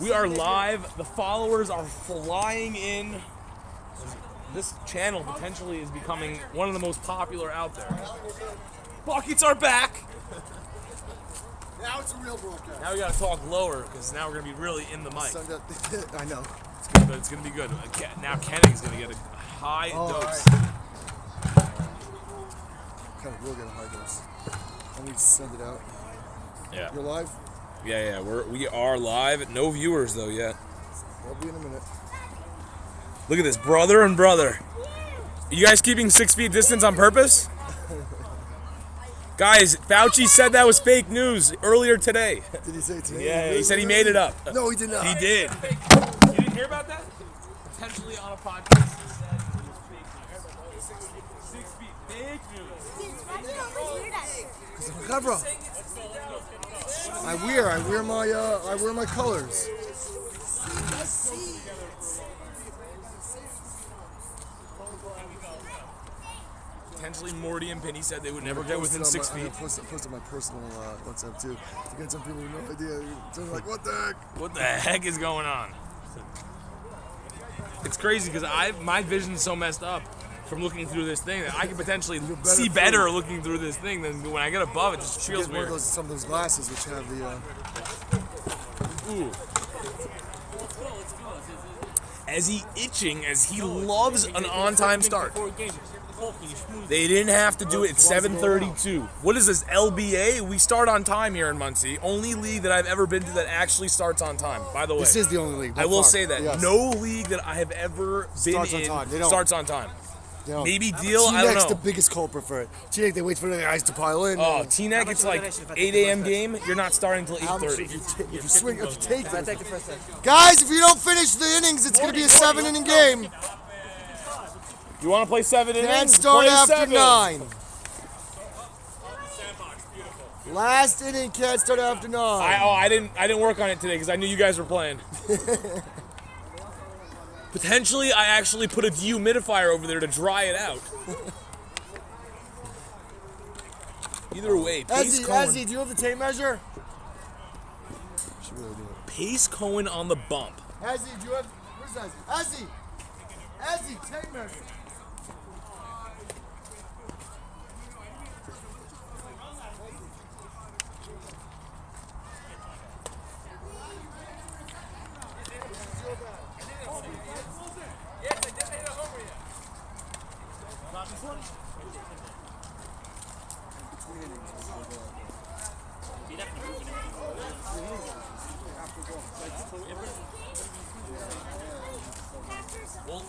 We are live. The followers are flying in. This channel potentially is becoming one of the most popular out there. Buckets are back. Now it's a real broadcast. Now we gotta talk lower because now we're gonna be really in the mic. I know. It's gonna be good. Now Kenny's gonna get a high dose. Kind of will get a high dose. Let me send it out. Yeah. You're live? Yeah. We are live. No viewers though yet. I'll be in a minute. Look at this, brother and brother. You guys keeping 6 feet distance on purpose? Guys, Fauci said that was fake news earlier today. Did he say it to me? Yeah, he said he made it up. No, he did not. He did. You didn't hear about that? Potentially on a podcast. He said it was fake news. 6 feet. Fake news. Because I'm a cabra. I wear my colors. Potentially Morty and Penny said they would never get within 6 feet. I posted my personal WhatsApp too to get some people with no idea. So they're like, what the heck? What the heck is going on? It's crazy because my vision's so messed up from looking through this thing that I can potentially see better looking through this thing than when I get above it. Just feels weird. Some of those glasses which have the. Ooh. As he itching, as he loves an on-time start. They didn't have to do it at 7:32. What is this, LBA? We start on time here in Muncie. Only league that I've ever been to that actually starts on time, by the way. This is the only league. I will say that. Yes. No league that I have ever been in starts on time. Maybe Deal, I don't know. T-Nec's the biggest culprit for it. T-Nec, they wait for the guys to pile in. Oh, T-Nec, it's like 8 a.m. game. You're not starting until 8:30. If you take it. Guys, if you don't finish the innings, it's going to be a 7-inning game. You want to play 7 innings? Can't start after 9. Last inning can't start after 9. I didn't work on it today because I knew you guys were playing. Potentially, I actually put a dehumidifier over there to dry it out. Either way, Pace Cohen. Ezzy, do you have the tape measure? Pace Cohen on the bump. Ezzy, do you have? Where's Ezzy? Ezzy, tape measure.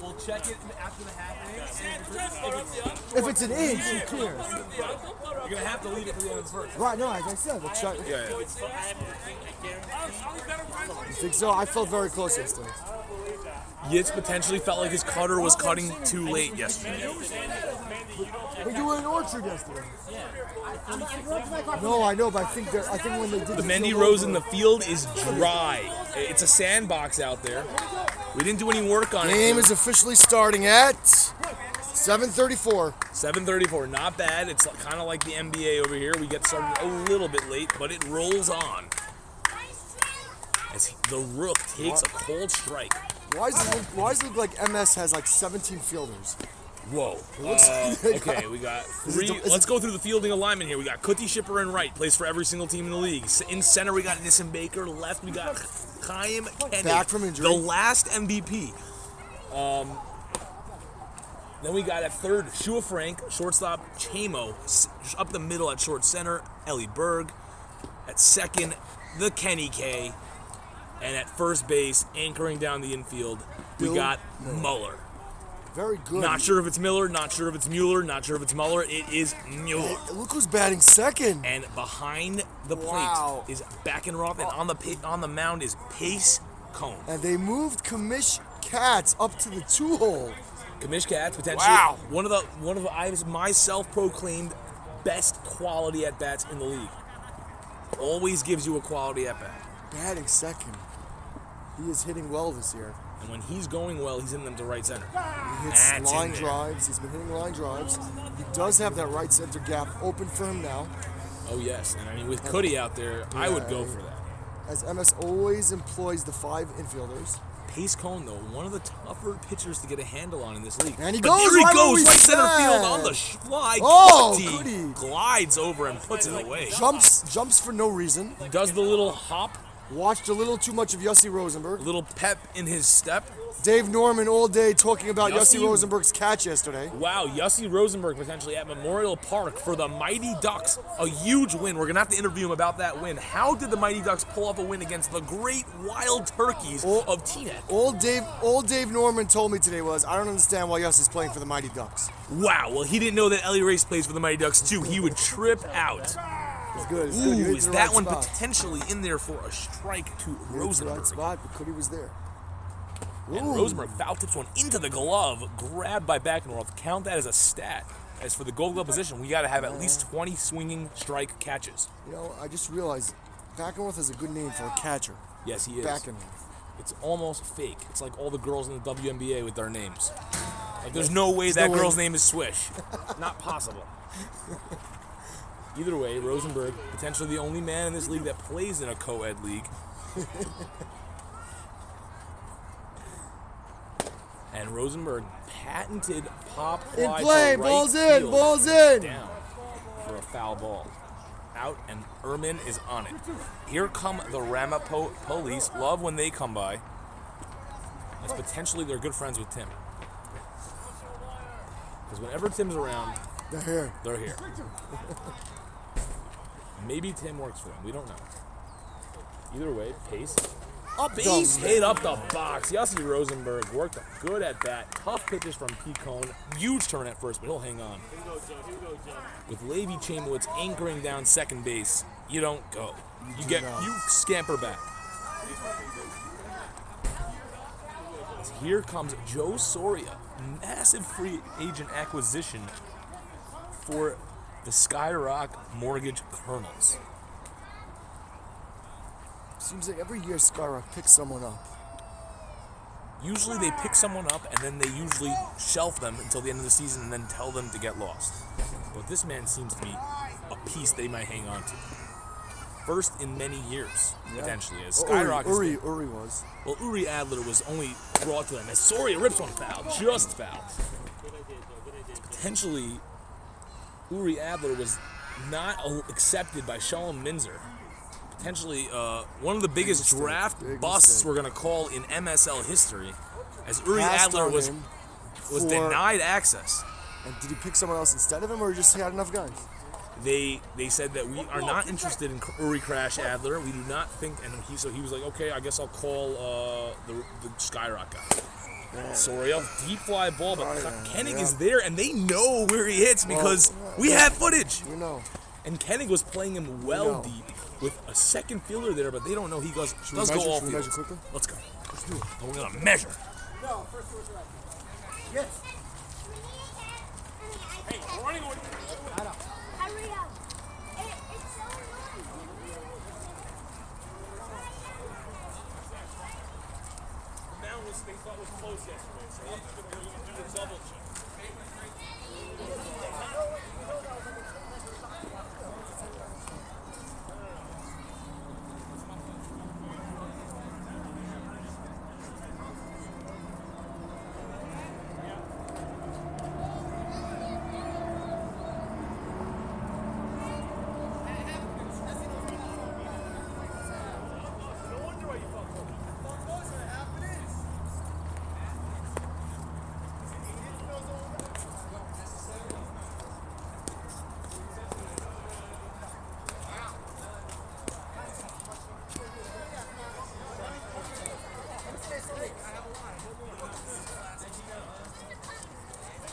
We'll check it after the half inning. If it's an inch, who cares? You're gonna have to leave it for the end of the first. Right, no, like I said, we'll check. Yeah. You think so? I felt very close yesterday. Yates potentially felt like his cutter was cutting too late yesterday. But you were in Orchard yesterday. No, I know, but I think when they did the Mendy Rose in the field is dry. It's a sandbox out there. We didn't do any work on it. Game is officially starting at 7:34. 7:34, not bad. It's kind of like the NBA over here. We get started a little bit late, but it rolls on. As the Rook takes a cold strike. Why does it look like MS has like 17 fielders? Whoa. Okay, we got three. Let's go through the fielding alignment here. We got Kuti Shipper in right, plays for every single team in the league. In center, we got Nissan Baker. Left, we got Chaim Kenny, back from injury, the last MVP. Then we got at third, Shua Frank, shortstop, Chamo, up the middle at short center, Ellie Berg. At second, the Kenny K. And at first base, anchoring down the infield, we got Muller. Very good. Not sure if it's Miller, not sure if it's Mueller, not sure if it's Muller. It is Mueller. Hey, look who's batting second. And behind the plate is Backenroth, and on the mound is Pace Cohen. And they moved Kamish Katz up to the 2-hole. Kamish Katz potentially one of my self-proclaimed best quality at bats in the league. Always gives you a quality at bat. Batting second. He is hitting well this year. And when he's going well, he's in them to right center. He hits line drives. He's been hitting line drives. He does have that right center gap open for him now. Oh, yes. And I mean, with Cuddy out there, I would go for that. as MS always employs the 5 infielders. Pace Cone, though, one of the tougher pitchers to get a handle on in this league. And he But goes there he right goes, where we right center said. field on the fly. Oh, He goody. glides over and puts it away. Jumps for no reason. He does the little hop, Watched a little too much of Yossi Rosenberg. little pep in his step. Dave Norman all day talking about Yossi Yossi- Rosenberg's catch yesterday. Wow, Yossi Rosenberg potentially at Memorial Park for the Mighty Ducks. A huge win. We're going to have to interview him about that win. How did the Mighty Ducks pull off a win against the great Wild Turkeys of Teaneck? All Dave Norman told me today was, I don't understand why Yossi's playing for the Mighty Ducks. Wow, well, he didn't know that Ellie Race plays for the Mighty Ducks, too. He would trip out. It's good. It's good. He Ooh, hit is the that right one spot. potentially in there for a strike to He hit the Rosenberg? right spot, but Cody was there. And Ooh. Rosenberg foul tips one into the glove, grabbed by Backenroth. Count that as a stat. As for the Gold Glove position, we got to have at least 20 swinging strike catches. You know, I just realized Backenworth is a good name for a catcher. Yes, he is. Backenworth. It's almost fake. It's like all the girls in the WNBA with their names. Like, there's no way that girl's name is Swish. Not possible. Either way, Rosenberg, potentially the only man in this league that plays in a co-ed league. And Rosenberg patented pop fly In play, to right balls in, field, balls in. down for a foul ball. Out, and Ehrman is on it. Here come the Ramapo police. Love when they come by. As potentially they're good friends with Tim. Because whenever Tim's around, They're here. they're here. Maybe Tim works for them. We don't know. Either way, pace. Up Base the hit up the box. Yossi Rosenberg worked good at bat. Tough pitches from P. Cone. Huge turn at first, but he'll hang on. With Levi Chamberlain anchoring down second base, you don't go. You scamper back. Here comes Joe Soria. Massive free agent acquisition for the SKYROCK Mortgage Colonels. Seems like every year SKYROCK picks someone up. Usually they pick someone up and then they usually shelf them until the end of the season and then tell them to get lost. But this man seems to be a piece they might hang on to. First in many years, potentially, as SKYROCK is... Uri was. Well, Uri Adler was only brought to them as Soria rips one foul, just fouled. Potentially, Uri Adler was not accepted by Shalom Minzer. Potentially one of the biggest draft busts we're going to call in MSL history, as Uri Adler was denied access. And did he pick someone else instead of him, or just had enough guys? They said that we are not interested in Uri Crash Adler. We do not think, and he was like, okay, I guess I'll call the SKYROCK guy. Yeah. Soria, deep fly ball, but Koenig is there, and they know where he hits because we have footage. You know. And Koenig was playing him deep with a second fielder there, but they don't know he does go all field. Measure quickly? Let's go. Let's do it. And we're gonna measure. No, first right. Yes. Hey, we're running away. I know. Hurry up. It's so annoying. The mound they thought was close yesterday, so we're gonna do the double check.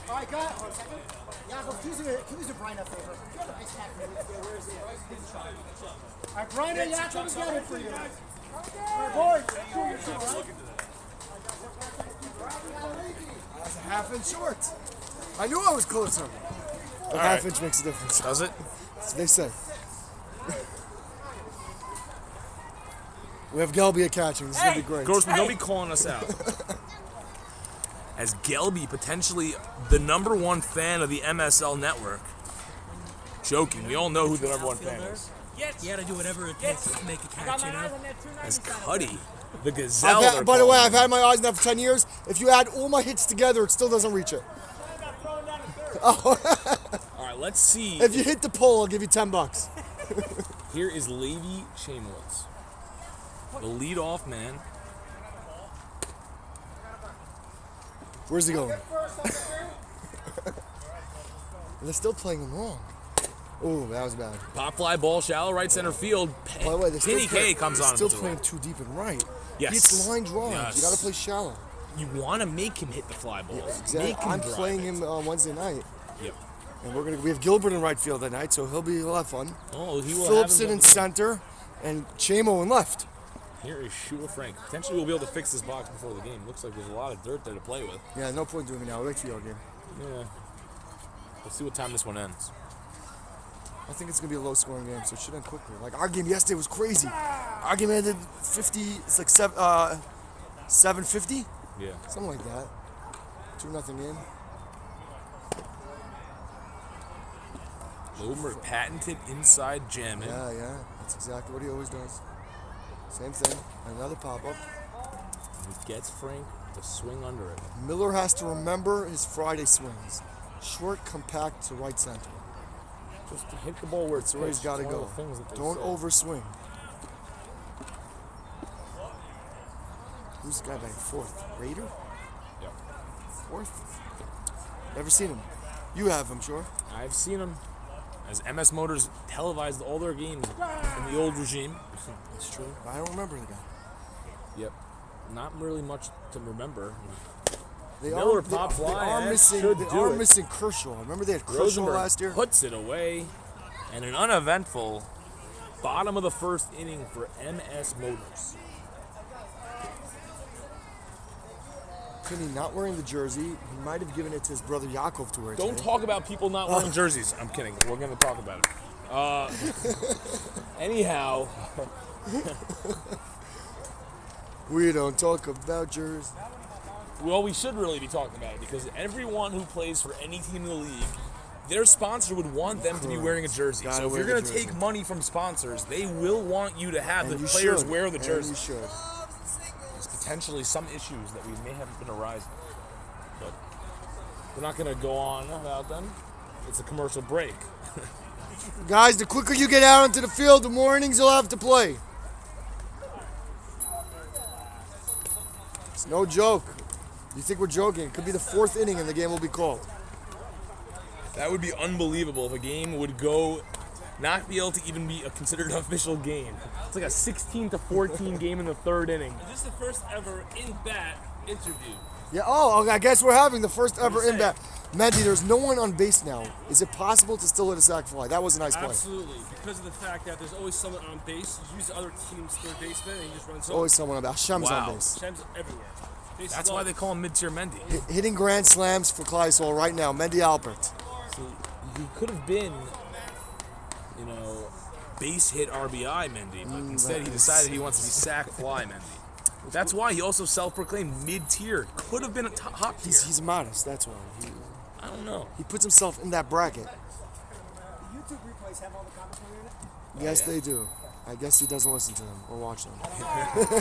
All right, guys. Yeah, go do Brian a favor. You have a nice hat for me. Where is it? All right, Brian and Yak, let me get it for you. All right, boys. That's a half-inch short. I knew I was closer. A half-inch makes a difference. Does it? That's what they say. We have Gelby at catching. This is going to be great. Grossman, don't be calling us out. As Gelby, potentially the #1 fan of the MSL network. Joking. We all know who the #1 fan is. You gotta do whatever it takes to make a catch, you know? As Cuddy, the gazelle. By the way, I've had my eyes now for 10 years. If you add all my hits together, it still doesn't reach it. All right, let's see. If you hit the pole, I'll give you $10. Here is Levy Chamberlain, the leadoff man. Where's he going? They're still playing him wrong. Oh, that was bad. Pop fly ball, shallow right center field. By the way, they're Penny K comes on. still playing too deep and right. Yes. It's line drives. Yes. You got to play shallow. You want to make him hit the fly balls. Exactly. Make him I'm drive playing it. him on Wednesday night, Yep. and we have Gilbert in right field that night, so he'll be a lot of fun. Oh, he will. Phillipson have him in center, and Chamo in left. Here is Shula Frank. Potentially we'll be able to fix this box before the game. Looks like there's a lot of dirt there to play with. Yeah, no point doing it now. We'll wait for your game. Yeah. Let's see what time this one ends. I think it's gonna be a low-scoring game, so it should end quickly. Like our game yesterday was crazy. Our game ended 50. It's like 7:50, Yeah. something like that. 2-0 game. Lomer patented inside jamming. Yeah. That's exactly what he always does. Same thing. Another pop-up. He gets Frank to swing under it. Miller has to remember his Friday swings. Short, compact to right center. Just to hit the ball where it's That's where he's got to one of go. the things that they Don't say. overswing. Who's the guy batting fourth? Raider? Yep. Fourth? Never seen him. You have, I'm sure. I've seen him as MS Motors televised all their games in the old regime. It's true. I don't remember the guy. Yep. Not really much to remember. They Miller are, pop they fly, are that missing. should They do are it. missing Kershaw. Remember they had Kershaw Rosenberg last year. puts it away, and an uneventful bottom of the first inning for MS Motors. Kenny not wearing the jersey. He might have given it to his brother Yakov to wear. Don't today. talk about people not wearing jerseys. I'm kidding. We're going to talk about it. Anyhow, We don't talk about jerseys. well, we should really be talking about it because everyone who plays for any team in the league, their sponsor would want them to be wearing a jersey. Gotta So if wear you're the going to jersey. take money from sponsors, they will want you to have And the you players should. wear the And jersey. you should. There's potentially some issues that we may have been arising, but we're not going to go on about them. It's a commercial break. Guys, the quicker you get out into the field, the more innings you'll have to play. It's no joke. You think we're joking? It could be the fourth inning and the game will be called. That would be unbelievable if a game would go, not be able to even be considered an official game. It's like a 16-14 game in the third inning. This is the first ever in-bat interview. Yeah. Oh, I guess we're having the first ever in bat. Mendy, there's no one on base now. Is it possible to still hit a sac fly? That was a nice play. Absolutely, because of the fact that there's always someone on base. You use the other team's third baseman, and he just runs Always someone on base. Shem's Wow. on base. Shem's everywhere. Bases That's why loaded. they call him mid-tier Mendy. Hitting grand slams for Clydesdale right now. Mendy Albert. So he could have been, base hit RBI Mendy, but instead he decided he wants to be sac fly Mendy. That's why he also self-proclaimed mid-tier. Could have been a top tier. He's modest. That's why. I don't know. He puts himself in that bracket. The YouTube replays have all the commentary in it. Yes, they do. I guess he doesn't listen to them or watch them.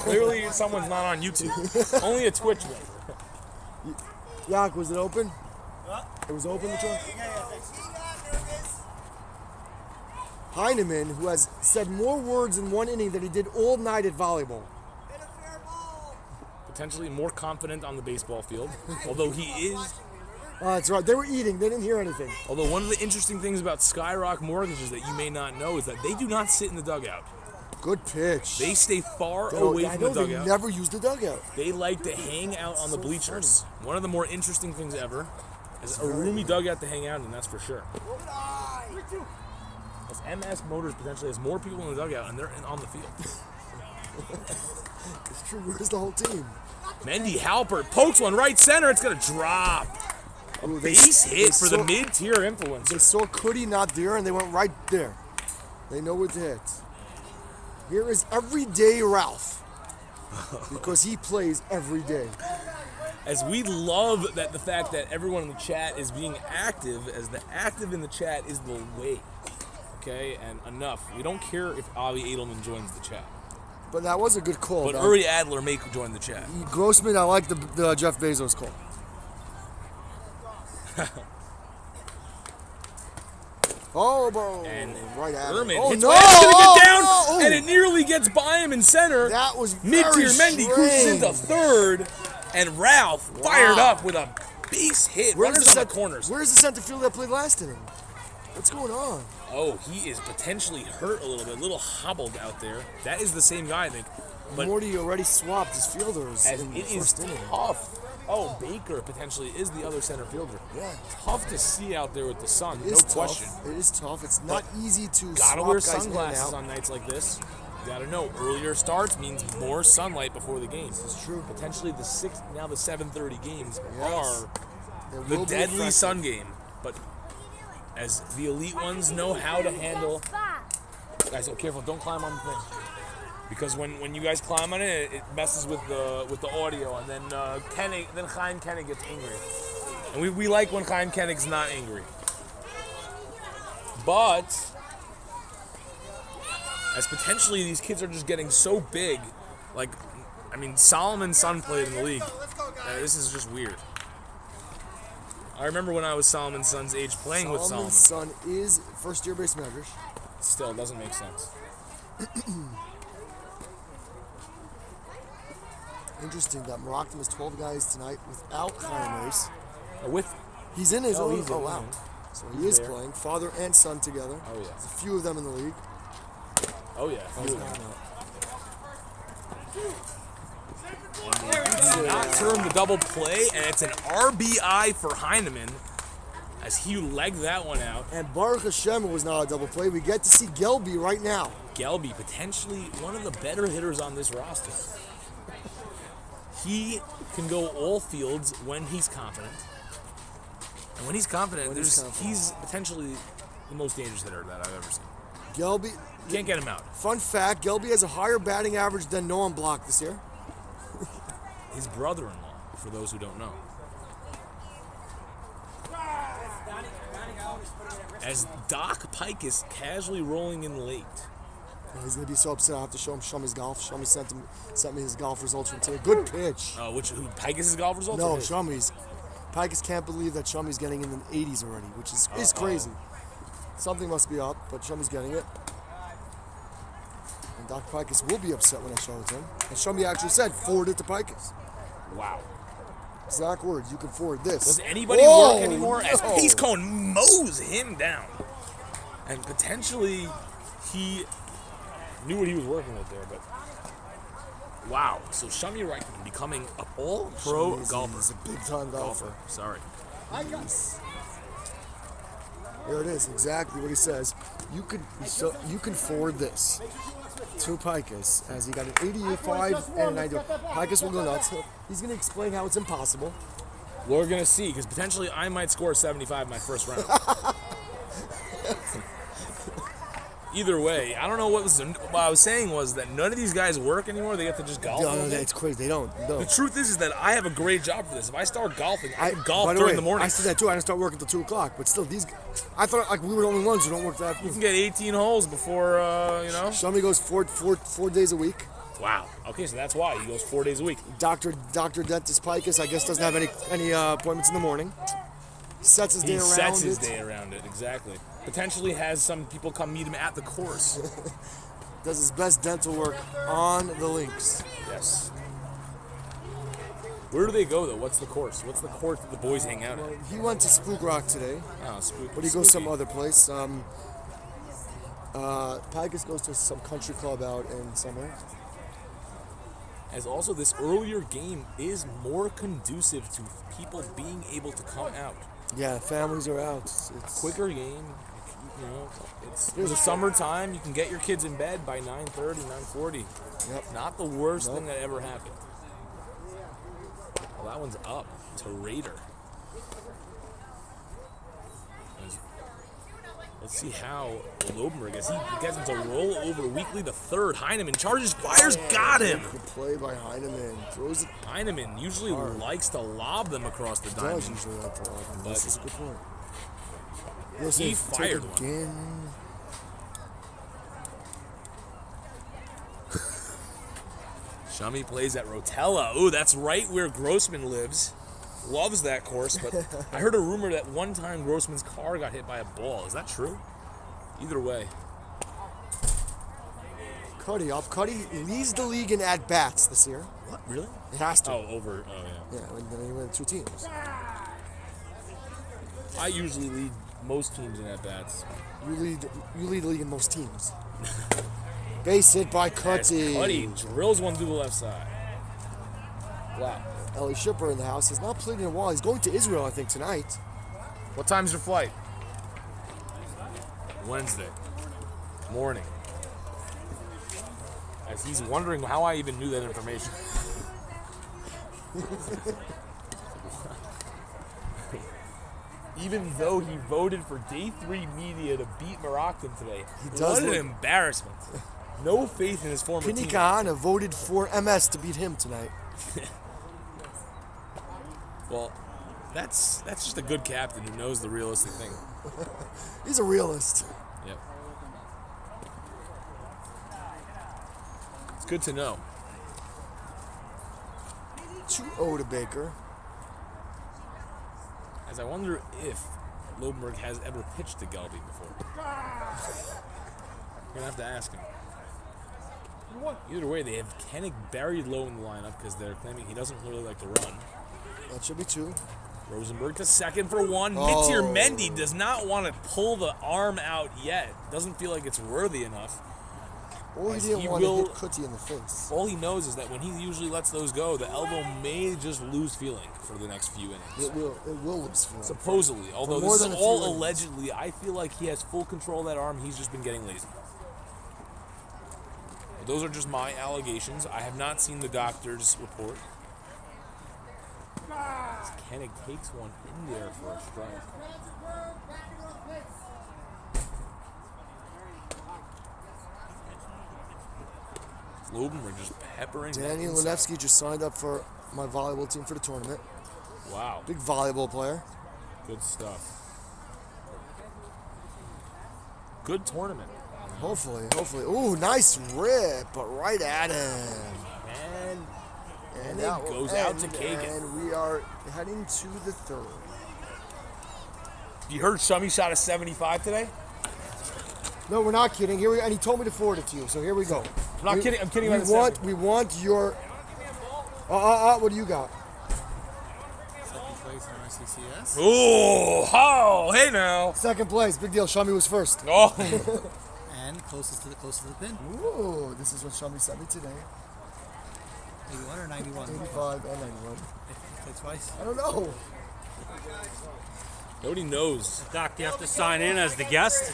Clearly someone's not on YouTube. Only a Twitch one. Yak, was it open? It was open, the truck? Heineman, who has said more words in one inning than he did all night at volleyball. Potentially more confident on the baseball field, although he is. That's right. They were eating. They didn't hear anything. Although one of the interesting things about SKYROCK mortgages that you may not know is that they do not sit in the dugout. Good pitch. They stay far I away know from the they dugout. never used the dugout. They like to hang out on the So bleachers. One of the more interesting things ever is a roomy dugout to hang out in, that's for sure. As MS Motors potentially has more people in the dugout and they're on the field. It's true. Where's the whole team? Mendy Halpert pokes one right center. It's going to drop. Ooh, Base hit for the saw- mid-tier They influencer. saw Cuddy not there, and they went right there. They know where to hit. Here is everyday Ralph, because he plays every day. As we love that the fact that everyone in the chat is being active, as the active in the chat is the way. okay? And enough. We don't care if Avi Edelman joins the chat. But that was a good call. But Don. Uri Adler may join the chat. Grossman, I like the Jeff Bezos call. Oh, bro. And right at Ehrman it. Oh, hits no. it's going to get down, Oh, and it nearly gets by him in center. That was Mid-tier very Mendy cruises into strange. third, and Ralph fired up with a base hit. Runners on the corners. Where's the center field that played last inning? What's going on? Oh, he is potentially hurt a little hobbled out there. That is the same guy, I think. But Morty already swapped his fielders as in the it is first inning. tough. Oh, Baker potentially is the other center fielder. Yeah. Tough to see out there with the sun, It no is question. tough. It is tough. It's not easy to Gotta swap wear guys in and sunglasses out. on nights like this. You gotta know, earlier starts means more sunlight before the game. It's true. Potentially the 7:30 games Yes. are It the will be deadly effective. sun game. But as the elite ones know how to handle, guys, oh, careful! Don't climb on the thing, because when you guys climb on it, it messes with the audio, and then Chaim Koenig gets angry, and we like when Chaim Koenig's not angry. But as potentially these kids are just getting so big, like, I mean, Solomon's son played in the league. This is just weird. I remember when I was Solomon's son's age playing with Solomon. Solomon's son is first-year base measures. Still, doesn't make sense. Interesting that Moroccan has 12 guys tonight without Chaim Race. With He's in his own. he's in, Oh, wow. he's in. So he is there. playing. Father and son together. Oh, yeah. There's a few of them in the league. Oh, yeah. Not term the double play, and it's an RBI for Heineman as he legged that one out. And Baruch Hashem, it was not a double play. We get to see Gelby right now. Gelby, potentially one of the better hitters on this roster. He can go all fields when he's confident. And when he's confident, he's potentially the most dangerous hitter that I've ever seen. Gelby, Can't get him out. fun fact, Gelby has a higher batting average than Noam Block this year. His brother-in-law, for those who don't know. As Doc Pike is casually rolling in late. He's going to be so upset. I have to show him Shumi's golf. Shumi sent me his golf results from today. Good pitch. Who Pike's golf results? No, or his? Shumi's. Pikus can't believe that Shumi's getting in the 80s already, which is crazy. Something must be up, but Shumi's getting it. And Doc Pikus will be upset when I show it to him. And Shumi actually said, forward it to Pikus. Wow. Exact words, you can forward this. Does anybody Whoa, work anymore? As no. Pace Cone mows him down. And potentially he knew what he was working with there, but wow. So Shami Reichman becoming an all-pro golfer. He's a big-time golfer. Sorry. There it is, exactly what he says. You can forward this to Pikus as he got an 88.5 and a 90. Pikus will go nuts. He's going to explain how it's impossible. We're going to see, because potentially I might score 75 my first round. Either way, I don't know what I was saying was that none of these guys work anymore. They get to just golf. No, it's crazy. They don't. No. The truth is that I have a great job for this. If I start golfing, I can By golf the during way, the morning. I said that too. I didn't start working until 2 o'clock. But still, I thought like we were the only ones who don't work that. You can get 18 holes before, Shami goes four days a week. Wow. Okay, so that's why he goes 4 days a week. Dr. Dentist Pikus, I guess, doesn't have any appointments in the morning. Sets his day He around sets his it. day around it, exactly. Potentially has some people come meet him at the course. Does his best dental work on the links. Yes. Where do they go, though? What's the course? What's the course that the boys hang out at? He went to SKYROCK today, Oh, but he goes some other place. Pikus goes to some country club out in somewhere. As also, this earlier game is more conducive to people being able to come out. Yeah, families are out. It's Quicker game. It's the summertime. You can get your kids in bed by 9:30, 9:40. Yep. Not the worst thing that ever happened. Well, that one's up to Raider. Let's see how Lobenberg gets. He gets him to roll over weekly the third. Heineman charges, fires, got him. Good play by Heineman. Throws it. Heineman usually likes to lob them across the Does diamond. usually like to love him. But This is a good point. he fired one. Again. Shummy plays at Rotella. Ooh, that's right where Grossman lives. Loves that course, but I heard a rumor that one time Grossman's car got hit by a ball. Is that true? Either way. Cuddy up. Cuddy leads the league in at-bats this year. What? Really? It has to. Oh, over. Oh, yeah. Yeah, when he went 2 teams. I usually lead most teams in at-bats. You lead the league in most teams. Base hit by Cuddy. Cuddy drills one through the left side. Wow. Ellie Shipper in the house. Has not played in a while. He's going to Israel, I think, tonight. What time's your flight? Wednesday morning. As he's wondering how I even knew that information. Even though he voted for Day 3 Media to beat Moroccan today. He does What an look- embarrassment. No faith in his former Pini team. Kahana voted for MS to beat him tonight. Well, that's just a good captain who knows the realistic thing. He's a realist. Yep. It's good to know. 2-0 to Baker. As I wonder if Lobenberg has ever pitched to Gelby before. You're going to have to ask him. Either way, they have Kennick buried low in the lineup because they're claiming he doesn't really like to run. That should be 2. Rosenberg to second for 1. Oh. Mitir Mendy does not want to pull the arm out yet. Doesn't feel like it's worthy enough. Or he As didn't he want to will- hit Cuddy in the face. All he knows is that when he usually lets those go, the elbow may just lose feeling for the next few innings. It will lose for him. Supposedly, although more this than is a few all innings. allegedly, I feel like he has full control of that arm. He's just been getting lazy. But those are just my allegations. I have not seen the doctor's report. As Kennick takes one in there for a strike. Lobenberg just peppering. Daniel inside. Lenevsky just signed up for my volleyball team for the tournament. Wow, Big volleyball player. good stuff. Good tournament. Hopefully. Ooh, nice rip, but right at him. And that it will goes out end, to Kagan. And we are heading to the 3rd. You heard Shummy shot a 75 today? No, we're not kidding. Here we and he told me to forward it to you. So here we go. I'm not kidding. I'm kidding We about the want 70. we want your what do you got? Second place in RCCS. Oh, hey now. Second place. Big deal. Shami was first. Oh, And closest to the pin. Ooh, this is what Shami sent me today. 81 or 91? 85 and 91. Play twice. I don't know. nobody knows. Doc, you have to sign in as the guest.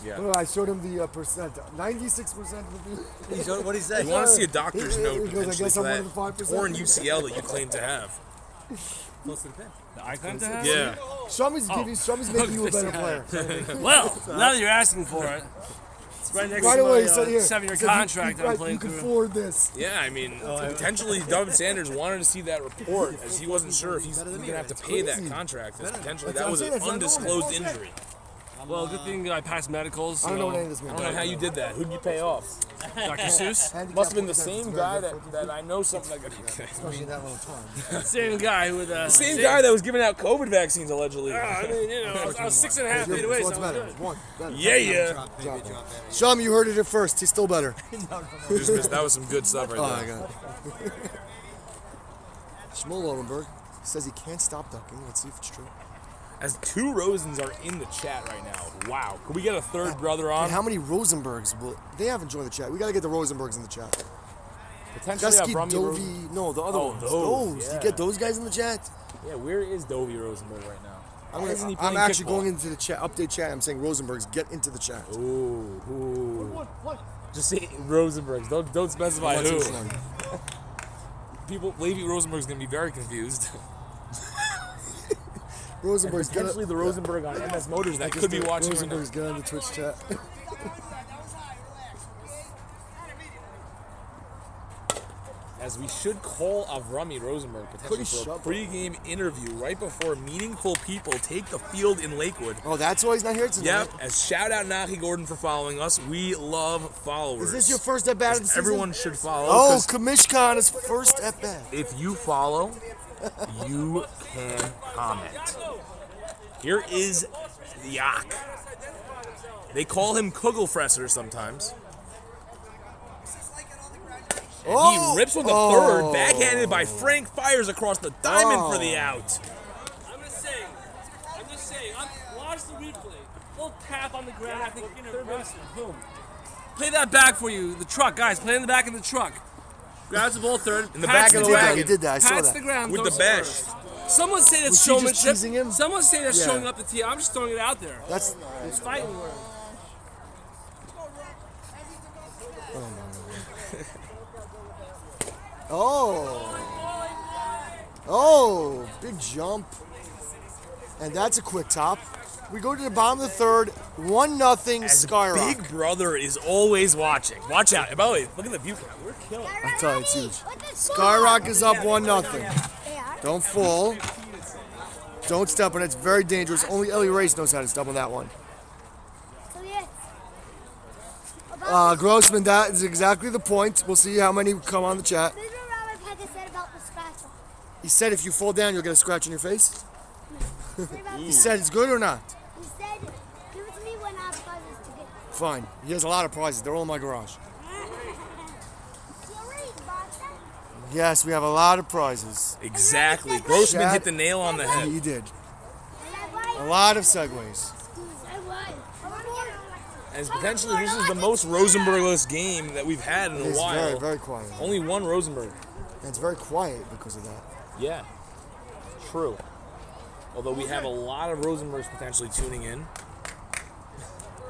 No, I showed him the percent. 96% would be. What he say? You want to see a doctor's He note goes, I potentially guess for I'm that one of the 5%. torn UCL that you claim to have. Close to the pin. The icon to have? Yeah. Shami's making you a better player. Well, now that you're asking for it, it's right next Right to away, my he said here. 7-year he said, contract that I'm right, playing you can through. forward this. Yeah, I mean, potentially Doug Sanders wanted to see that report as he wasn't sure if he's going to have to pay that contract. As potentially that was an undisclosed injury. Well, good thing I passed medicals. I don't know what any of this I means. don't know how you did that. Who'd you pay off? Dr. Seuss. Handicap Must have been the percent is same very guy good. that I know something like. Okay. Especially in that little time. Same guy with Same guy that was giving out COVID vaccines allegedly. I mean, you know, I was 6.5 feet away, So so what's I was better? good. One. Better. Yeah. Drop, baby, drop that. Shami, you heard it here first. He's still better. Just missed- that was some good stuff right Oh, there. my God. Shmuel Lowenberg says he can't stop ducking. Let's see if it's true. As 2 Rosens are in the chat right now. Wow. Could we get a third brother on? And how many Rosenbergs will... They haven't joined the chat. We got to get the Rosenbergs in the chat. Potentially Dusky, Brummy Dovey... Rosen- No, the other Oh, ones. those, You yeah. get those guys in the chat? Yeah, where is Dovey Rosenberg right now? I'm actually going into the chat, update chat. I'm saying Rosenbergs, get into the chat. Ooh. Just say Rosenbergs. Don't specify Once who. it's done. People, Levi Rosenberg's going to be very confused. Rosenbergs, get Potentially the Rosenberg on MS Motors that could be watching right now. Rosenbergs, get on the Twitch chat. As We should call Avrami Rosenberg potentially for a pregame interview right before meaningful people take the field in Lakewood. Oh, that's why he's not here tonight. Yep. As shout out Nachi Gordon for following us. We love followers. Is this your first at bat of the season? Everyone should follow. Oh, Kamishkan is first at bat. If you follow, you can comment. Here is Yak. They call him Kugelfresser sometimes. And he rips with the third, backhanded by Frank, fires across the diamond for the out. I'm just saying, watch the replay. Little tap on the ground, I think third baseman, boom. Play that back for you, the truck, guys, play in the back of the truck. Grabs the ball third, in the back of the wagon. He did that, I saw pats that. the ground, With the bash. Someone say that's Was he just showmanship. teasing him? Someone say that's Yeah. showing up the tee. I'm just throwing it out there. That's It's fighting word. oh, big jump. And that's a quick top. We go to the bottom of the third, 1-0 As SKYROCK. Big Brother is always watching. Watch out. And by the way, look at the view. We're killing it. I tell you, it's huge. SKYROCK is up 1-0. Don't fall. Don't step on it. It's very dangerous. Only Ellie Race knows how to step on that one. Grossman, that is exactly the point. We'll see how many come on the chat. This is what Robert Pekka said about the scratch. He said if you fall down, you'll get a scratch on your face. He He said it's good or not? said, give it to me when I have prizes to get. Fine. He has a lot of prizes. They're all in my garage. Yes, we have a lot of prizes. Exactly. Grossman Chat. hit the nail on the head. He did. A lot of segues. And potentially, this is the most Rosenbergless game that we've had in a It's while. very, very quiet. Only one Rosenberg. And it's very quiet because of that. Yeah. True. Although we have a lot of Rosenbergs potentially tuning in.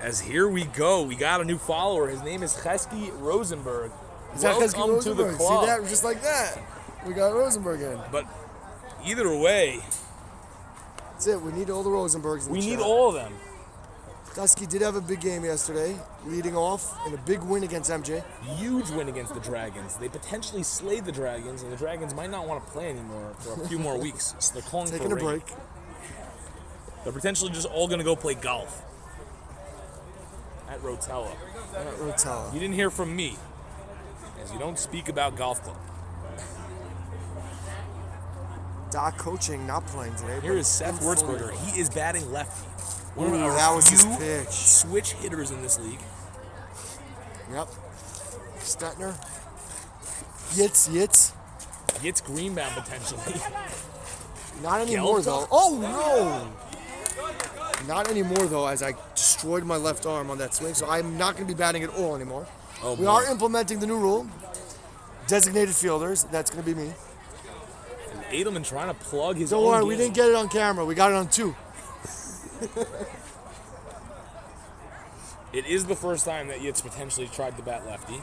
As here we go. We got a new follower. His name is Chesky Rosenberg. Is that Chesky Welcome to the Rosenberg? club. See that? Just like that. We got Rosenberg in. But either way, That's it. We need all the Rosenbergs in we the need chat. all of them. Dusky did have a big game yesterday, leading off in a big win against MJ. Huge win against the Dragons. They potentially slayed the Dragons, and the Dragons might not want to play anymore for a few more weeks. So they're calling Taking for a rain. break. They're potentially just all going to go play golf at Rotella. Rotella. You didn't hear from me, as you don't speak about golf club. Doc coaching, not playing today. Here but is Seth in full. Wurzberger. He is batting lefty. One Ooh, of that our was his few pitch. switch hitters in this league. Yep. Stetner. Yitz. Gets Greenbaum potentially. Not anymore, Gelta? though. Oh, no! Not anymore, though, as I destroyed my left arm on that swing, so I'm not going to be batting at all anymore. Oh, We boy. are implementing the new rule. Designated fielders. That's going to be me. Edelman trying to plug his Don't own worry, game. we didn't get it on camera. We got it on 2. It is the first time that Yitz potentially tried to bat lefty.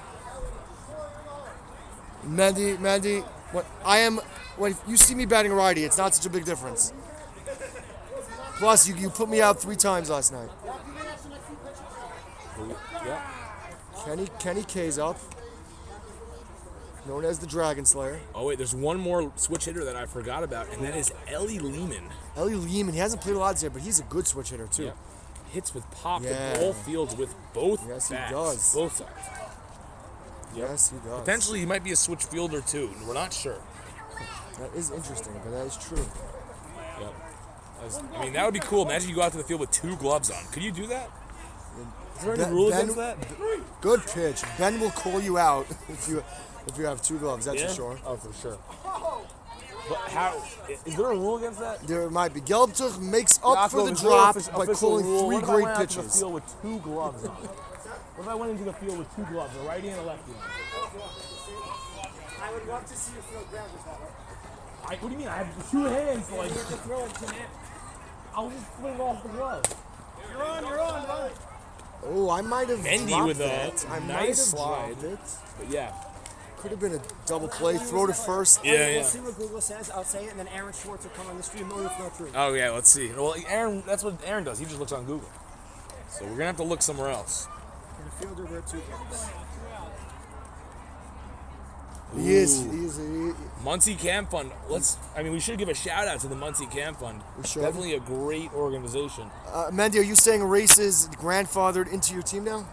Mandy, when you see me batting righty, it's not such a big difference. Plus, you put me out 3 times last night. Yeah. Kenny K's up, known as the Dragon Slayer. Oh wait, there's one more switch hitter that I forgot about, and that is Ellie Lehman. Ellie Lehman, he hasn't played a lot yet, but he's a good switch hitter too. Yeah. Hits with pop Yeah. to all fields with both Yes, he bats. does. Both sides. Yes, he does. Potentially, he might be a switch fielder too. We're not sure. That is interesting, but that is true. Yep. I mean, that would be cool. Imagine you go out to the field with 2 gloves on. Could you do that? Is there any rule against that? Good pitch. Ben will call you out if you have 2 gloves. That's Yeah? for sure. Oh, for sure. But how? Is there a rule against that? There might be. Gelbtuch makes up for the drop by calling 3 great What if I went out to the pitches. field with 2 gloves on? What if I went into the field with 2 gloves, a righty and a lefty on? I would love to see you throw grounders that way. What do you mean? I have 2 hands, like to throw it to net. I'll just fling off the glove. You're on. Oh, I might have Bendy dropped with a that. I might have nice slide. dropped it. But yeah. Could have been a double play. Throw to first. Yeah, We'll see what Google says. I'll say it, and then Aaron Schwartz will come on the stream. No, it's not true. Oh yeah, let's see. Well, Aaron, that's what Aaron does. He just looks on Google. So we're gonna have to look somewhere else. And the fielder wear 2 gloves. He is. Muncie Camp Fund. We should give a shout out to the Muncie Camp Fund. We should. Definitely a great organization. Mendy, are you saying a race is grandfathered into your team now?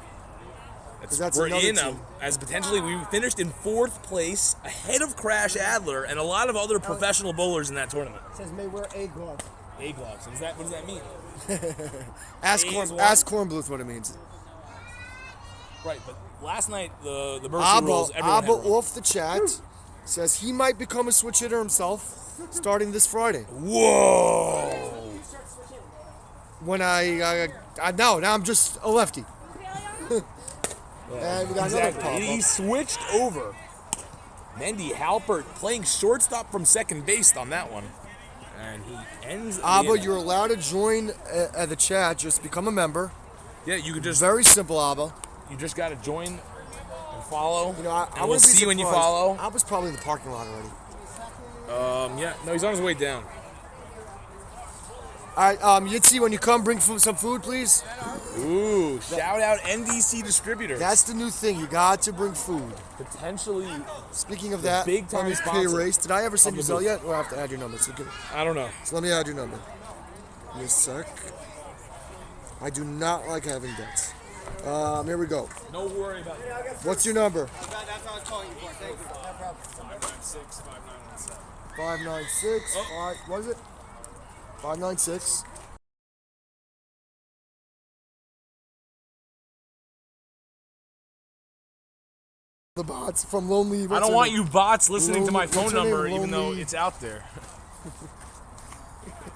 That's We're another in team. as potentially we finished in 4th place, ahead of Crash Adler and a lot of other professional bowlers in that tournament. It says may wear a glove. A gloves. What does that mean? Ask Corn Bluth what it means. Right, but last night the Mercy rules. Everyone Abba had wrong. off the chat says he might become a switch hitter himself starting this Friday. Whoa! When now I'm just a lefty. And we got another pop. He switched over. Mendy Halpert playing shortstop from second base on that one. And he ends the Abba, inning. you're allowed to join at the chat. Just become a member. Yeah, you could just Very simple, Abba. you just gotta join and follow. You know, I and we'll wouldn't be see when you surprised. follow. Abba's probably in the parking lot already. Yeah, no, he's on his way down. All right, Yitzi, when you come, bring some food, please. Ooh, shout out NDC Distributors. That's the new thing. You got to bring food. potentially, Speaking of that, big time let me pay sponsor race. Did I ever send you of the Zelle booth. yet? Or I have to add your number? I don't know. So let me add your number. Give me a sec. I do not like having debts. Here we go. No worry about it. What's your number? That's what I was calling you for. Thank you. No problem. 596-5917. 596. What is it? 596. The bots from Lonely. I don't want you bots listening to my phone What's her name? number, even though Lonely- it's out there.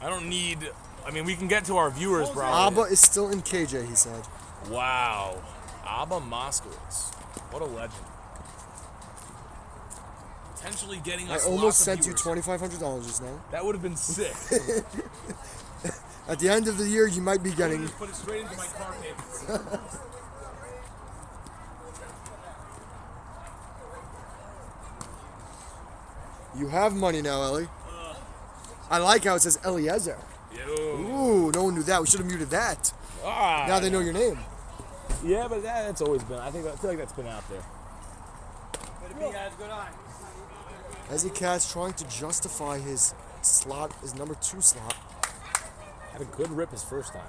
I don't need. I mean, we can get to our viewers, probably. Abba is still in KJ, he said. Wow, Abba Moskowitz, what a legend. Potentially getting I us almost lots of sent you viewers. $2,500 just now. That would have been sick. At the end of the year, you might be getting. Just put it straight into my car payments. You have money now, Ellie. I like how it says Eliezer. Yo. Ooh, no one knew that. We should have muted that. Ah, Now they know your name. yeah, but that's always been. I feel like that's been out there. Good to be, guys. Good eye. Ezzy Cat's trying to justify his slot, his number 2 slot. Had a good rip his first time.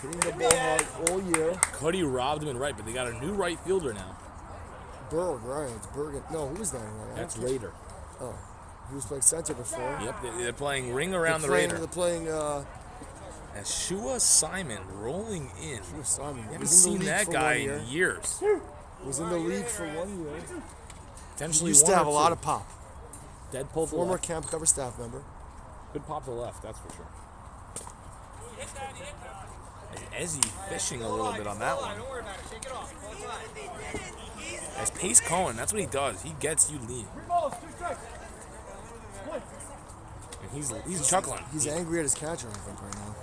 Hitting the ball hard all year. Cuddy robbed him in right, but they got a new right fielder now. Berg, right? It's Bergen. No, who was that? That's Raider. Oh, he was playing center before. Yep, they're playing ring around the They're Raider. playing As Shua Simon rolling in. Simon. You He haven't was in the seen league that for guy 1 year. in years. Was in the league for 1 year. He Potentially used one to have or a lot two. of pop. Dead pull to the Former left. camp cover staff member. Good pop to the left, that's for sure. And Ezzy fishing a little bit on that one. Don't worry about it. Shake it off. As Pace Cohen, that's what he does. He gets you lean. And he's chuckling. He's angry at his catcher, I think, right now.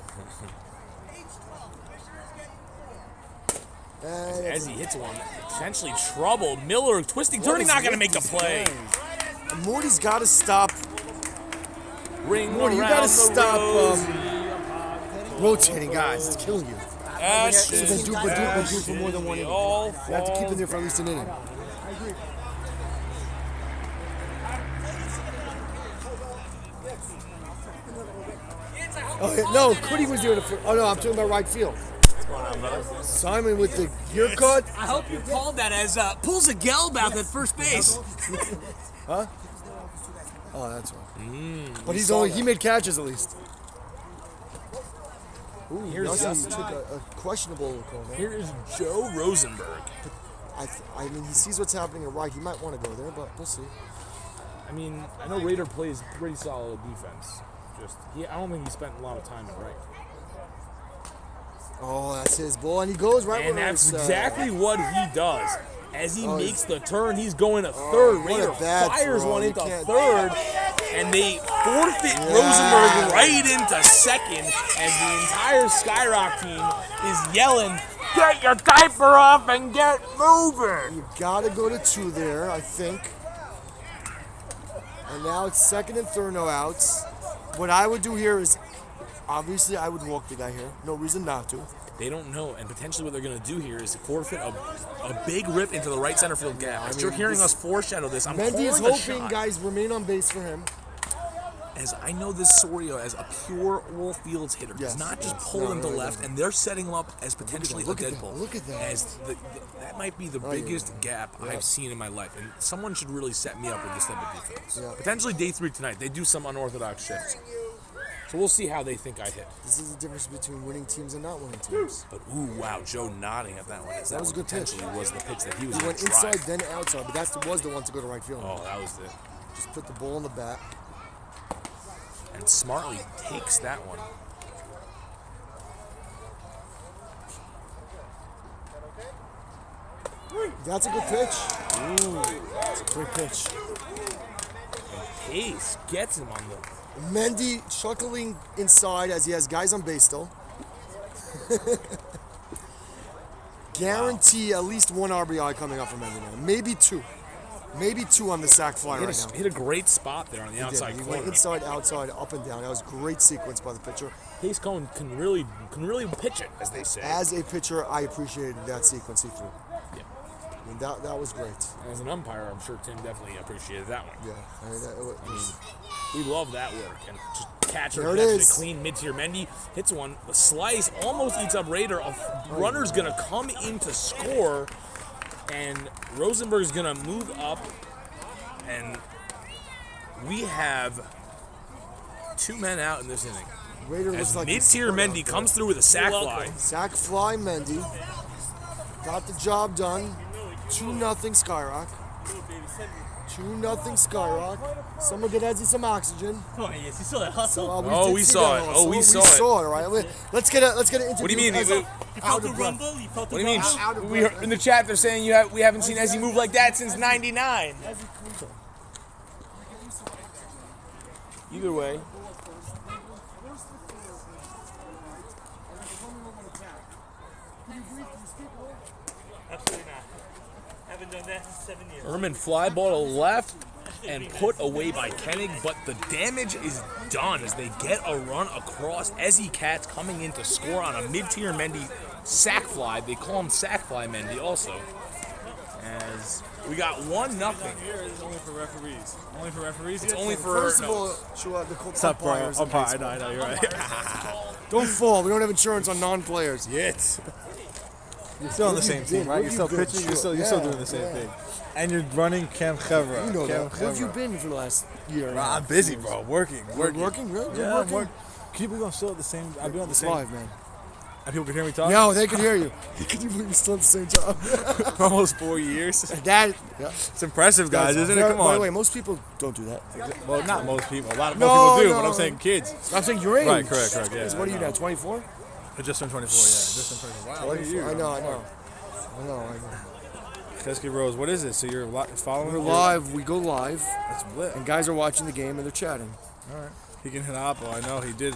And As he hits one, potentially trouble. Miller twisting, turning, not going to make the play. Morty's got to stop. Ring Morty, you around got to the stop rosy. rotating, guys. It's killing you. Ashes, It's been do for more than 1 inning. all You have to keep fall. it there for at least an inning. Oh, yeah. No, Cuddy was doing it for. Oh, no, I'm talking about right field. Simon with the haircut. I hope you called that as pulls a gelb out at first base. Oh, that's right. But he made catches at least. Ooh, Here's Yossi Justin. took a questionable call, man. Here's Joe Rosenberg. I mean, he sees what's happening at right. He might want to go there, but we'll see. I mean, I know Raider plays pretty solid defense. I don't think he spent a lot of time at right. Oh, that's his ball, and he goes right And where that's it's, exactly what he does. As he Oh, makes the turn, he's going to third. what a Raider bad fires throw. one You into can't- third, and they forfeit Rosenberg right into second as the entire SKYROCK team is yelling, "Get your diaper off and get moving!" You gotta go to 2 there, I think. And now it's second and third, no outs. What I would do here is, obviously, I would walk the guy here. No reason not to. They don't know, and potentially what they're going to do here is forfeit a big rip into the right center field gap. As you're hearing us foreshadow this, I'm Mendy is calling a hoping shot. guys remain on base for him. As I know this Sorio as a pure all fields hitter, does not just pull him to left, and they're setting him up as potentially a dead pull. Look at that. As that might be the biggest gap I've seen in my life, and someone should really set me up with this type of defense. Yeah. Potentially day 3 tonight, they do some unorthodox shifts, so we'll see how they think I hit. This is the difference between winning teams and not winning teams. But ooh, wow, Joe nodding at that one. That was a good pitch. Potentially was the pitch that he was. He went gonna try. inside, then outside, but that was the one to go to right field. Oh, that was the. Just put the ball in the bat. And smartly takes that one. That's a good pitch. Ooh, that's a great pitch. Pace gets him on the. Mendy chuckling inside as he has guys on base still. Guarantee at least one RBI coming up from Mendy now. Maybe two. Maybe two on the sac fly right now. Hit a great spot there on the outside He corner. went inside, outside, up and down. That was a great sequence by the pitcher. Pace Cohen can really pitch it, as they say. As a pitcher, I appreciated that sequence he threw. Yeah. I mean, that was great. As an umpire, I'm sure Tim definitely appreciated that one. Yeah. I mean, it was, We love that work. And just catcher There it catches is. it clean mid-tier. Mendy hits one. The slice almost eats up Raider. A runner's going to come in to score. And Rosenberg's going to move up. And we have 2 men out in this inning. Raider looks As like he's mid-tier scored out Mendy there. comes through with a sac fly. Sac fly Mendy. Got the job done. 2-0 Skyrock. 2-0 Skyrock. Someone get Ezzy some oxygen. Oh, yes, you saw that hustle. So, we saw it. Oh, we saw it. saw it. Right. Let's get an interview. What do you mean? with You Ezzy. felt the of breath. rumble? You felt the What do you mean? rumble? Out of We breath. heard, in the chat, they're saying we haven't seen Ezzy move like that since '99. Either way, Absolutely not. Haven't done that in 7 years. Ehrman fly ball to left and put away by Koenig, but the damage is done as they get a run across. Ezzy Katz coming in to score on a mid-tier Mendy sac fly. They call him sac fly Mendy also. As we got 1-0. Here is only for referees. Only for referees. It's only for First of all, Chua, the What's up, bro? umpires in I baseball. know, you're right. Don't fall. We don't have insurance on non-players. Yet. You're still on the same team, right? You're still pitching. You're still doing the same thing. And you're running Cam Chevra. You know Cam that. Where have you Chevra. been for the last year? and a Bro, half? I'm busy, bro. Working. Working? Really? Yeah, I'm Working? working. People gonna still at the same. I've been on the It's same. live, man. And people can hear me talk. No, they can hear you. Can you believe you're still at the same job? For almost 4 years. Yeah. It's impressive, guys, isn't it? Come By the on. way, most people don't do that. Well, not most people. A lot of No, most people do, no. but I'm saying kids. I'm saying your age. Right, correct, yeah. What are you now, 24? I just turned 24. Yeah, just turned 24. Wow, look at you. I know. Kesky Rose, what is it? So you're following? We're live. We go live. That's lit. And guys are watching the game and they're chatting. All right. He can hit Apple. I know he did.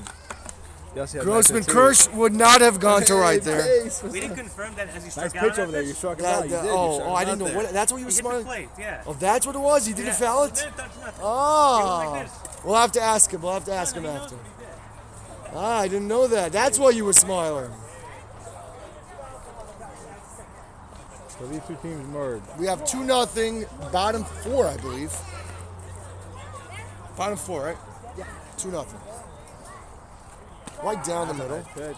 Yes, he had Grossman nice hit, too. Kirsch would not have gone to right there. We didn't confirm that as he struck Nice out. pitch over there. You struck it out. You did. You struck I it didn't out know. there. What, that's what you were He hit the smiling? plate, yeah. Oh, that's what it was? He didn't foul it? Didn't touch nothing. Oh. Like this. We'll have to ask him. After. I didn't know that. That's why you were smiling. So these two teams merged. We have 2-0, bottom 4, I believe. Bottom 4, right? Yeah. 2-0. Right down the middle. Pitch.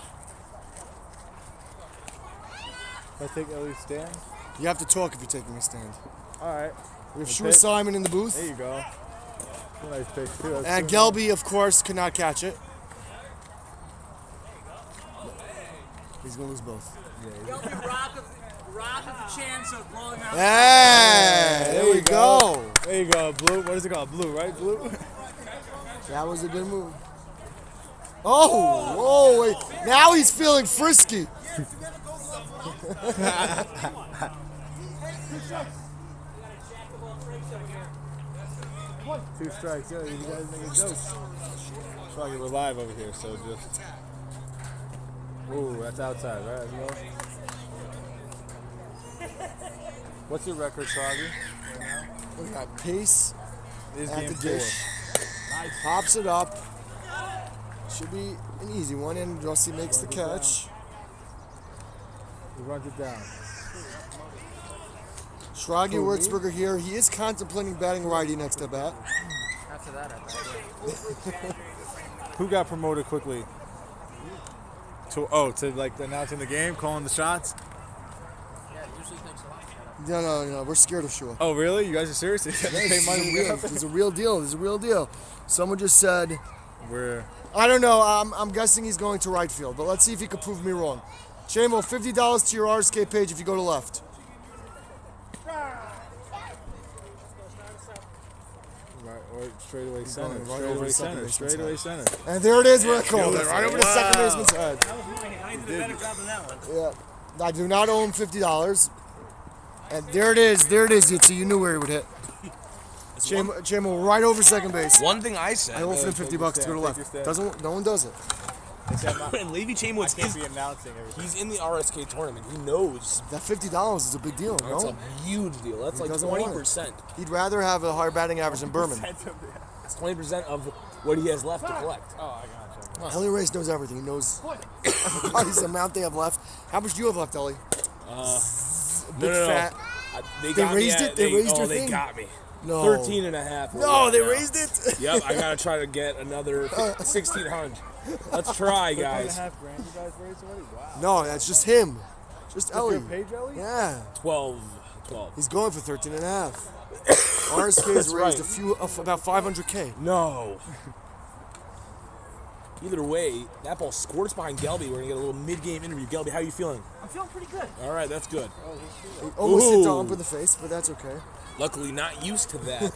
I take Ellie's stand. You have to talk if you're taking a stand. All right. We have The Shua pitch. Simon in the booth. There you go. Nice pitch too. That's And good. Gelby, of course, could not catch it. He's going to lose both. Rock of the chance of blowing out. Hey, there we go. There you go, Blue. What is it called? Blue, right? Blue. That was a good move. Oh, whoa, wait. Now he's feeling frisky. 2 strikes. Yeah, you guys make a joke. So we're live over here, so just. Ooh, that's outside, right? As well. What's your record, Froggy? Look at that pace This at game the 4. dish. Pops it up. Should be an easy one, and Rossi makes the catch. He runs it down. Schragi Würzburger here. He is contemplating batting righty next to bat. After that, I bet. Who got promoted quickly? To like announcing the game, calling the shots? Yeah, it usually takes a lot. No. We're scared of Shua. Oh, really? You guys are serious? You have to pay money to get up there? There's a real deal. There's a real deal. Someone just said, Where? I don't know. I'm guessing he's going to right field, but let's see if he can prove me wrong. Chamo, $50 to your RSK page if you go to left. Or straight away center. Right Straight over away the second center. baseman's Straight away center. And there it is where I called it. Right over the second baseman's head. I did a better job than that one. Yeah. I do not owe him $50. And there it is. There it is, Yitzy. You knew where he would hit. Chamo right over second base. One thing I said. I offered him $50 to go to left. No one does it. And Levy Chamo, I can't be announcing everything. he's in the RSK tournament. He knows That $50 is a big deal, that's no? a huge deal. That's like doesn't want it. 20%. He'd rather have a higher batting average than Berman. It's 20% of what he has left to collect. Oh, I gotcha. Ellie Reyes knows everything. He knows everybody's amount they have left. How much do you have left, Ellie? Big fat. They They got raised me it? They raised your they thing? got me. No. 13 and a half. No, they Yeah. raised it? Yep, I gotta try to get another 1,600. Let's try, guys. $2.5 grand you guys raised already? Wow. No, that's just him. Just Ellie. Your page, Ellie? Yeah. 12. He's going for 13 and a half. RSK's raised about 500K. No. Either way, that ball squirts behind Gelby. We're gonna get a little mid-game interview. Gelby, how are you feeling? I'm feeling pretty good. All right, that's good. He almost hit Ooh. the ump in the face, but that's okay. Luckily, not used to that.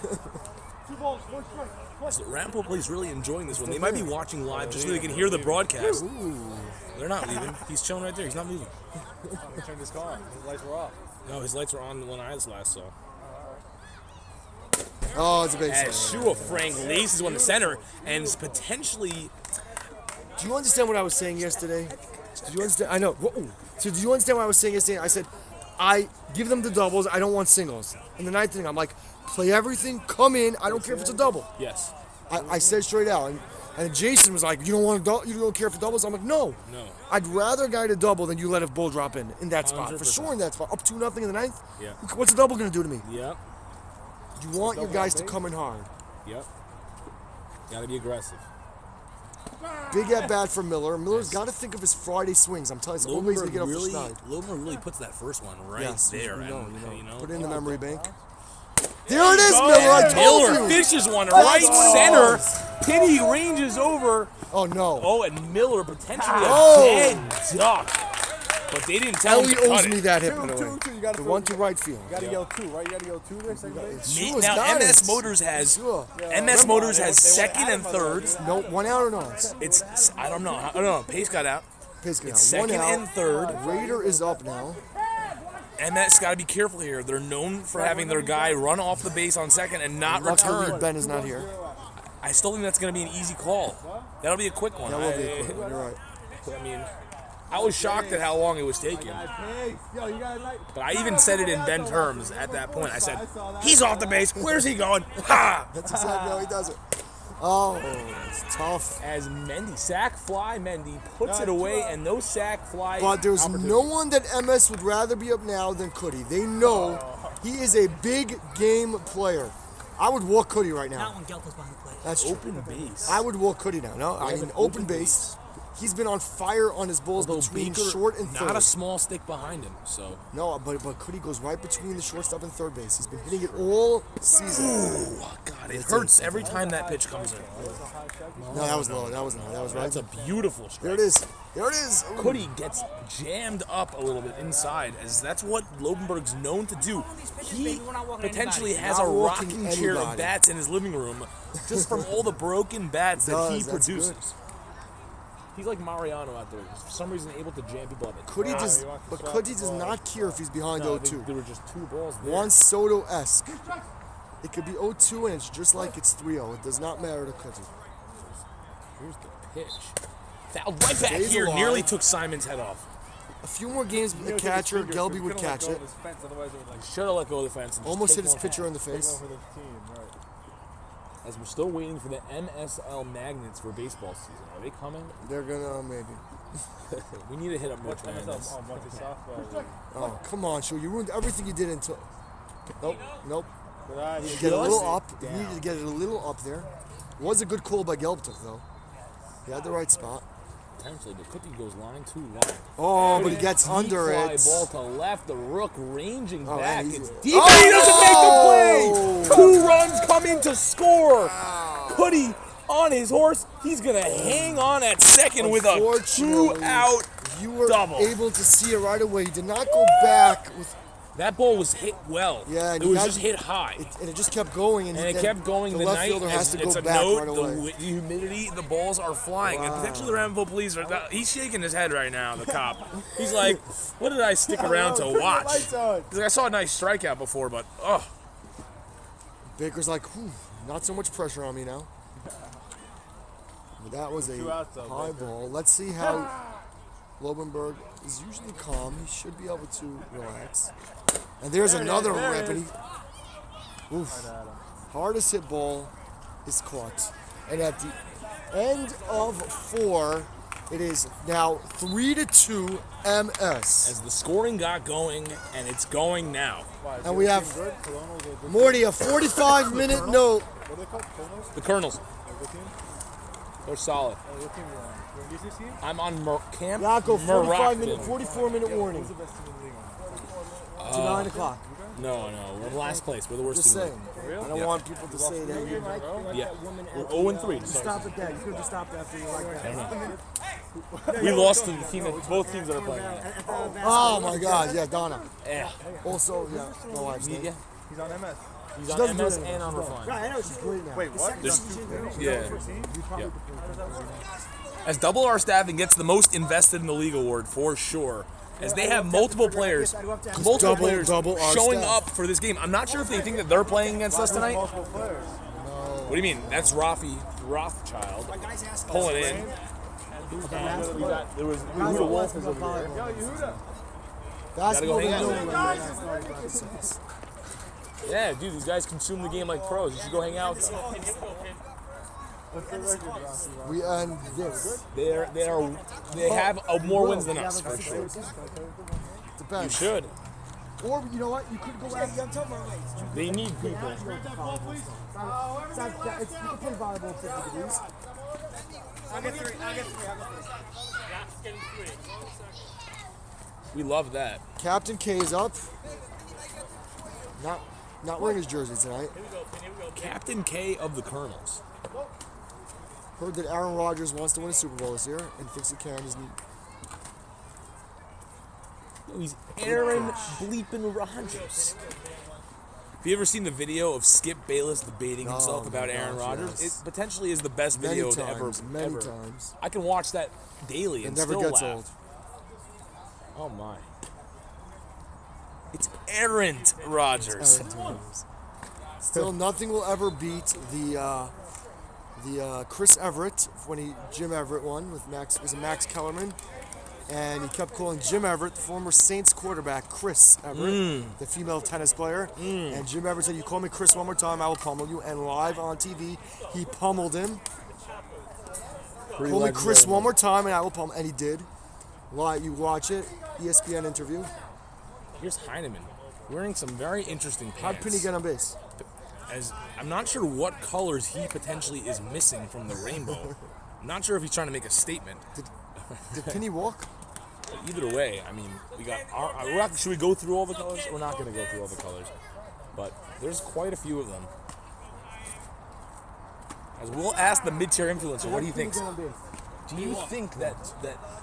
So Rampoplay's really enjoying this one. They might be watching live just so they can hear the broadcast. They're not leaving. He's chilling right there. He's not moving. He turned his car on. His lights were off. No, his lights were on when I last saw. Oh, it's a big As save. Shua Frank laces one to center and is potentially. Do you understand what I was saying yesterday? Did you understand? I know. Whoa. So do you understand what I was saying yesterday? I said, I give them the doubles. I don't want singles. In the ninth inning, I'm like, play everything, come in. I don't care if it's a double. Yes. I said straight out. And Jason was like, you don't care for doubles? I'm like, no. No. I'd rather guy to double than you let a bull drop in that spot. For 100%. sure in that spot. Up 2-0 in the ninth? Yeah. What's a double going to do to me? Yep. You want your guys to come in hard. Yep. Gotta be aggressive. Big at bat for Miller. Miller's got to think of his Friday swings. I'm telling you, always going to get off the schneid. Lobenberg really puts that first one right Yes, there. we know, and, you know. know. Put it in the memory bank. There it is, Oh, Miller. I told Miller you. fishes one That's right what it center. was. Pitty ranges over. Oh, no. Oh, and Miller potentially Oh. a dead duck. But they didn't tell him Ellie to owes cut me it. that hit, by the Two, way. two. You gotta The throw- one to right field. You gotta yell 2, right? You gotta yell 2 there, second base? Shua's Now got MS it. Motors has Sure. MS Motors has second and third. No, 1 out or no? It's I don't know. Pace got out. Pace got It's out. 1 second out. and third. Raider is up now. MS got to be careful here. They're known for having their guy run off the base on second and not Luckily, return. Ben is not here. I still think that's going to be an easy call. That'll be a quick one. That will be a quick one. You're right. I mean, I was shocked at how long it was taking. Yo, you got a night. But I even said it in Ben terms at that point. I said, he's off the base. Where's he going? Ha! That's exactly how he does it. Oh, it's tough. As Mendy, sack fly Mendy, puts it away, and those sack fly But there's opportunities. no one that MS would rather be up now than Cuddy. They know he is a big game player. I would walk Cuddy right now. Not when Gelb was behind the plate. That's true. Open base. I would walk Cuddy now. No, I has mean an open open base. He's been on fire on his balls Although between Baker, short and third. not a small stick behind him. So, No, but Cuddy goes right between the shortstop and third base. He's been hitting it all season. oh God, it hurts every time that pitch comes in. No, that was low. That was low. That was right. That's a beautiful strike. There it is. There it is. Ooh. Cuddy gets jammed up a little bit inside, as that's what Lobenberg's known to do. He potentially has a Not walking rocking chair of anybody. bats in his living room just from all the broken bats that he Does, that's produces. good. He's like Mariano out there. He's for some reason able to jam people up. Cuddy does, he wants to but swap Cuddy the does ball. not care if he's behind No, 0-2. there were just 2 balls there. Juan Soto-esque. It could be 0-2 and it's just like it's 3-0. It does not matter to Cuddy. Here's the pitch. Fouled right back Stays here. alive. Nearly took Simon's head off. A few more games with the catcher, Gelby would catch it. Should have let go of the fence. And just Almost take hit his one. pitcher in the Take face. one for the team, right. as we're still waiting for the MSL magnets for baseball season. Are they coming? They're gonna maybe. We need to hit up Mitch Madness. Msl Softball. Oh, come on, Shu. You ruined everything you did until. Nope, nope. But You get a little up. You needed to get it a little up there. Was a good call by Gelbtuk, though. He had the right spot. Potentially, but Cookie goes line too long. Oh, but he gets Deep under fly it. ball to left. The Rook ranging Oh, back. and he's- It's deep. And he doesn't make the play. 2 runs coming to score. Cookie on his horse. He's gonna hang on at second with a Unfortunately, 2-out You were double. able to see it right away. He did not go back with. That ball was hit well. Yeah, and it he was had- just hit high. And it just kept going, and, And it then kept going The the left night. fielder has to It's go a back note. right away. The humidity, the balls are flying. And potentially the Rambo police are. He's shaking his head right now. The cop. He's like, "What did I stick around to watch?" He's like, I saw a nice strikeout before, but Baker's like, whew, not so much pressure on me now. But that was a 2 outs, though, high Baker. ball. Let's see how Lobenberg is usually calm. He should be able to relax. And there's another rip, and he, oof, hardest hit ball is caught. And at the end of 4, it is now 3-2 MS. as the scoring got going, and it's going now. And we have Morty, a 45-minute note. What are they called? Colonels? The Colonels, Good team? they're solid. Oh, what team are you on? You're in DC's team? I'm on Camp Yako, Moroccan. 44-minute warning Who's the best team in the league? to 9 o'clock. No, we're in last place. We're the worst Just team. in saying. the league. I don't want people to say that you're like Yeah, we're 0-3. Just stop at that. You could have just stopped after you like that. We lost to the team that both teams that are playing right now. Oh my God, yeah, Donna. Yeah, Also, yeah, my wife's name. yeah. He's on MS. He's She on doesn't do MS it and on anymore. Refine. Right, I know she's great now. Wait, what? Yeah. Yeah. As Double R Staffing gets the most invested in the league award for sure, as they have multiple players, double R showing staff. up for this game. I'm not sure if they think that they're playing against us tonight. Multiple players. What do you mean? That's Rafi Rothschild pulling in. There was Yehuda Wolf is over there. Yo, Yehuda. Basketball hang out. is no. Yeah, dude, these guys consume the game like pros. You should go hang out. What's the record, Rafi? We end this. They have more wins than us for sure. You Depends. should. Or you know what? You could go after. They need people. You can play volleyball 50 degrees. I'll get 3. We love that. Captain K is up. Not wearing his jersey tonight. Captain K of the Colonels. Heard that Aaron Rodgers wants to win a Super Bowl this year and thinks he can. No, he's Aaron bleeping Rodgers. Have you ever seen the video of Skip Bayless debating himself Oh, about my Aaron gosh, Rodgers? yes. It potentially is the best Many video times, to many ever. times. I can watch that daily It and never still gets laugh. old. Oh my! It's Aaron Rodgers. Still, nothing will ever beat the Chris Everett when Jim Everett won with Max. It was Max Kellerman, and he kept calling Jim Everett, the former Saints quarterback, Chris Everett, the female tennis player. And Jim Everett said, "You call me Chris one more time, I will pummel you." And live on TV, he pummeled him. Call me Chris one more time, and I will pummel. And he did. Live, you watch it. ESPN interview. Here's Heineman wearing some very interesting pants. How'd Penny get on base? As I'm not sure what colors he potentially is missing from the rainbow. I'm not sure if he's trying to make a statement. Did Penny walk? But either way, I mean, we got our. Should we go through all the colors? We're not going to go through all the colors, but there's quite a few of them. As we'll ask the mid-tier influencer what he thinks. Do you think that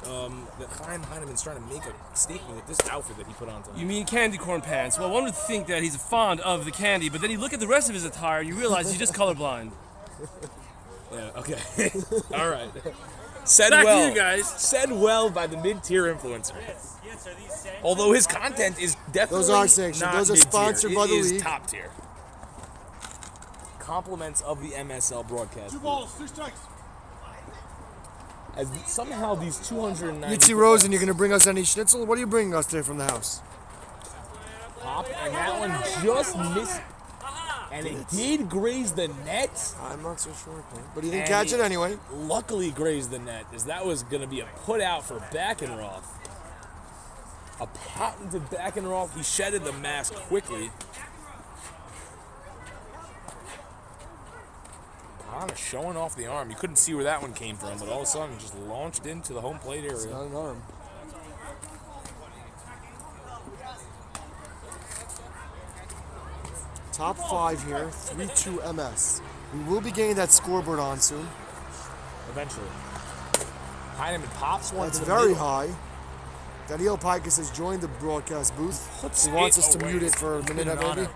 Chaim Heineman's trying to make a statement with this outfit that he put on tonight? You mean candy corn pants? Well, one would think that he's fond of the candy, but then you look at the rest of his attire, you realize he's just colorblind. Yeah. Okay. All right. Said Back well. to you guys. Said well by the mid-tier influencer. Although his content is definitely Those are sanctioned. not Those are mid-tier. sponsored by the It is league. top tier. Compliments of the MSL broadcast. 2 balls, 2 strikes. As somehow these 290 Yitzi Rosen, you're going to bring us any schnitzel? What are you bringing us today from the house? pop, and that one just missed. And it did graze the net. I'm not so sure, but he didn't And catch it anyway. Luckily grazed the net, as that was going to be a put out for Backenroth. A patented Backenroth. He shedded the mask quickly. Kind of showing off the arm. You couldn't see where that one came from, but all of a sudden just launched into the home plate area. It's not an arm. Top 5 here, 3-2 MS. We will be getting that scoreboard on soon. Eventually. Heineman pops one. That's to the very middle. high. Daniel Pikus has joined the broadcast booth. Puts He wants it us to away. mute it for a minute, maybe.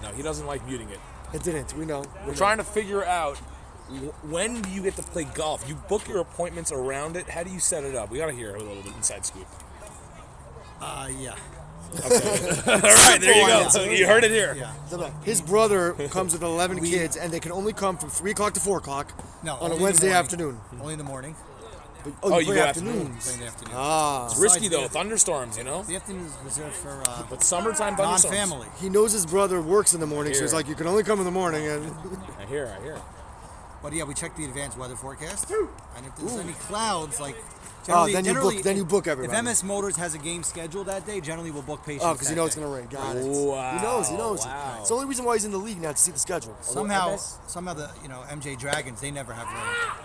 No, he doesn't like muting it. It didn't. We know. We're trying to figure out when do you get to play golf? You book your appointments around it. How do you set it up? We got to hear a little bit inside scoop. Yeah. All right, there you go. Yeah. So you heard it here. Yeah. His brother comes with 11 kids, and they can only come from 3 o'clock to 4 o'clock No, on a only in the Wednesday morning. afternoon. Only in the morning. Oh, you play go afternoons. Play in the afternoon. Ah. It's risky Besides, though, thunderstorms, you know. The afternoon is reserved for But summertime thunderstorms. non-family. He knows his brother works in the morning, so he's Here. like, you can only come in the morning. And I hear. But yeah, we checked the advanced weather forecast, and if there's any clouds, like Oh, generally, then you book everybody. If MS Motors has a game scheduled that day, generally we'll book patients. Oh, because you know that it's day. going to rain. Got it. Wow, He knows. wow. It's the only reason why he's in the league now, to see the schedule. Somehow MS the MJ Dragons, they never have rain.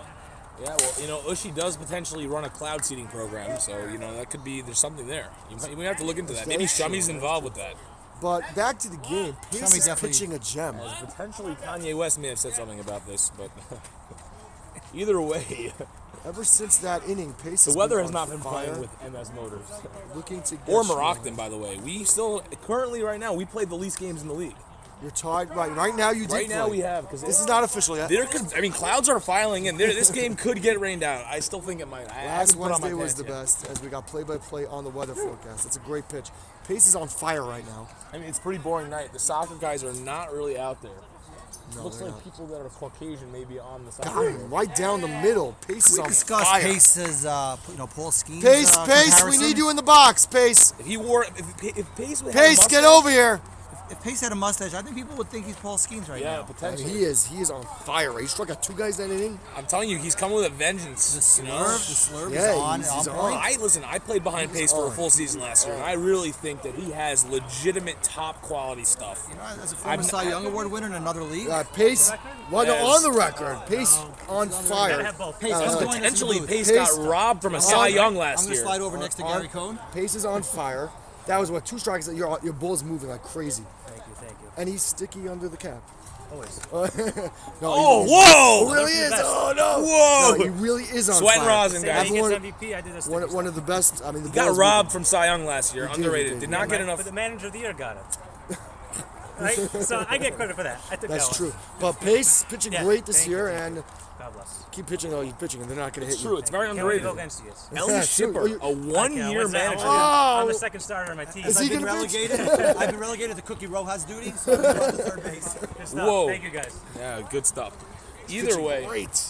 Yeah, well, Ushi does potentially run a cloud seeding program, so that could be there's something there. You might have to look into that. Maybe Shummi's involved with that. But back to the game, Pace Shummy is definitely- pitching a gem. Potentially Kanye West may have said something about this, but either way, Ever since that inning, Pace the weather been has on not been fire, playing with MS Motors. looking to get Or strong. Moroccan, by the way. We still, currently right now, we played the least games in the league. You're tied. Right now you did Right now play. we have. Because This is not official yet. Clouds are filing in. This game could get rained out. I still think it might. I Last haven't put on my Wednesday was pants the yet. best, as we got play-by-play on the weather forecast. It's a great pitch. Pace is on fire right now. I mean, it's a pretty boring night. The soccer guys are not really out there. No, Looks they're like not. people that are Caucasian maybe on the Got soccer. him right down the middle. Pace is We on discussed fire. Pace's, Paul Skeens. Pace, Pace, we need you in the box, Pace. If he wore, if Pace would have a Pace, mustache, get over here. If Pace had a mustache, I think people would think he's Paul Skeens right Yeah, now. And potentially. he is on fire. He struck out 2 guys that inning. I'm telling you, he's coming with a vengeance. The slurve Yeah, is on, he's on on. point. I played behind Pace for a on. full season last year, and I really think that he has legitimate top quality stuff. As a former Cy Young Award winner in another league, Pace, Yes. on the record. Pace on fire. Pace, come join us in the Potentially, booth. Pace Pace- got robbed from a Cy Young last I'm going to year. slide over next to Gary Cohn. Pace is on fire. That was 2 strikes. Your ball's moving like crazy. Thank you. And he's sticky under the cap. Always. No, Oh, he whoa! really is. Oh no! Whoa! No, he really is on Sweat and fire. rosin, guys. Everyone- MVP, I did a one of the best. I mean, the Got ball's robbed from Cy Young last year. He did, Underrated. he did. Did not get enough. But the manager of the year got it. Right? So I get credit for that. I took That's that true. one. But Pace pitching Yeah, great this thank you, year, thank and God bless. keep pitching. Oh, he's pitching, and they're not going to hit It's true. you. It's very Can't wait to underrated. go against you. Ellie Yeah, true. Shipper, Well, you- a one-year What's that? manager. I'm the second starter on my team. Is I've he been gonna pitch? relegated. I've been relegated to Cookie Rojas duty, so I'm going to third base. Good stuff. Whoa. Thank you guys. Yeah, good stuff. Either Pitching way, great.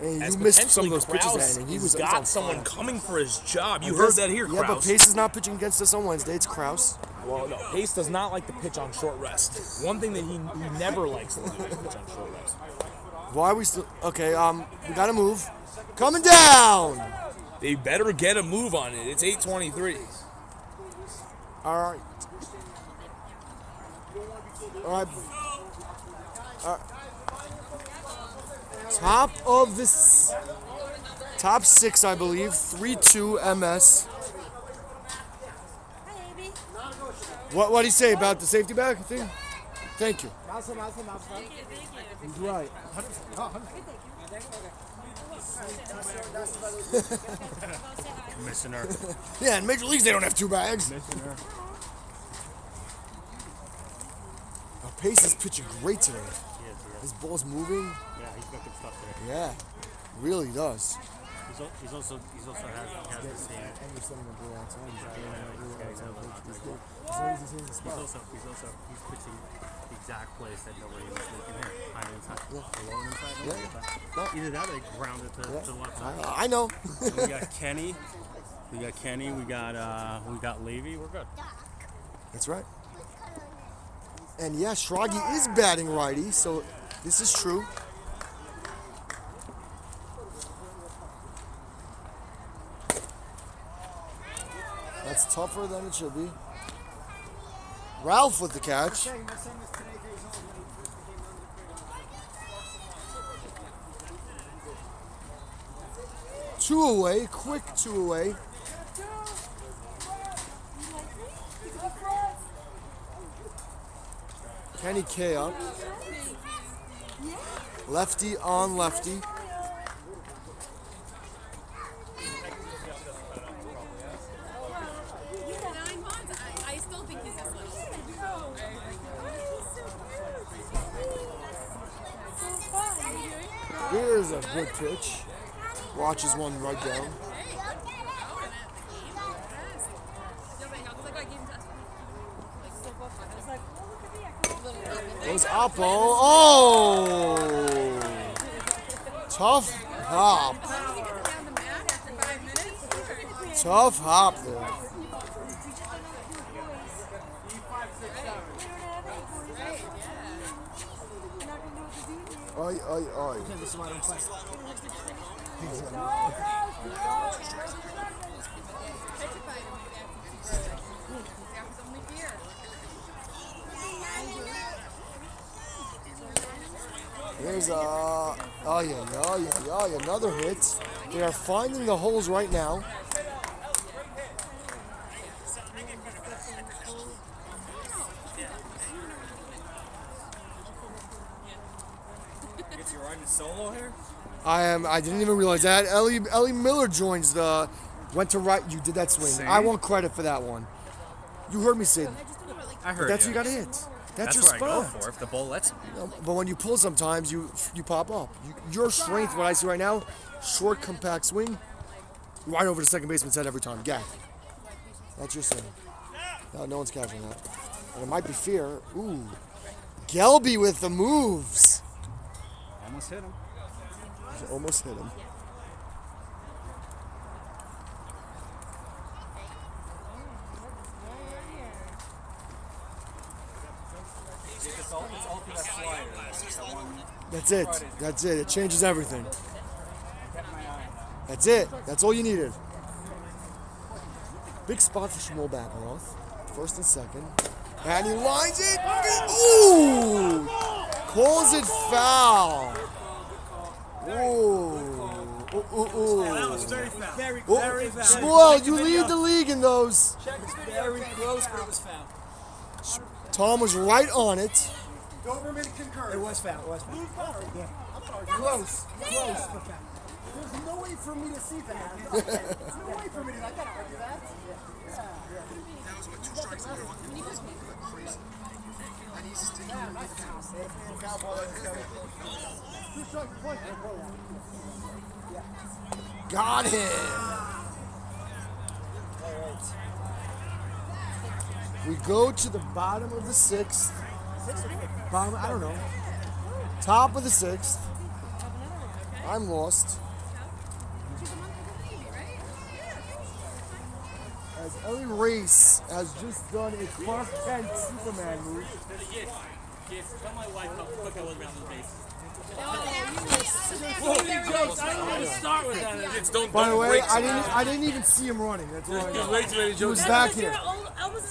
And as you missed some potentially of those pitches, Kraus and he has was got on someone fire. coming for his job. You heard that here, Yeah, but Kraus. Pace is not pitching against us on Wednesday. It's Kraus. Well, no, Pace does not like to pitch on short rest. One thing that he never likes to do is pitch on short rest. Why are we still? Okay, we got to move. Coming down. They better get a move on it. It's 8:23. All right. All right. Top of this. Top 6, I believe. 3-2 MS. What did he say about the safety bag thing? Thank you. He's right. Commissioner. Yeah, in Major Leagues they don't have 2 bags. Pace is pitching great today. His ball's moving. Yeah, he's got good stuff today. Yeah, really does. He's also has the same. He's pitching the exact place that nobody was thinking here. High inside, low inside, no inside. Either that or they ground it to the left side. I know. So we got Kenny. We got Levy. We're good. That's right. And yeah, Shragi is batting righty, so this is true. That's tougher than it should be. Ralph with the catch. Two away, quick two away. Kenny K up. Lefty on lefty. I still think he's this little. Here's a good pitch. Watches one right down. Goes up. Oh! Tough hop. Tough hop there. Oi, oi, oi. This is why I don't play. Here's another hit. They are finding the holes right now. It's your riding solo here? I didn't even realize that. Ellie Miller joins the. Went to right. You did that swing. See? I want credit for that one. You heard me, Sid. I heard That's you. what you got to hit. That's your where I go spot. for if the ball lets me. But when you pull, sometimes you pop up. Your strength, what I see right now, short, compact swing, right over the second baseman's head every time. Gap. That's your swing. No one's catching that. And it might be fear. Ooh, Gelby with the moves. Almost hit him. Almost hit him. That's it. That's it. It changes everything. That's it. That's all you needed. Big spot for Shmuel Bakaroff. First and second. And he lines it. Ooh! Calls it foul. Ooh. That was very foul. Very foul. Shmuel, you lead the league in those. Very close, but it was foul. Tom was right on it. Doberman concurs. It was foul. It was foul. Yeah. Close. Close for that. There's no way for me to see that. There's no way for me to. I gotta argue that. Yeah, nice pass. Foul ball. Got him. We go to the bottom of the sixth. Bottom, I don't know. Top of the sixth. I'm lost. As Ellie Race has just done a Clark Kent Superman move. Tell my wife how quick I was around the bases. Whoa, Jokes, I don't want to start with that. It's don't By the way, break I didn't even see him running. That's all I know. way too many He jokes. was back here.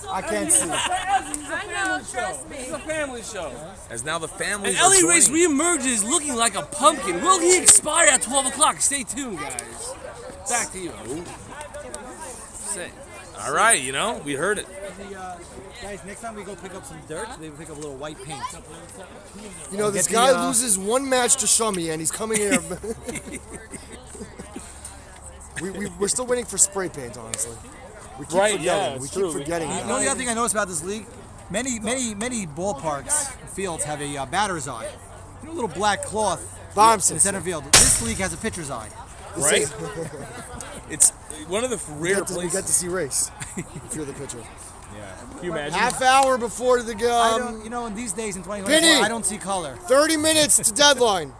I can't see. It's a family show. It's a family show. As now the family. And Ellie Race reemerges looking like a pumpkin. Will he expire at 12 o'clock? Stay tuned, guys. Back to you. Say. All right, you know, we heard it. Guys, next time we go pick up some dirt, they pick up a little white paint. You know, this Get the, guy loses one match to Shummy, and he's coming here. We're still waiting for spray paint, honestly. We keep Right, forgetting. yeah, we it's keep true. forgetting. You know the other thing I noticed about this league? Many ballparks, fields have a batter's eye. You know, a little black cloth Bomb in the center field. This league has a pitcher's eye. Right? It's one of the rare We places. get to see race if you're the pitcher. Can you imagine? Half hour before the I don't, you know, in these days in 2024, Penny! I don't see color. 30 minutes to deadline.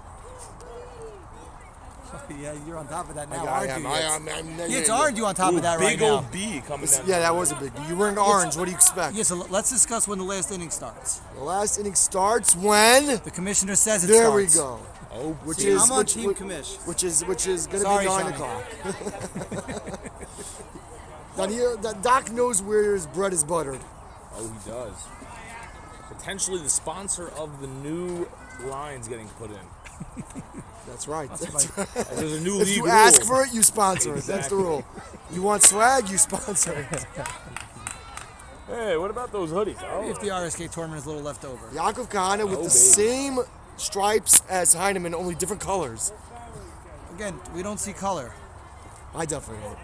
Yeah, you're on top of that now, I aren't am. you? It's aren't you on top of that right Big now? old B coming down. Yeah, that was a big. You were in orange. What do you expect? Yeah, so let's discuss when the last inning starts. The last inning starts when. The commissioner says it There starts. we go. Oh, Which See, is I'm on which, Team Commish. which is going to Sorry, be 9 Johnny. o'clock. Now, Doc knows where his bread is buttered. Oh, he does. Potentially the sponsor of the new lines getting put in. That's right. There's a new If league you rule. ask for it, you sponsor it. That's the Exactly. rule. You want swag, you sponsor it. Hey, what about those hoodies? Oh, If the RSK tournament is a little left over. Yakov Kahana with Oh, the baby. same stripes as Heinemann, only different colors. Again, we don't see color. I definitely don't.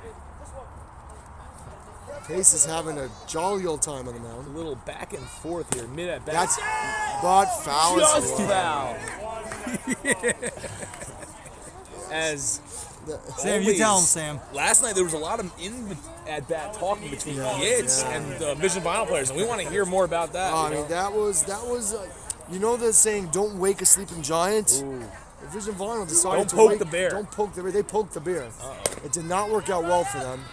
Pace is having a jolly old time on the mound. a little back and forth here, mid at bat. That's but foul is just allowed. foul. As Sam, you tell him, Sam. last night there was a lot of in at bat talking between kids and Vision Vinyl players, and we want to hear more about that. Oh, I you mean, know? that was you know the saying, "Don't wake a sleeping giant." The Vision Vinyl decided Don't to poke wake, the bear. Don't poke the bear. They poked the bear. It did not work out well for them.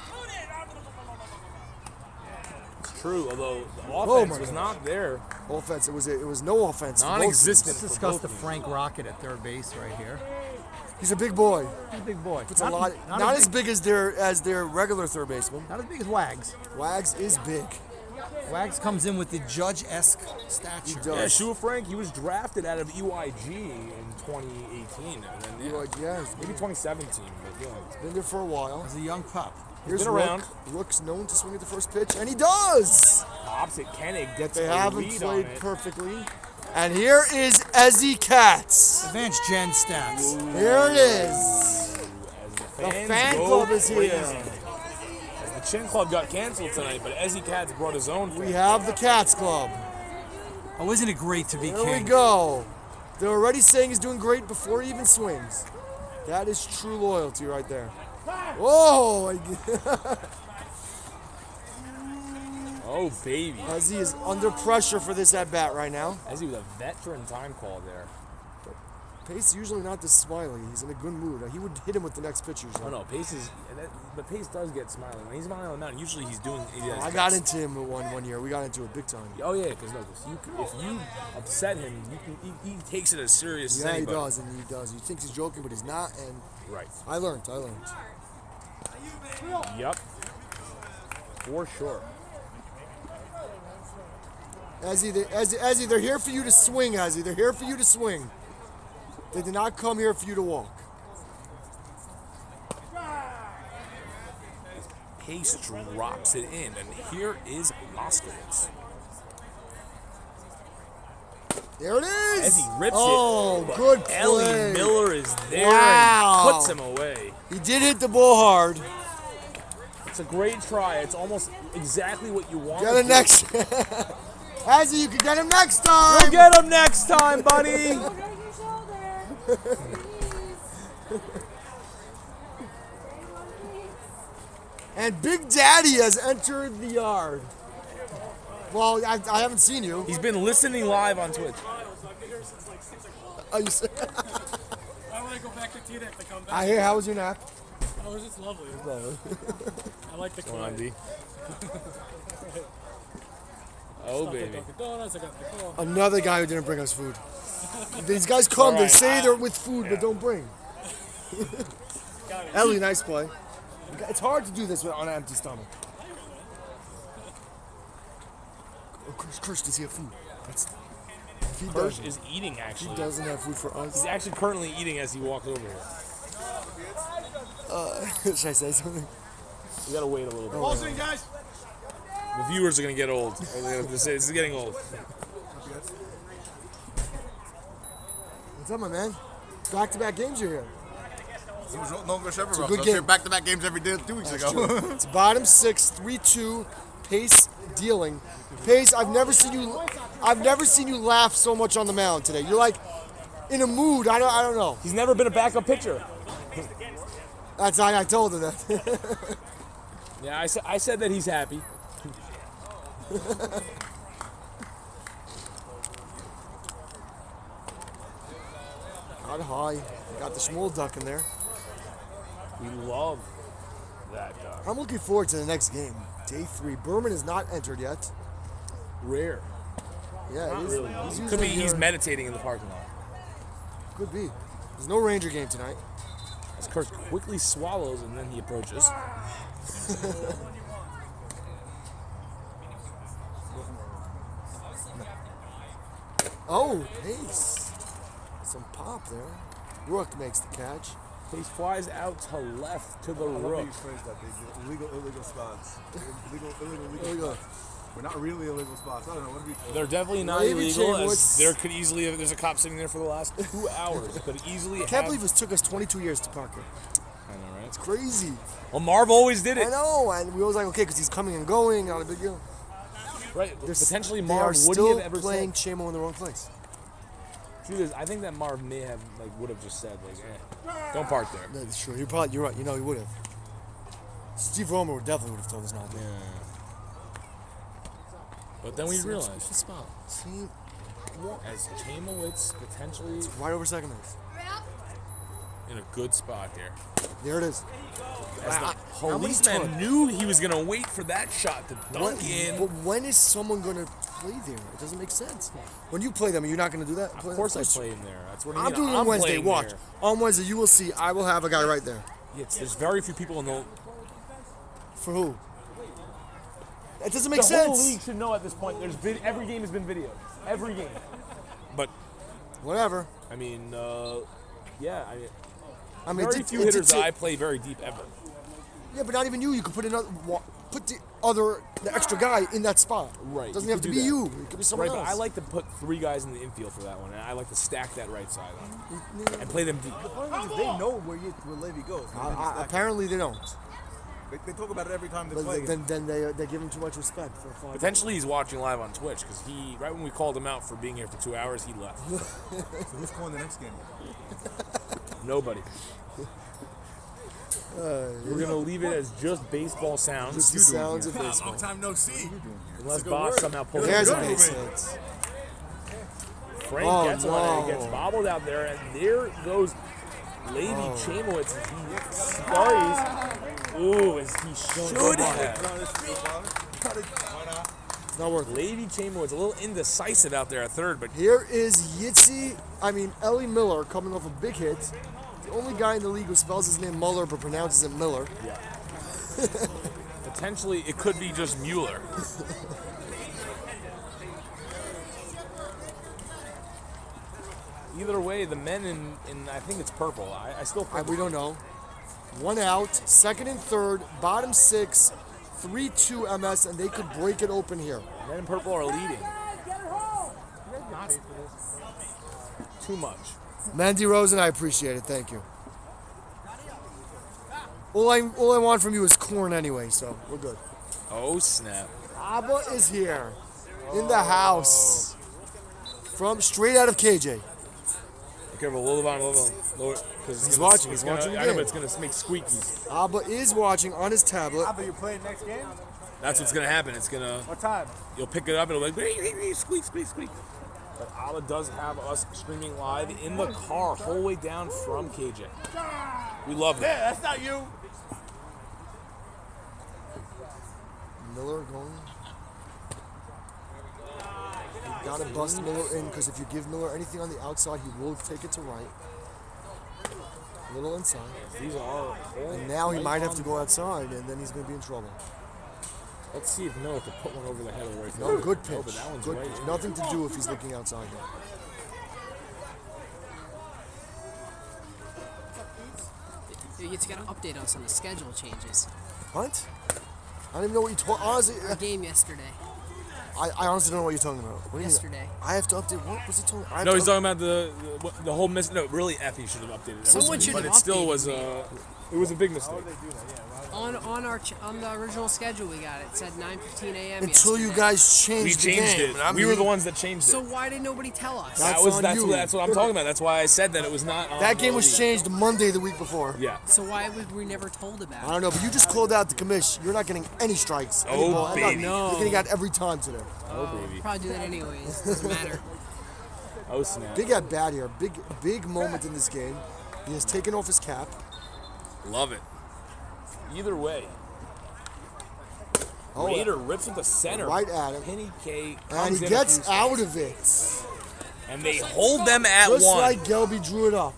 True, although the Oh offense my was gosh. not there. Offense. It was no offense. for both Non-existent. teams. Let's discuss the Frank Rocket at third base right here. He's a big boy. He's a big boy. It's a lot. Not as big as their regular third baseman. Not as big as Wags. Wags is big. Wags comes in with the Judge-esque stature. He does. Yeah, Shua Frank, he was drafted out of EYG in 2018, and then, Yeah, maybe 2017. But yeah, he's been there for a while. As a young pup. Here's been around. Rook's known to swing at the first pitch, and he does. opposite Koenig gets They a haven't lead on played it. perfectly. And here is Ezzy Katz. Advanced Gen stats. Here it is. As The fans fan go club is crazy. here. As the Chin Club got canceled tonight, but Ezzy Katz brought his own. We have the Cats Club. Oh, isn't it great to be There king? we go. They're already saying he's doing great before he even swings. That is true loyalty right there. Whoa! Oh, baby. Ezzy is under pressure for this at bat right now. Ezzy with a veteran time call there. Pace usually not this smiley. He's in a good mood. He would hit him with the next pitch usually. Oh no, Pace is, but Pace does get smiling. When he's smiling on the mound, usually he's doing. I got into him one year. We got into it big time. Oh yeah, because no, if you upset him, he takes it as serious as Yeah, he anybody. does, and he does. He thinks he's joking, but he's not. And Right. I learned. Yep. For sure. Ezzy, they're here for you to swing, Ezzy. They're here for you to swing. They did not come here for you to walk. Pace drops it in, and here is Moskowitz. There it is. Ezzy rips oh, it. but good play. Ellie Miller is there Wow. and puts him away. He did hit the ball hard. It's a great try. It's almost exactly what you want. Get him next. Ezzy, you can get him next time. You'll get him next time, buddy. And Big Daddy has entered the yard. Well, I haven't seen you. He's been listening live on Twitch. I I want to go back to Tina if they come back. I hear. How was your nap? Oh, it's just lovely. I like the Come on, quiet. D. Oh, Stop at baby. Dunkin' Donuts, I got the call. Another guy who didn't bring us food. These guys come. They Alright. say they're with food, but don't bring. Ellie, nice play. It's hard to do this on an empty stomach. Oh, Kirsch, does he have food? If he Kirsch doesn't, is eating, he actually. doesn't have food for us. He's actually currently eating as he walks over here. Should I say something? We gotta wait a little bit. Closing, guys. The viewers are gonna get old. This is getting old. What's up, my man? Back-to-back games you're here. He was no good shepherd. It's a So good I was here game. back-to-back games every day 2 weeks That's ago. true. It's bottom six, 3-2, Pace dealing. Pace, I've never seen you laugh so much on the mound today. You're like in a mood. I don't know. He's never been a backup pitcher. That's I told him that. Yeah, I said that he's happy. Got high. Got the small duck in there. We love that guy. I'm looking forward to the next game. Day 3. Berman is not entered yet. Rare. Yeah, Not it is. really. He's Could be usually he's here. meditating in the parking lot. Could be. There's no Ranger game tonight. As Kurt quickly swallows and then he approaches. Oh, pace. Some pop there. Rook makes the catch. He flies out to left to the I love how rook. you phrase that, big. Illegal spots. Illegal. spots. We're not really illegal spots. I don't know. What do we? They're definitely not Maybe illegal. Chamberlain- As there could easily there's a cop sitting there for the last 2 hours. Could easily. I can't believe it took us 22 years to park it. I know, right? It's crazy. Well, Marv always did I it. know, and we always like, okay, because he's coming and going, not a big deal. Right. Potentially They are Marv would he still have ever playing said. Chamo in the wrong place. Truth is, I think that Marv may have would have just said don't park there. That's true. You're right. You know, he would have. Steve Romer definitely would have told us not to. Yeah. But then we realized What's the spot? See, as Chamowitz potentially right over second base. in a good spot here. There it is. As the How many policeman times? knew he was going to wait for that shot to dunk in. But when is someone going to play there? It doesn't make sense. When you play them, you're not going to do that? Of course I play him there. That's what I mean. I'm doing it on Wednesday. playing Watch. there. On Wednesday, you will see. I will have a guy right there. There's very few people in the For who? It doesn't make the sense. whole league should know at this point. Every game has been videoed. Every game. But Whatever. I mean, yeah. I mean, Very few hitters that I play very deep ever. Yeah, but not even you. You could put the extra guy in that spot. Right. It doesn't you have to could be do you. that. It could be someone Right, else. but I like to put 3 guys in the infield for that one, and I like to stack that right side on and play them deep. The funny thing is, they know where Levy goes. Apparently, they don't. They talk about it every time they But play. then they give him too much respect for 5 Potentially, he's watching live on Twitch because right when we called him out for being here for 2 hours, he left. So who's calling the next game? Nobody. We're gonna leave it as just baseball sounds. Just the sounds of baseball. Long time no see. Unless Boss somehow pulls it. There's a Good base movie. hit. Frank gets no. on it, gets bobbled out there, and there goes Lady Chamowitz. He scurries. Ooh, as he should have. It's not worth it. Lady Chamowitz a little indecisive out there at third, but Here is Ellie Miller coming off a big hit. The only guy in the league who spells his name Muller but pronounces it Miller. yeah. Potentially it could be just Mueller. Either way, the men in I think it's purple. I still think We don't know. 1 out, second and third, bottom 6, 3-2 MS, and they could break it open here. men in purple are leading. Not too much. Mandy Rosen, I appreciate it. Thank you. All I want from you is corn anyway, so we're good. Oh snap! Abba is here in the house from straight out of KJ. Be careful, a little bit, lower. He's watching. He's watching the I know, game. but it's gonna make squeakies. Abba is watching on his tablet. Abba, you playing next game? That's what's gonna happen. It's gonna. What time? You'll pick it up and it'll be like squeak, squeak, squeak. But Abba does have us streaming live in the car, whole way down from KJ. We love that. Yeah, that's not you. Miller going. You gotta bust Miller in because if you give Miller anything on the outside, he will take it to right. A little inside. These are. And now he might have to go outside, and then he's gonna be in trouble. Let's see if Miller can put one over the head of the right No, fielder. good Oh, pitch. but that one's Good right. pitch. Nothing to do if he's looking outside there. You just gotta update us on the schedule changes. What? I don't even know what you're talking. Honestly, Our game yesterday. I honestly don't know what you're talking about. What do you mean? Yesterday. I have to update. What was he talking? I have No, to he's talking about the whole miss. No, really, Effie should have updated it. Someone should but have it still updated was me. it was a big mistake. On the original schedule we got it said 9:15 a.m. Until you yesterday. guys We changed the changed game. it. I we were mean, the ones that changed it. So why did nobody tell us? That's on you. That's what I'm talking about. That's why I said that it was not. On That game was the- changed Monday the week before. Yeah. So why were we never told about I it? don't know, but you just called out the commish. You're not getting any strikes. Oh, Any ball. baby. You're getting out every time today. Oh baby. Probably do that anyways. Doesn't matter. Oh snap. Big at bat here. Big moment in this game. He has taken off his cap. Love it. Either way. Oh, Raider rips it to center. Right at him. Penny K And comes he in a gets few out spots. of it. And they hold them at Just one. like Gelby drew it up.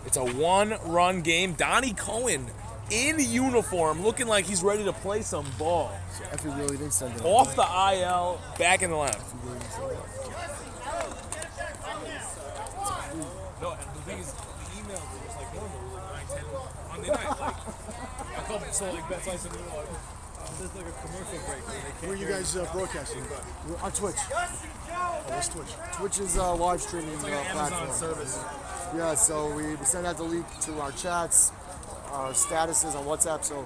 It's a one-run game. Donnie Cohen in uniform, looking like he's ready to play some ball. So Effie really didn't send it. Off the IL, back in the lineup. No, and the thing is, the emails were just like normal, like 9, 10 Monday night. Like, a couple, so like that's like something like, There's like a commercial break. Where are you guys broadcasting? We're on Twitch. What's Twitch? Twitch is a live streaming like an Amazon platform. service. Yeah, so we send out the link to our chats, our statuses on WhatsApp. So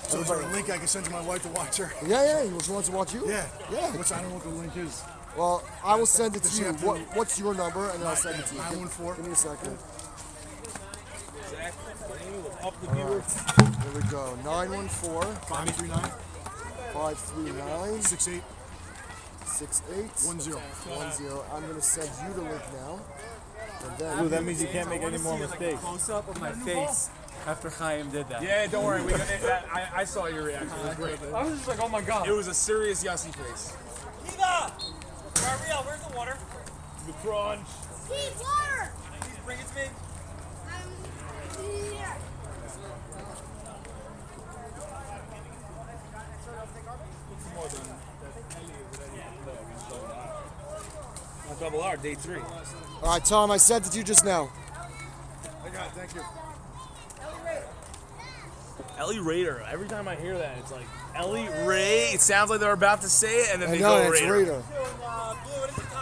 So is there a link I can send to my wife to watch her? yeah, she wants to watch you. Yeah. Yeah. Which I don't know what the link is. Well, I will send it Does to she you. have to- What's your number, and then I'll send it to you. 914. Give me a second. Zach, up the viewer. Here we go. 914 539 539 68 68 10. 10. I'm gonna send you the link now. And then Ooh, that means you can't make any more mistakes. Close-up of my face after Chaim did that. Yeah, don't worry. I saw your reaction. It was great. I was just like, oh my god. It was a serious Yossi face. Eva! Gabrielle, where's the water? The crunch. Steve, water! Please bring it to me. Here. Double R, day 3. all right, Tom, I sent it to you just now. I got it. Thank you. Ellie Raider. Every time I hear that, it's like Ellie Ray. It sounds like they're about to say it, and then I they know go it's Raider. Raider.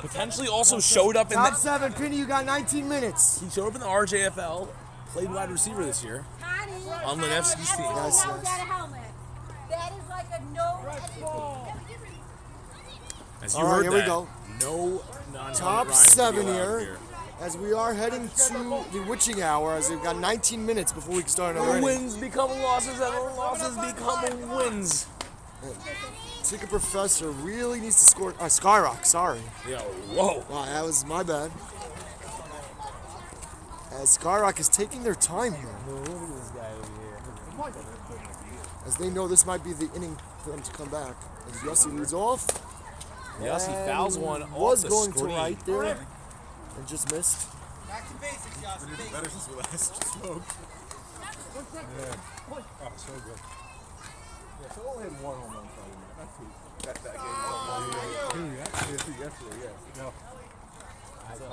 Potentially also showed up in Top the. 7, Penny. You got 19 minutes. He showed up in the RJFL. Played wide receiver this year on Lenevsky's team. Yes, That helmet. That is like a no ball. As you All right, heard here that, we go. no non-helmet Top rides 7 will be allowed here. As we are heading to the witching hour, as we've got 19 minutes before we can start another inning. Wins become losses, and losses become wins. Ticket Professor really needs to score. SKYROCK, sorry. Yo, whoa. Wow, that was my bad. As SKYROCK is taking their time here. Look at this guy over here. As they know this might be the inning for them to come back. As Yossi leads off. Yossi And fouls one was off the going screen. to right there. And just missed. Back to basics, Yossi. Better since we last spoke. Yeah. Oh, so good. Yeah, so only had one home run Friday night. Not two. That game. Yesterday, yeah. No.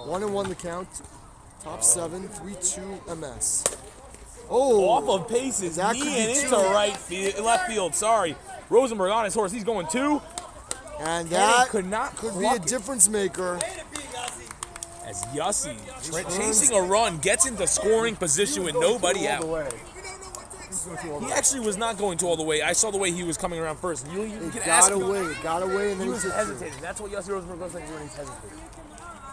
1-1 the count. Top 7, 3-2 MS. Oh! Off of paces, That could knee be and into two. right field, left field. Sorry, Rosenberg on his horse. He's going 2. And Kenny that could not could be a cluck it. difference maker. As Yossi, chasing a run, gets into scoring position with nobody out. He actually was not going to all the way. I saw the way he was coming around first. You It can ask him. it got away, and then He was hit through. hesitating. That's what Yossi Rosenberg looks like when he's hesitating.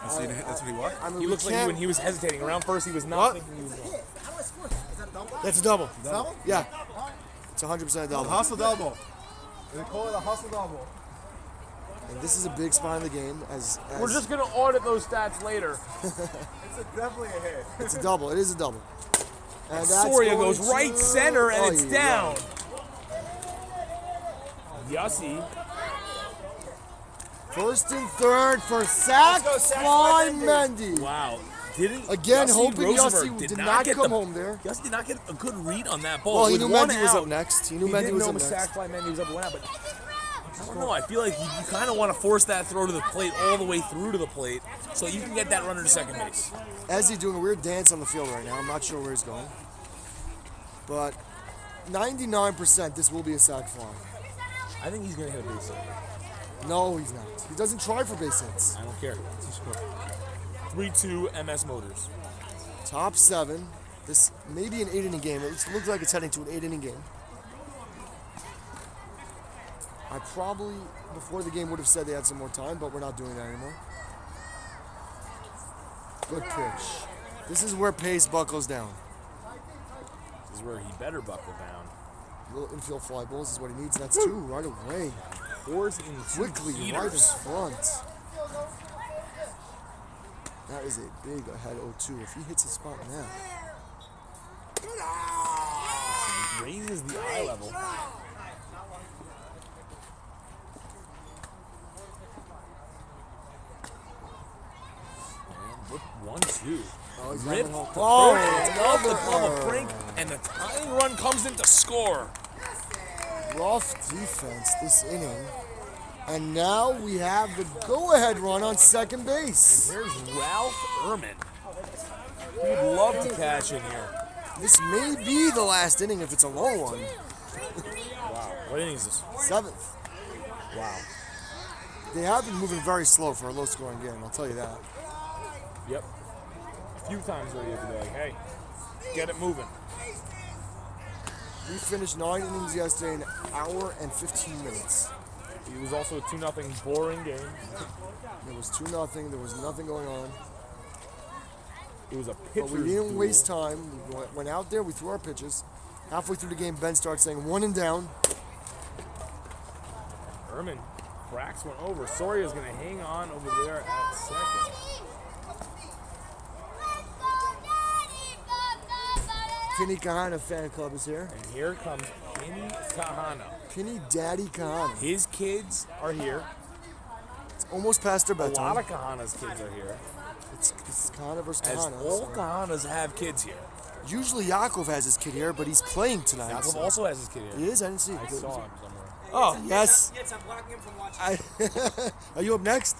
That's what he was? I mean, He we looks like can't- when he was hesitating around first. He was not What? thinking he was going. That's a double. Double? Yeah. It's 100% a double. Hustle double. They call it a hustle double. And this is a big spot in the game. As We're just gonna audit those stats later. It's definitely a hit. it's a double. It is a double. And that's Soria going goes right to- center, and Oh, it's yeah. down. Yossi. First and third for sack fly Mendy. Wow. Didn't Again, Yossi hoping Rosenberg Yossi did not get come the- home there. Yossi did not get a good read on that ball. Well, he With knew one Mendy was out, up next. He knew He Mendy didn't was know up next. sack fly Mendy was up one out, but I don't know. I feel like you kind of want to force that throw to the plate all the way through to the plate so you can get that runner to second base. As he's doing a weird dance on the field right now. I'm not sure where he's going. But 99% this will be a sack fly. I think he's going to hit a base hit. No, he's not. He doesn't try for base hits. I don't care. 3-2 MS Motors. Top 7. This may be an 8-inning game. It looks like it's heading to an 8-inning game. I probably, before the game, would have said they had some more time, but we're not doing that anymore. Good pitch. This is where pace buckles down. This is where he better buckle down. Little infield fly balls is what he needs. That's 2 right away. Fours in Quickly, right in heaters. front. That is a big ahead 0-2. If he hits a spot now. raises the eye level. And with 1-2. Rip. Oh, Off the glove of Frank, and the tying run comes in to score. rough defense this inning. And now we have the go-ahead run on second base. And here's Ralph Ehrman. He'd love to cash in here. This may be the last inning if it's a long one. Wow. What inning is this? 7th. Wow. They have been moving very slow for a low-scoring game, I'll tell you that. Yep. A few times already today. Like, hey, get it moving. We finished 9 innings yesterday, an hour and 15 minutes. It was also a 2-0 boring game. There was 2-0. There was nothing going on. It was a But pitcher's we didn't duel. waste time. We went out there. We threw our pitches. Halfway through the game, Ben starts saying 1 and down. Ehrman cracks one over. Soria's going to hang on over there at second. Kenny Kahana fan club is here. And here comes Kenny Kahana. Kenny Daddy Kahana. His kids are here. It's almost past their A bedtime. lot of Kahana's kids are here. It's Kahana versus As Kahana. all so- Kahanas have kids here. Usually Yaakov has his kid here, but he's playing tonight. Yaakov so- also has his kid here. He is? I didn't see it. I saw him somewhere. Oh, yes. Yes, I'm blocking him from watching. Are you up next?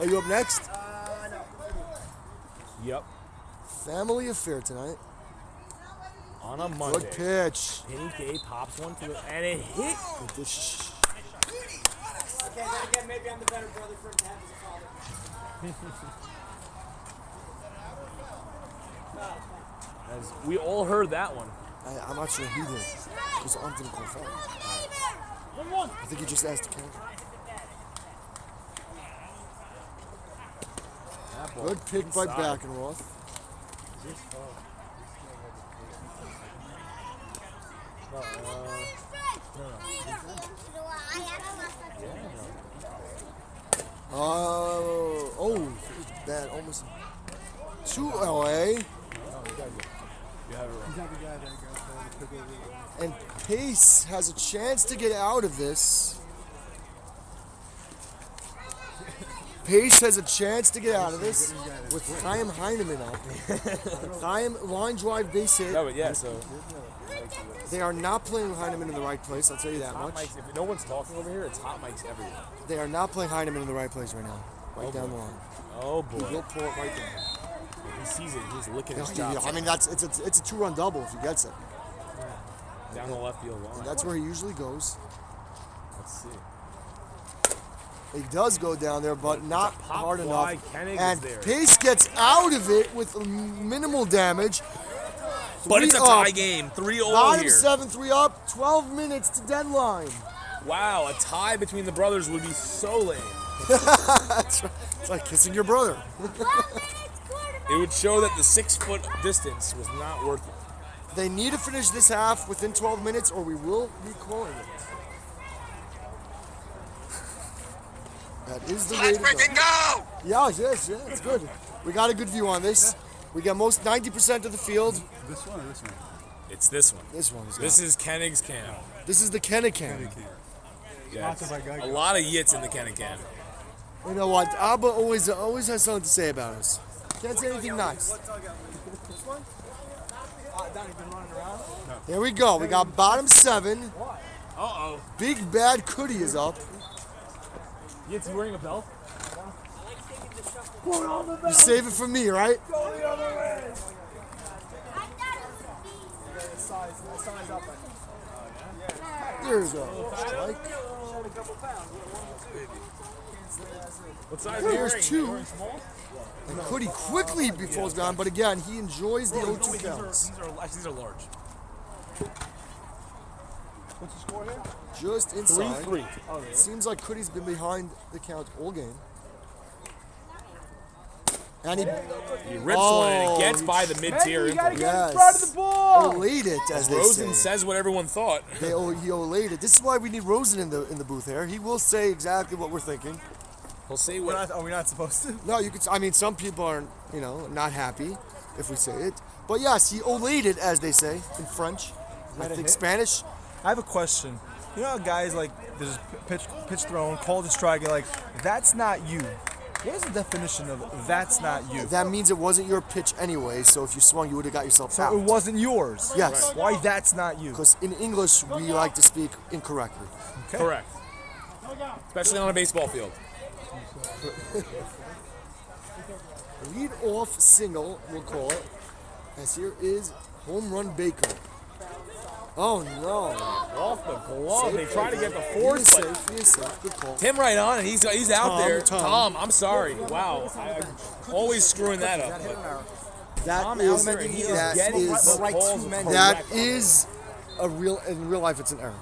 Are you up next? Yep. Family affair tonight. On a Monday. Good pitch. Penny K pops one to it, and it hit. Okay, then again, maybe I'm the better brother for him to have as a father. As we all heard that one. I'm not sure he did. Because I'm going to confirm. I think he just asked the catcher. That ball Good pick by inside. Backenroth. Oh, bad. Almost 2 LA. And Pace has a chance to get out of this. Pace has a chance to get out of this with Chaim Heineman up. Chaim, line drive, base hit. No, but yeah, so They are not playing Heineman in the right place, I'll tell you that hot much. mics. If no one's talking over here, it's hot mics everywhere. They are not playing Heineman in the right place right now. Right down the line. Oh He boy. will pull it right down. If he sees it, he's licking his Yeah, chops. I mean, it's a 2-run double if he gets it. Down the left field line. And that's where he usually goes. Let's see. He does go down there, but not pop hard fly, enough. Koenig And is there. Pace gets out of it with minimal damage. But it's a 3 tie up. game. 3-0 Bottom here. 7, 3 up. 12 minutes to deadline. Wow, a tie between the brothers would be so lame. It's like kissing your brother. It would show that the 6-foot distance was not worth it. They need to finish this half within 12 minutes, or we will be calling it. That is the way to go. Yes, it's good. We got a good view on this. We got most 90% of the field. This one or this one? It's this one. This one is This is Koenig's cam. This is the Kennecan. Yeah, a lot of yits in the Kennecan. You know what? Abba always has something to say about us. Can't say anything nice. Here we go. We got bottom 7. Uh-oh. Big Bad Cootie is up. Yit's wearing a belt? You save it for me, right? There you go. Strike. What size are you Here's wearing? 2. You wearing small? And Cootie quickly falls down, but again, he enjoys the 0-2 counts. These are large. What's the score here? Just inside. 3-3. Seems like Cootie's been behind the count all game. And he rips one and it gets by the mid-tier. Yes. Olayed it, as they Rosen say. says what everyone thought. He olayed it. This is why we need Rosen in the booth here. He will say exactly what we're thinking. He'll say what. Are we not supposed to? No, you could. I mean, some people are, not happy if we say it. But yes, he olayed it, as they say in French. I think Spanish. I have a question. You know how guys like there's pitch thrown, called a strike, you're like, that's not you. What is the definition of that's not you? That means it wasn't your pitch anyway, so if you swung, you would have got yourself out. So it wasn't yours? Yes. Why that's not you? Because in English, we like to speak incorrectly. Okay. Correct. Especially on a baseball field. Lead off single, we'll call it. As here is home run Baker. Oh no. Off the glove. They try to get the He force, is but safe. He is safe. Good call. Tim right on, and he's out there. Tom. Tom, I'm sorry. Wow. I'm always screwing that up. But That Tom is, out there, and he is getting the right calls correct. that is a real, in real life, it's an error.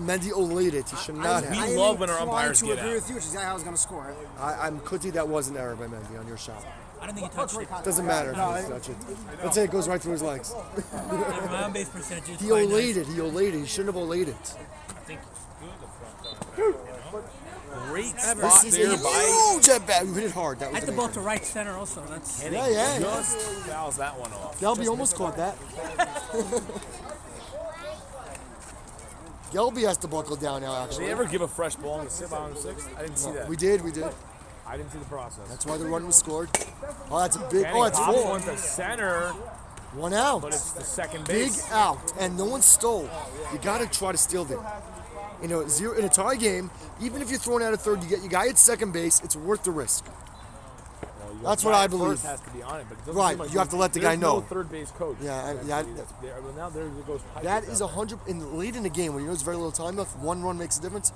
Mendy olayed it. He should not have. We love when our umpires to get agree out. with you, which is exactly how I was going to score it. I'm Kuti, that was an error by Mendy on your shot. I don't think he touched it. Doesn't matter if he touched it. Let's say it goes right through his legs. My on base percentage is He quite olayed nice. it. He olayed it. He shouldn't have olayed it. Great This spot is there a by huge at bat. You hit it hard. That I was had the the ball main to thing. right center also. That's Kenny. Yeah. Just fouls that one off. Gelby almost caught that. Gelby has to buckle down now, Did actually. they ever give a fresh ball in the sit on sixth? I didn't see that. We did. I didn't see the process. That's why the run was scored. Oh, that's a big. Kenny Oh, it's pops full. one to center, 1 out. but it's the second Big base. out, and no one stole. You got to try to steal there. You know, in a tie game, even if you're throwing out a third, you get your guy at second base. It's worth the risk. That's what I believe. First has to be on it, but it doesn't Right, seem like you have to let the there's guy know. No third base coach. Yeah, Well, now there goes. Pike that with is them. 100. In late in the game, when you know there's very little time left, one run makes a difference.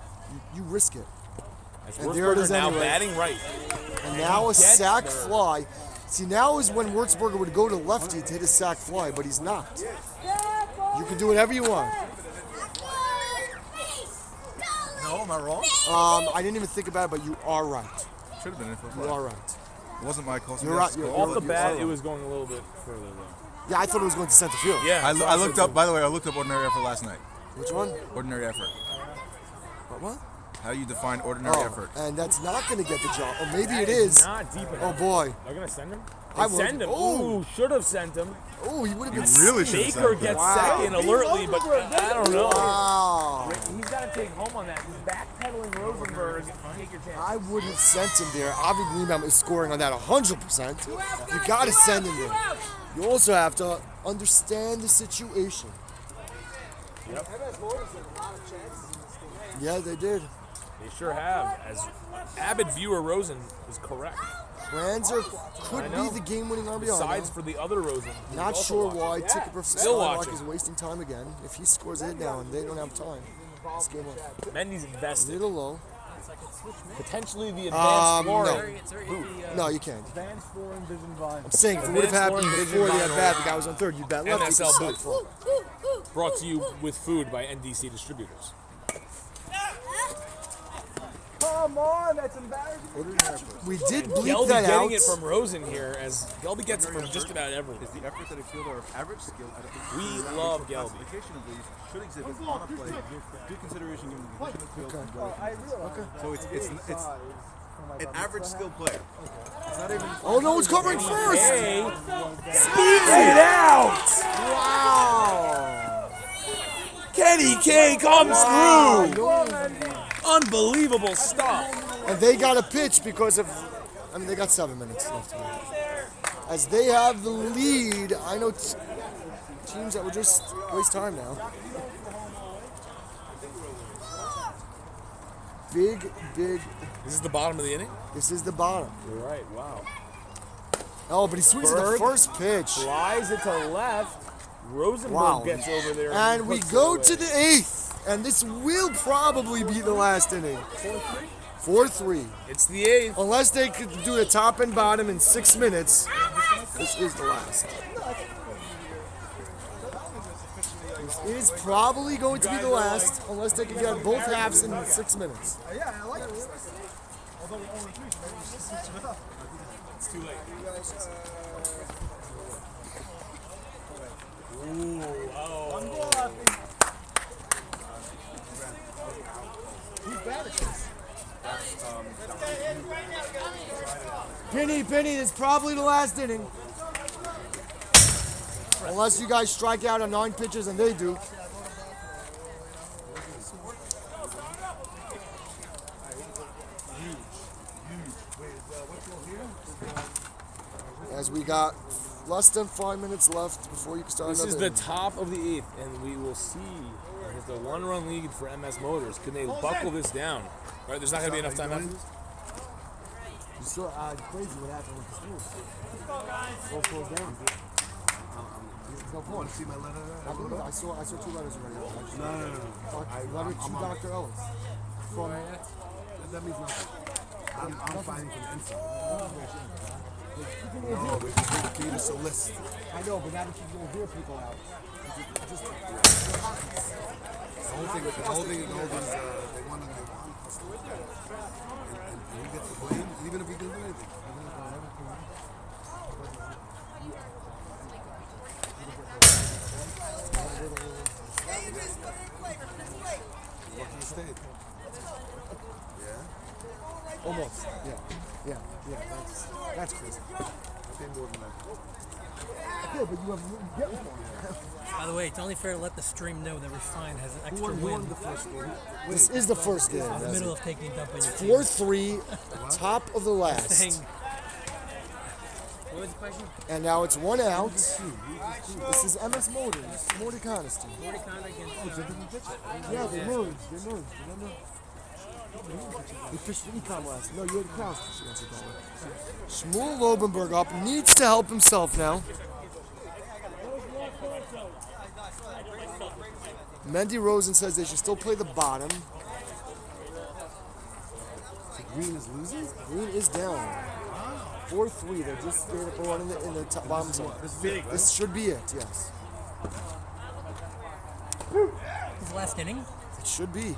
You risk it. As And there it is Würzburger now anyway. batting right. And now a gets sack there. fly. See, now is when Würzburger would go to lefty to hit a sack fly, but he's not. You can do whatever you want. No, am I wrong? I didn't even think about it, but you are right. Should have been in for You are right. It wasn't my call. You're right. Off the bat, it was going a little bit further though. Yeah, I thought it was going to center field. Yeah. I looked up. By the way, I looked up ordinary effort last night. Which one? Ordinary effort. What? How you define ordinary effort? And that's not going to get the job. Or maybe That it is. Not deep enough. Oh boy. They're gonna send him. I They would. send him. Oh. Ooh, should have sent him. Oh, he would have You been. really should have Baker sent gets him. second alertly, but I don't know. Wow. He's got to take home on that. He's backpedaling Rosenberg. Take your chance. I would have sent him there. Avi Greenbaum is scoring on that 100%. You got to send him there. You also have to understand the situation. Yep. Yeah, they did. They sure have. As avid viewer Rosen is correct. Franzer could I know. be the game-winning RBI. Besides now. for the other Rosen. who's Not also sure watching. why Yeah. Ticket for Still SKYROCK watching. is wasting time again. If he scores a hit now and they don't have time, this game up. Mendy's A invested. little low. Potentially the advanced flooring. No, you can't. Advanced flooring vision vibe. I'm saying if it would have happened before the at-bat, the guy was on third, you'd bet left. you NSL could booth. suck. Brought to you with food by NDC Distributors. Come on, that's embarrassing. We did bleep Gelby that out. getting it from Rosen here, as Gelby gets it from just about everyone. Is the effort that a fielder of average skill at a We love Gelby. classification of these should exhibit on a play due consideration given the condition of field and weather. So it's an average skill player. It's not even. Oh, no one's covering first. Hey, speeds it out. Wow. Kenny K comes through. Unbelievable stuff. And they got a pitch because of, I mean, they got 7 minutes left. As they have the lead, I know teams that would just waste time now. Big. This is the bottom of the inning? This is the bottom. You're right, wow. Oh, but he swings at the Berg first pitch. Flies it to left. Rosenberg Wow. gets over there. And we puts it go away. to the 8th. And this will probably be the last inning. 4-3. It's the 8th. Unless they could do the top and bottom in 6 minutes, this is the last. This is probably going to be the last, unless they can get both halves in 6 minutes. Yeah, I like it. It's too late. Ooh, oh. Penny, this is probably the last inning. Unless you guys strike out on 9 pitches and they do. As we got less than 5 minutes left before you can start This another is the inning. top of the 8th, and we will see. It's a 1-run lead for MS Motors. Can they buckle this down? Right, there's not going to be enough time after this. You saw crazy what happened with the school. All closed down. There's no point. See my letter? I saw 2 letters already. No. Letter to Dr. Ellis. From That means nothing. I'm fighting from the inside. No, but you gave us a list. I know, but now that you're going to hear people out. The whole thing is they want them to and we get the blame, even if we didn't do anything. Lucky State. Yeah? Almost. Yeah. That's crazy. Pay more than that. Yeah, but you get one. By the way, it's only fair to let the stream know that Refine has an extra Who won win. the first game? This is the first game. In the middle of taking a dump on your team. 4-3, top of the last. What was the question? And now it's 1 out. This is MS Motors. Morty Coniston. Yeah, they merged. Remember? He pitched for Econ last. No, you had Kraus pitch against Econ. Shmuel Lobenberg up. Needs to help himself now. Mendy Rosen says they should still play the bottom. So Green is losing? Green is down. 4-3. They just stayed up one in the top, bottom side. This should be it, yes. His last inning? It should be.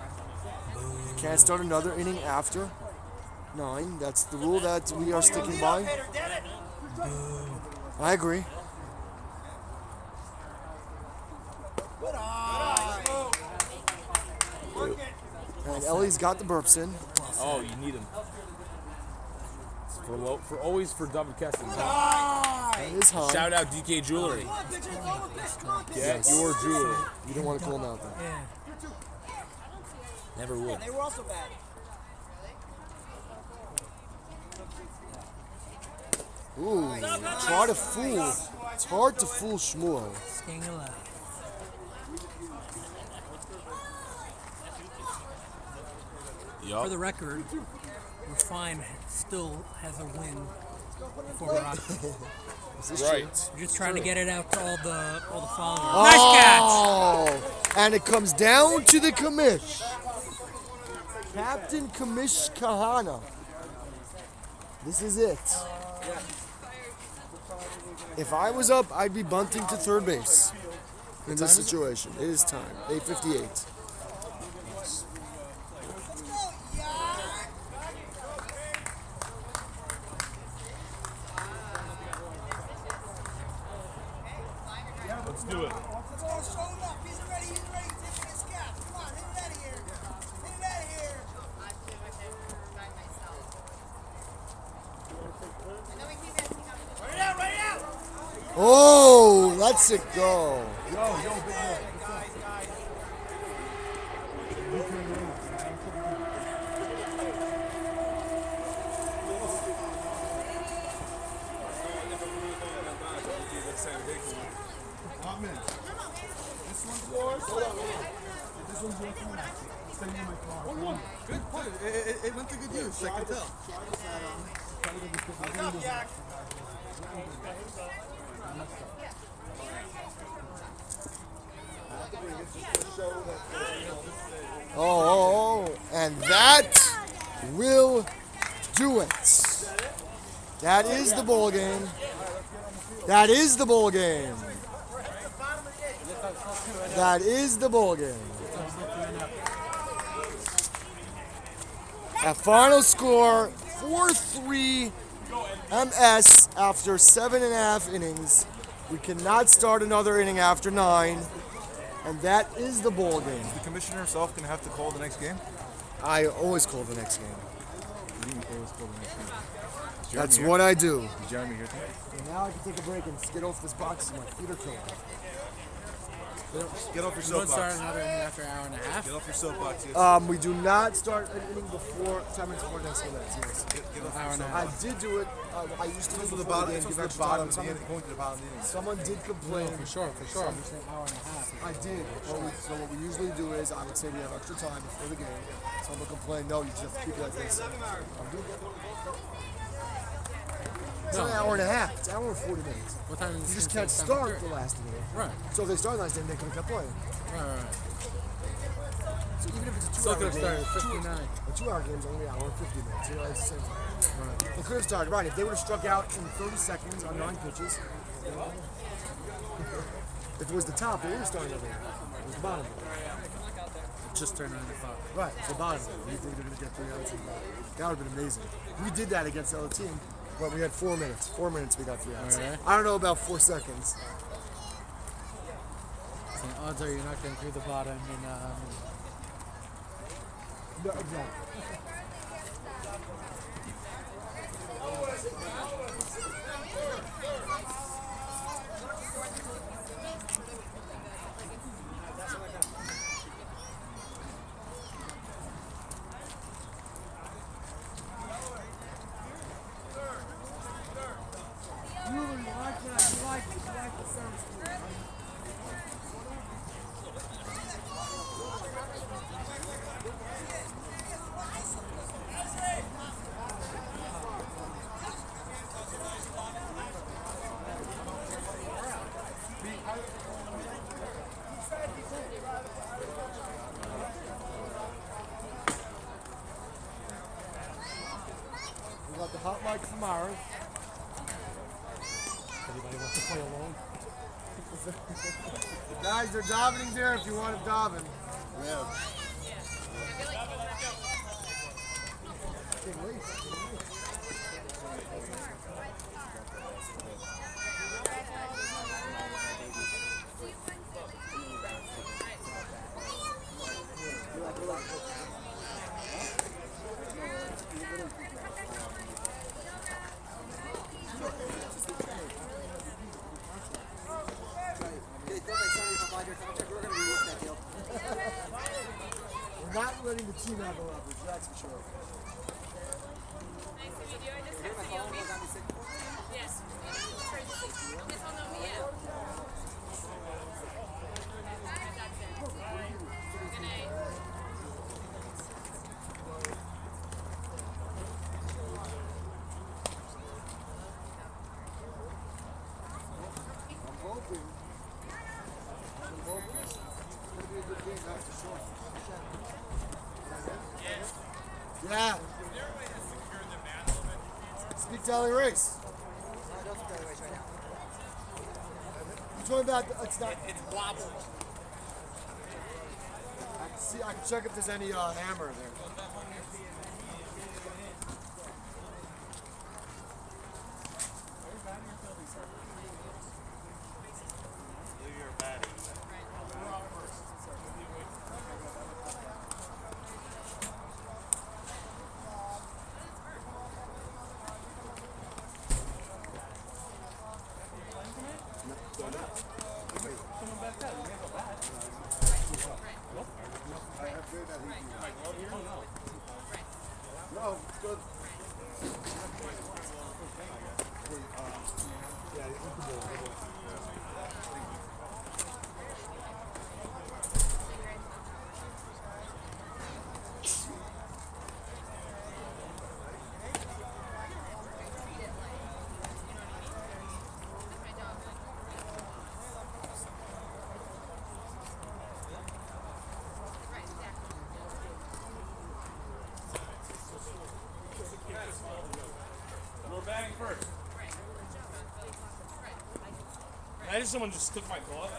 You can't start another inning after 9. That's the rule that we are sticking by. I agree. And Ellie's got the burps in. Oh, you need him. Always for David Keston. That is high. Shout out DK Jewelry. Get your jewelry. You don't want to call him out, though. Yeah. Never would. They were also bad. Ooh, try to fool. It's hard to fool Shmuel. Staying alive. For the record, Refine still has a win for Rock. Right. We're just trying to get it out to all the followers. Oh, Nice catch! and it comes down to the commish. Captain Commish Kahana. This is it. If I was up, I'd be bunting to third base in this situation. It is time. 8:58. Let's do it. Oh, let's it go. Good point. It went to good use. I can tell. Oh, and that will do it. That is the ball game. That is the ball game. That is the ball game. At final score, 4-3 MS after 7.5 innings. We cannot start another inning after 9. And that is the ball game. Is the commissioner himself going to have to call the next game? I always call the next game. You always call the next game. That's what I do. Is Jeremy here tonight? And now I can take a break and get off this box. My feet are killing. Get off your You won't start soapbox. another inning after an hour and a half. Get off your soapbox. Yes. We do not start an inning before 10 minutes before next minutes. Yes. Get off Hour your and a I soapbox. did do it. I used to do it It's the before bottom. the It's game. the Give extra bottom time. of the inning. Going to the bottom of the inning. Someone did complain. For sure. I'm saying hour and a half. I did. So what we usually do is I would say we have extra time before the game. Someone complained, no, you just have to keep it like this. I'm good. It's an hour and a half. It's an hour and 40 minutes. What time is You this just game can't start? start the last inning. Right. So if they start the last inning, they could have kept playing. Right. So even if it's a Still 2 hour could have game, started at 59. a 2 hour game is only an hour and 50 minutes. You know, it's the same thing. Right. They could have started, right. If they would have struck out in 30 seconds on 9 pitches, you know, if it was the top, they would have started over there. It was the bottom. Just turned 9 o'clock. Right, it's the bottom. You think they're going to get 3 outs? That would have been amazing. We did that against the other team, but we had 4 minutes. 4 minutes we got 3 outs. Alright. I don't know about 4 seconds. So the odds are you're not getting through the bottom in No, exactly. We got the hot mic from ours. Anybody wants to play alone? Guys, they're davening there if you want to daven. Yeah. Can't wait. We're not letting the team have the leverage, that's for sure. Nice to meet you. I just texted you. Yes. You guys all know me, yeah. Good night. I'm hoping. It's going to be a good game, that's for sure. Yeah. Speak to Ellie Race. You're talking about it's not. It's wobble. I can check if there's any hammer there. No, it's good. We're batting first. Imagine someone just took my glove.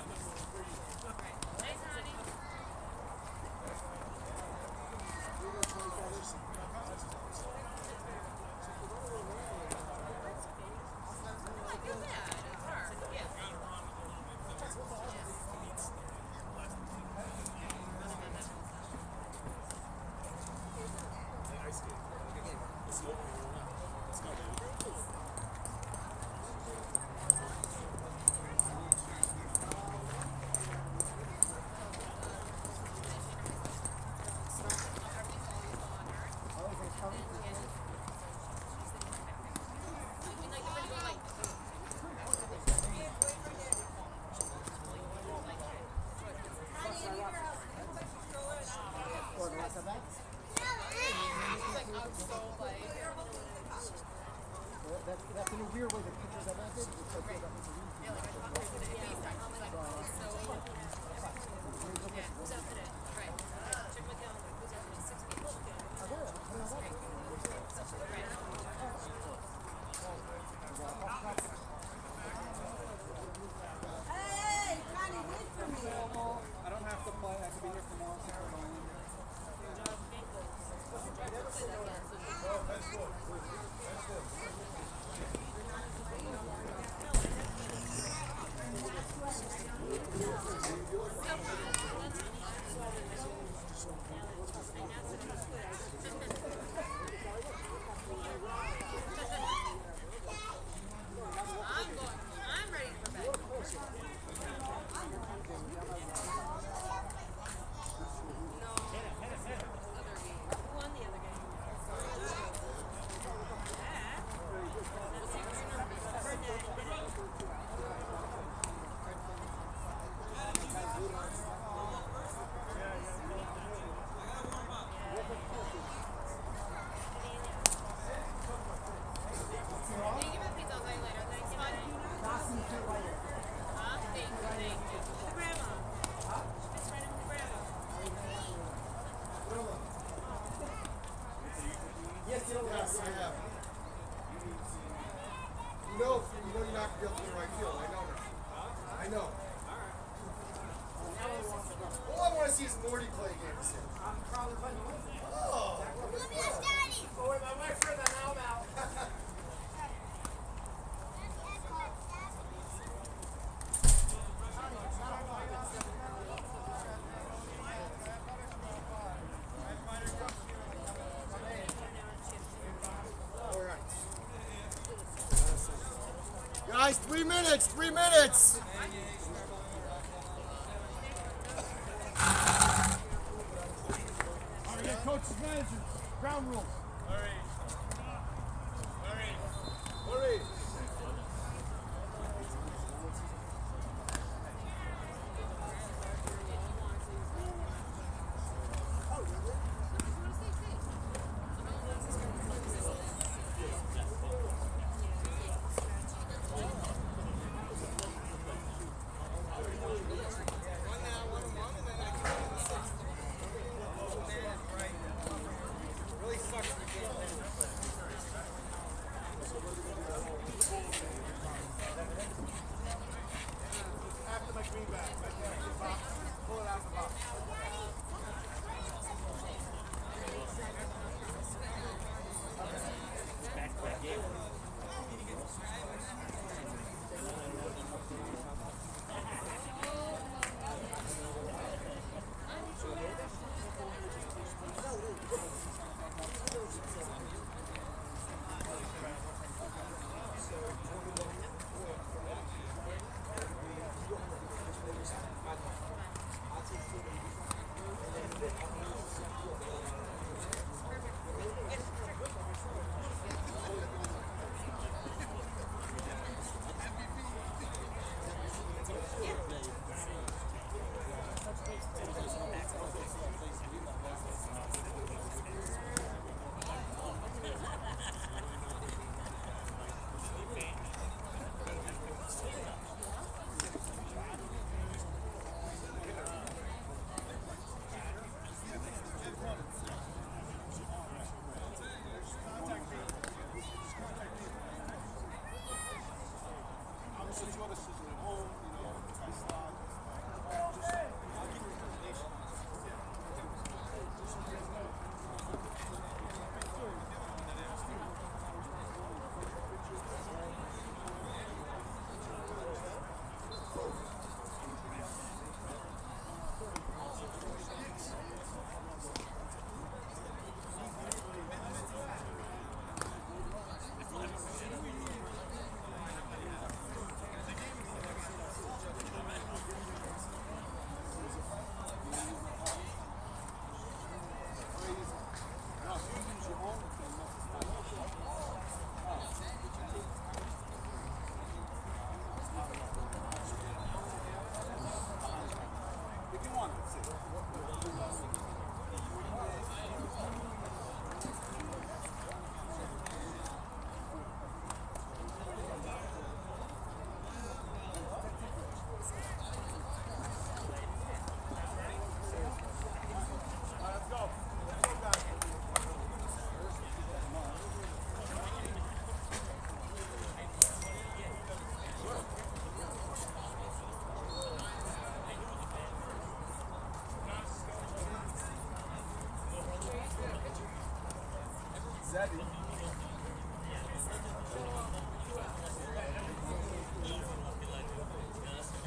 Yes, I have. You know you're not going to be able to do the right field. I know that. I know. All I want to see is Morty play games. Oh. Oh, wait, my wife heard that now about. Guys, 3 minutes, 3 minutes. All right, coaches, managers, ground rules.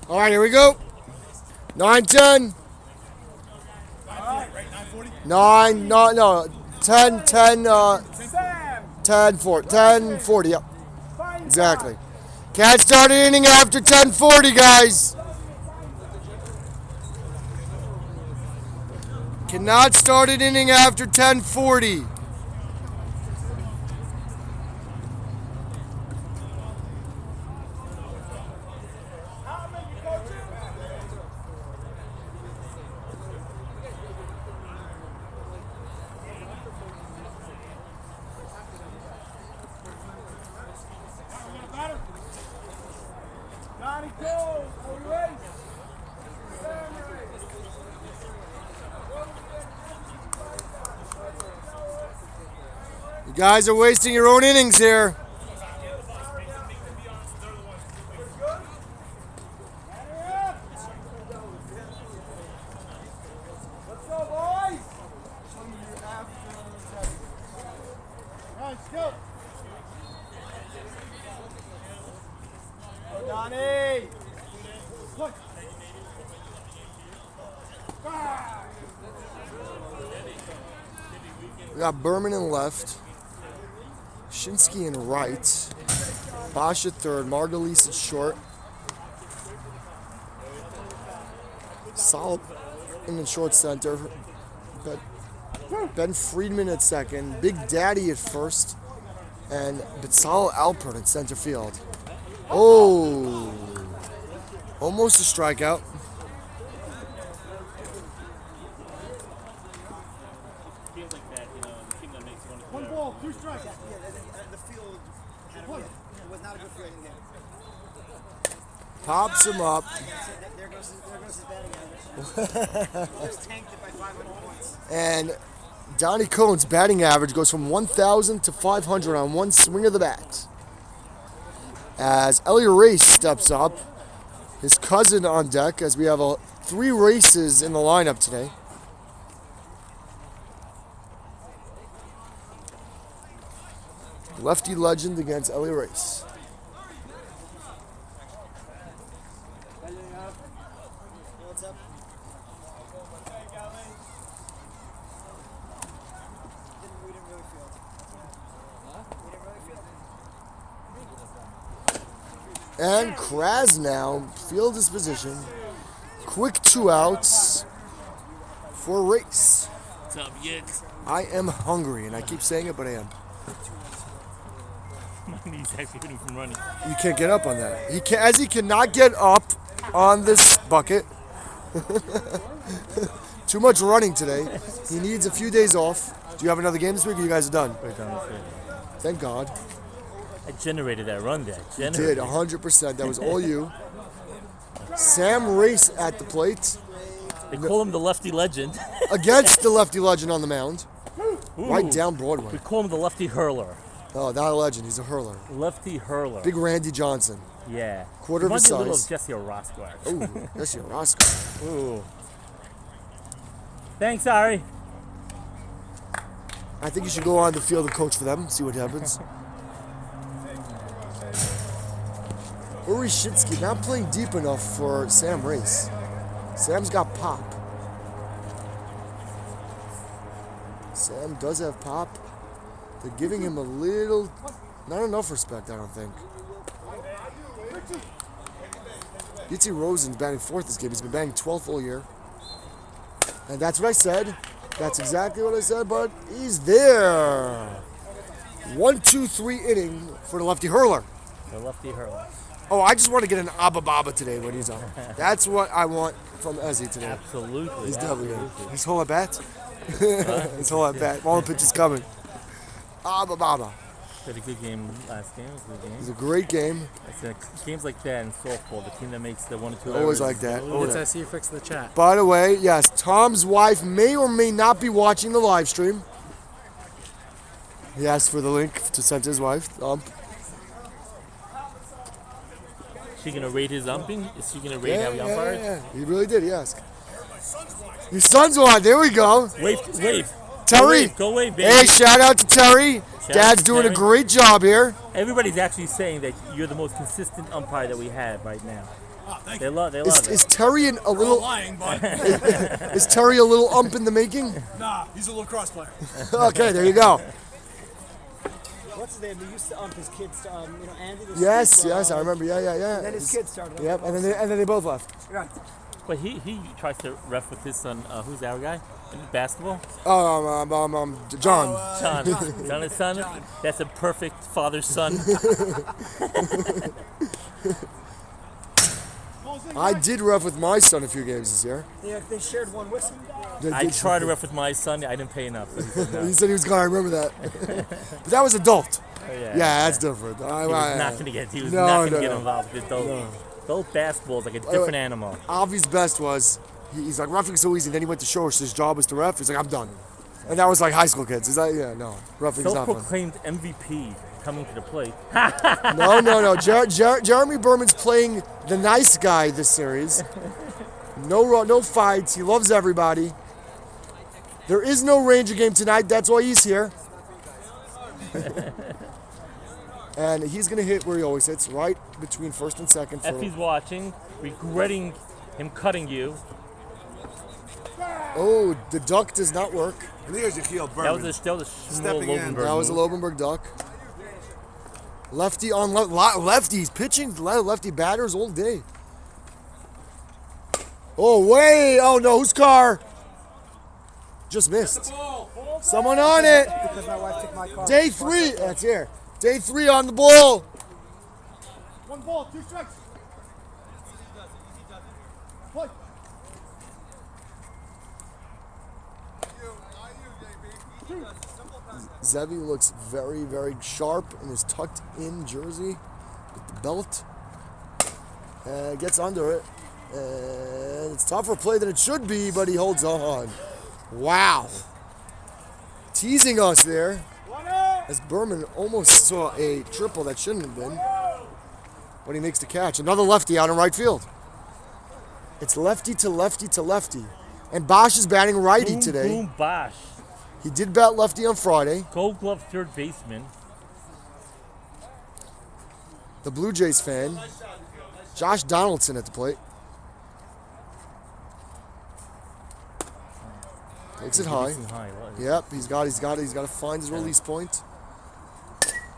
All right, here we go. 9-10. 9, no, 10, 10, 10, 4, 10, 40, yep. Exactly. Can't start an inning after 10:40, guys. Cannot start an inning after 10:40. You guys are wasting your own innings here. We got Berman in left, Shinsky in right, Bosch at third, Margulies at short, Solid in the short center, Ben Friedman at second, Big Daddy at first, and Bitsal Alpert at center field. Oh, almost a strikeout. One ball, 2 strikes. The field was not a good field in the game. Pops him up. There goes his batting average. Just tanked it by 500 points. And Donnie Cohn's batting average goes from 1,000 to 500 on one swing of the bat. As Elliot Race steps up, his cousin on deck, as we have 3 races in the lineup today. Lefty legend against Elliot Race. What's up? We didn't really feel it. And Krasnow, field his position. Quick 2 outs for Race. What's up, Yitz? I am hungry, and I keep saying it, but I am. My knee's actually hurting from running. You can't get up on that. He cannot get up on this bucket. Too much running today. He needs a few days off. Do you have another game this week, or you guys are done? We're done with it. Thank God. I generated that run there. You did, 100%. That was all you. Sam Race at the plate. They call him the lefty legend. Against the lefty legend on the mound. Ooh. Right down Broadway. We call him the lefty hurler. Oh, not a legend. He's a hurler. Lefty hurler. Big Randy Johnson. Yeah. Quarter of his a little size. of Jesse Orozco, actually. Ooh, Jesse Orozco. Ooh. Thanks, Ari. I think you should go on the field and coach for them, see what happens. Uri Shinsky not playing deep enough for Sam Race. Sam's got pop. Sam does have pop. They're giving him a little, not enough respect, I don't think. Yitzi Rosen's batting 4th this game. He's been batting 12th all year. And that's what I said. That's exactly what I said, but he's there. 1, 2, 3 inning for the lefty hurler. The lefty hurler. Oh, I just want to get an Abba Baba today when he's on. That's what I want from Ezzy today. Absolutely. He's definitely absolutely. good. His whole at bat. His whole at bat. All the pitches coming. Abba Baba. Had a good game last game. It was a good game. It was a great game. I said games like that in softball, the team that makes the 1 or 2 Always errors like that. always- I see you fix the chat. By the way, yes, Tom's wife may or may not be watching the live stream. He asked for the link to send to his wife. Is she gonna rate his umping? Is she gonna rate how he umpired? Yeah. He really did. He asked. Your son's on. There we go. Wave. Terry. Go wave, baby. Hey, shout out to Terry. Shout Dad's out to doing Terry. a great job here. Everybody's actually saying that you're the most consistent umpire that we have right now. They love it. Is Terry a little lying, but is Terry a little ump in the making? nah, he's a lacrosse player. Okay, there you go. What's his name? He used to ump his kids. Andy. Yes, I remember. Yeah. And then his kids started. Yep, and then they both left. Right. But he tries to ref with his son. Who's our guy in basketball? John. John, his son. That's a perfect father-son. I did ref with my son a few games this year. They shared one whistle. I tried to ref with my son. I didn't pay enough. So he said no. He said he was going. I remember that. But that was adult. Oh, Yeah, that's different. He was not going to get. He was No, not going to no, get no. involved. Adult basketball is like a different animal. Avi's best was he's like, roughing so easy. Then he went to Shore, so his job was to ref. He's like, I'm done. And that was like high school kids. Is that, yeah, no. Roughing is not fun. Self-proclaimed MVP coming to the plate. No. Jeremy Berman's playing the nice guy this series. No fights. He loves everybody. There is no Ranger game tonight. That's why he's here. And he's going to hit where he always hits, right between first and second. Effie's watching, regretting him cutting you. Oh, the duck does not work. And here's Jaquil Berman. That was a small Lobenberg That was a Lobenberg duck. Lefty on lefty. He's pitching lefty batters all day. Oh, way. Oh, no. Whose car? Just missed. Someone on it. Because my wife took my car. Day 3. That's here. Day 3 on the ball. 1 ball, 2 strikes. Play. Zevi looks very, very sharp in his tucked-in jersey with the belt. And gets under it. And it's tougher play than it should be, but he holds on. Wow. Teasing us there. As Berman almost saw a triple that shouldn't have been. But he makes the catch. Another lefty out in right field. It's lefty to lefty to lefty. And Bosch is batting righty today. Boom, Bosch. He did bat lefty on Friday. Gold Glove third baseman. The Blue Jays fan. Josh Donaldson at the plate. Takes it high. Yep, he's got to find his release point.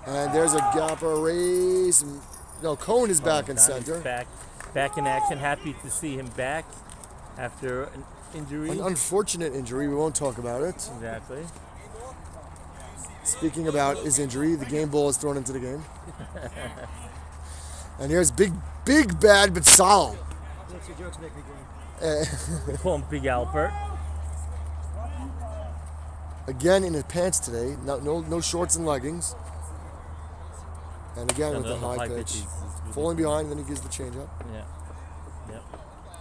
And there's a gapper race. No, Cohen is back in center. Back in action. Happy to see him back after an injury. An unfortunate injury. We won't talk about it. Exactly. Speaking about his injury, the game ball is thrown into the game. And here's big bad but solid. Makes your jokes make me green. We call him Big Albert. Again in his pants today. No shorts and leggings. And again with the high pitch. Falling behind, then he gives the changeup. Yeah. Yep.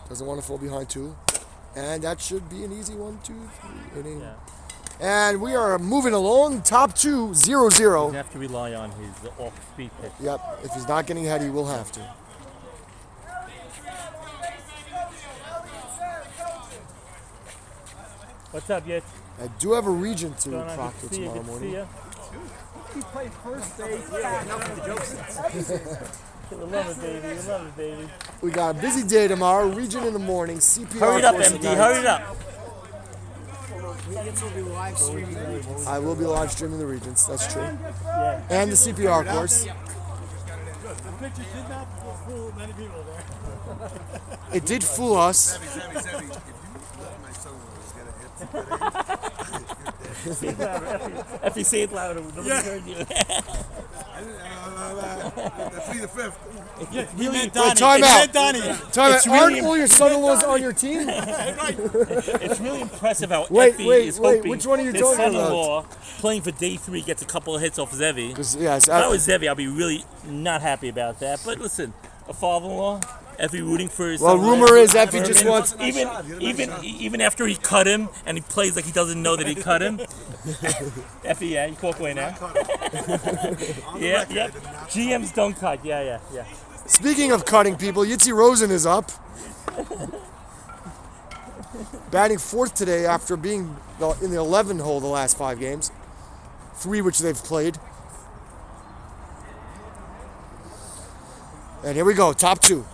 Doesn't want to fall behind too. And that should be an easy 1-2-3 inning. Yeah. And we are moving along. Top 2, 0-0. You have to rely on his off-speed pitch. Yep. If he's not getting ahead, he will have to. What's up, Yitz? I do have a region to proctor tomorrow morning. He played first base. Yeah, enough of the jokes. We love it, baby. We love it, baby. We got a busy day tomorrow. Region in the morning. CPR. Hurry up, MD. Hurry up. Will be live streaming the regions. I will be live streaming the regions. That's true. Yeah. And the CPR course. The picture did not fool many people there. It did fool us. If you let my son get a hit, Say it louder. If you say it louder, nobody heard you. 3 to 5th. Yeah, we met Wait, Donnie. time out. Donnie. Time out. Aren't all your son-in-laws on your team? It's really impressive how Wait, Effie wait, is wait, hoping which one are you his talking son-in-law playing for day 3 gets a couple of hits off Zevi. Yes, If I was Zevi, I'd be really not happy about that. But listen, a father-in-law, Effie rooting for his well, son-in-law. rumor is Effie just wants... Even after he cut him, and he plays like he doesn't know that he cut him. Effie, yeah, you walk away now. Yeah. GMs don't cut. Yeah. Speaking of cutting people, Yitzi Rosen is up. Batting 4th today after being in the 11 hole the last 5 games. 3 which they've played. And here we go, top 2.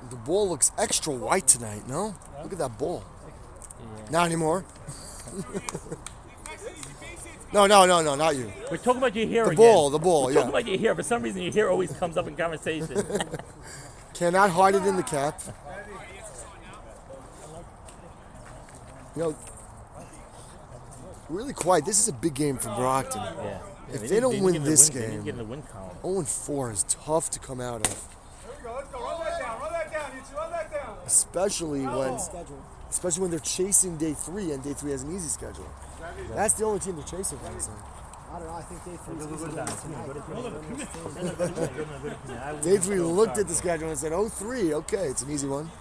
The ball looks extra white tonight, no? Look at that ball. Yeah. Not anymore. No, not you. We're talking about your hair the again. The ball, We're yeah. talking about your hair. For some reason, your hair always comes up in conversation. Cannot hide it in the cap. You know, really quiet. This is a big game for Brockton. Yeah. If they don't win this game, 0-4 is tough to come out of. Let's go. Run that down. Run that down. Especially when they're chasing day 3, and day 3 has an easy schedule. That's the only team they're chasing. I don't know. I think day 3 is easy tonight. Day 3 looked at the schedule and said, "Oh, 3. Okay, it's an easy one."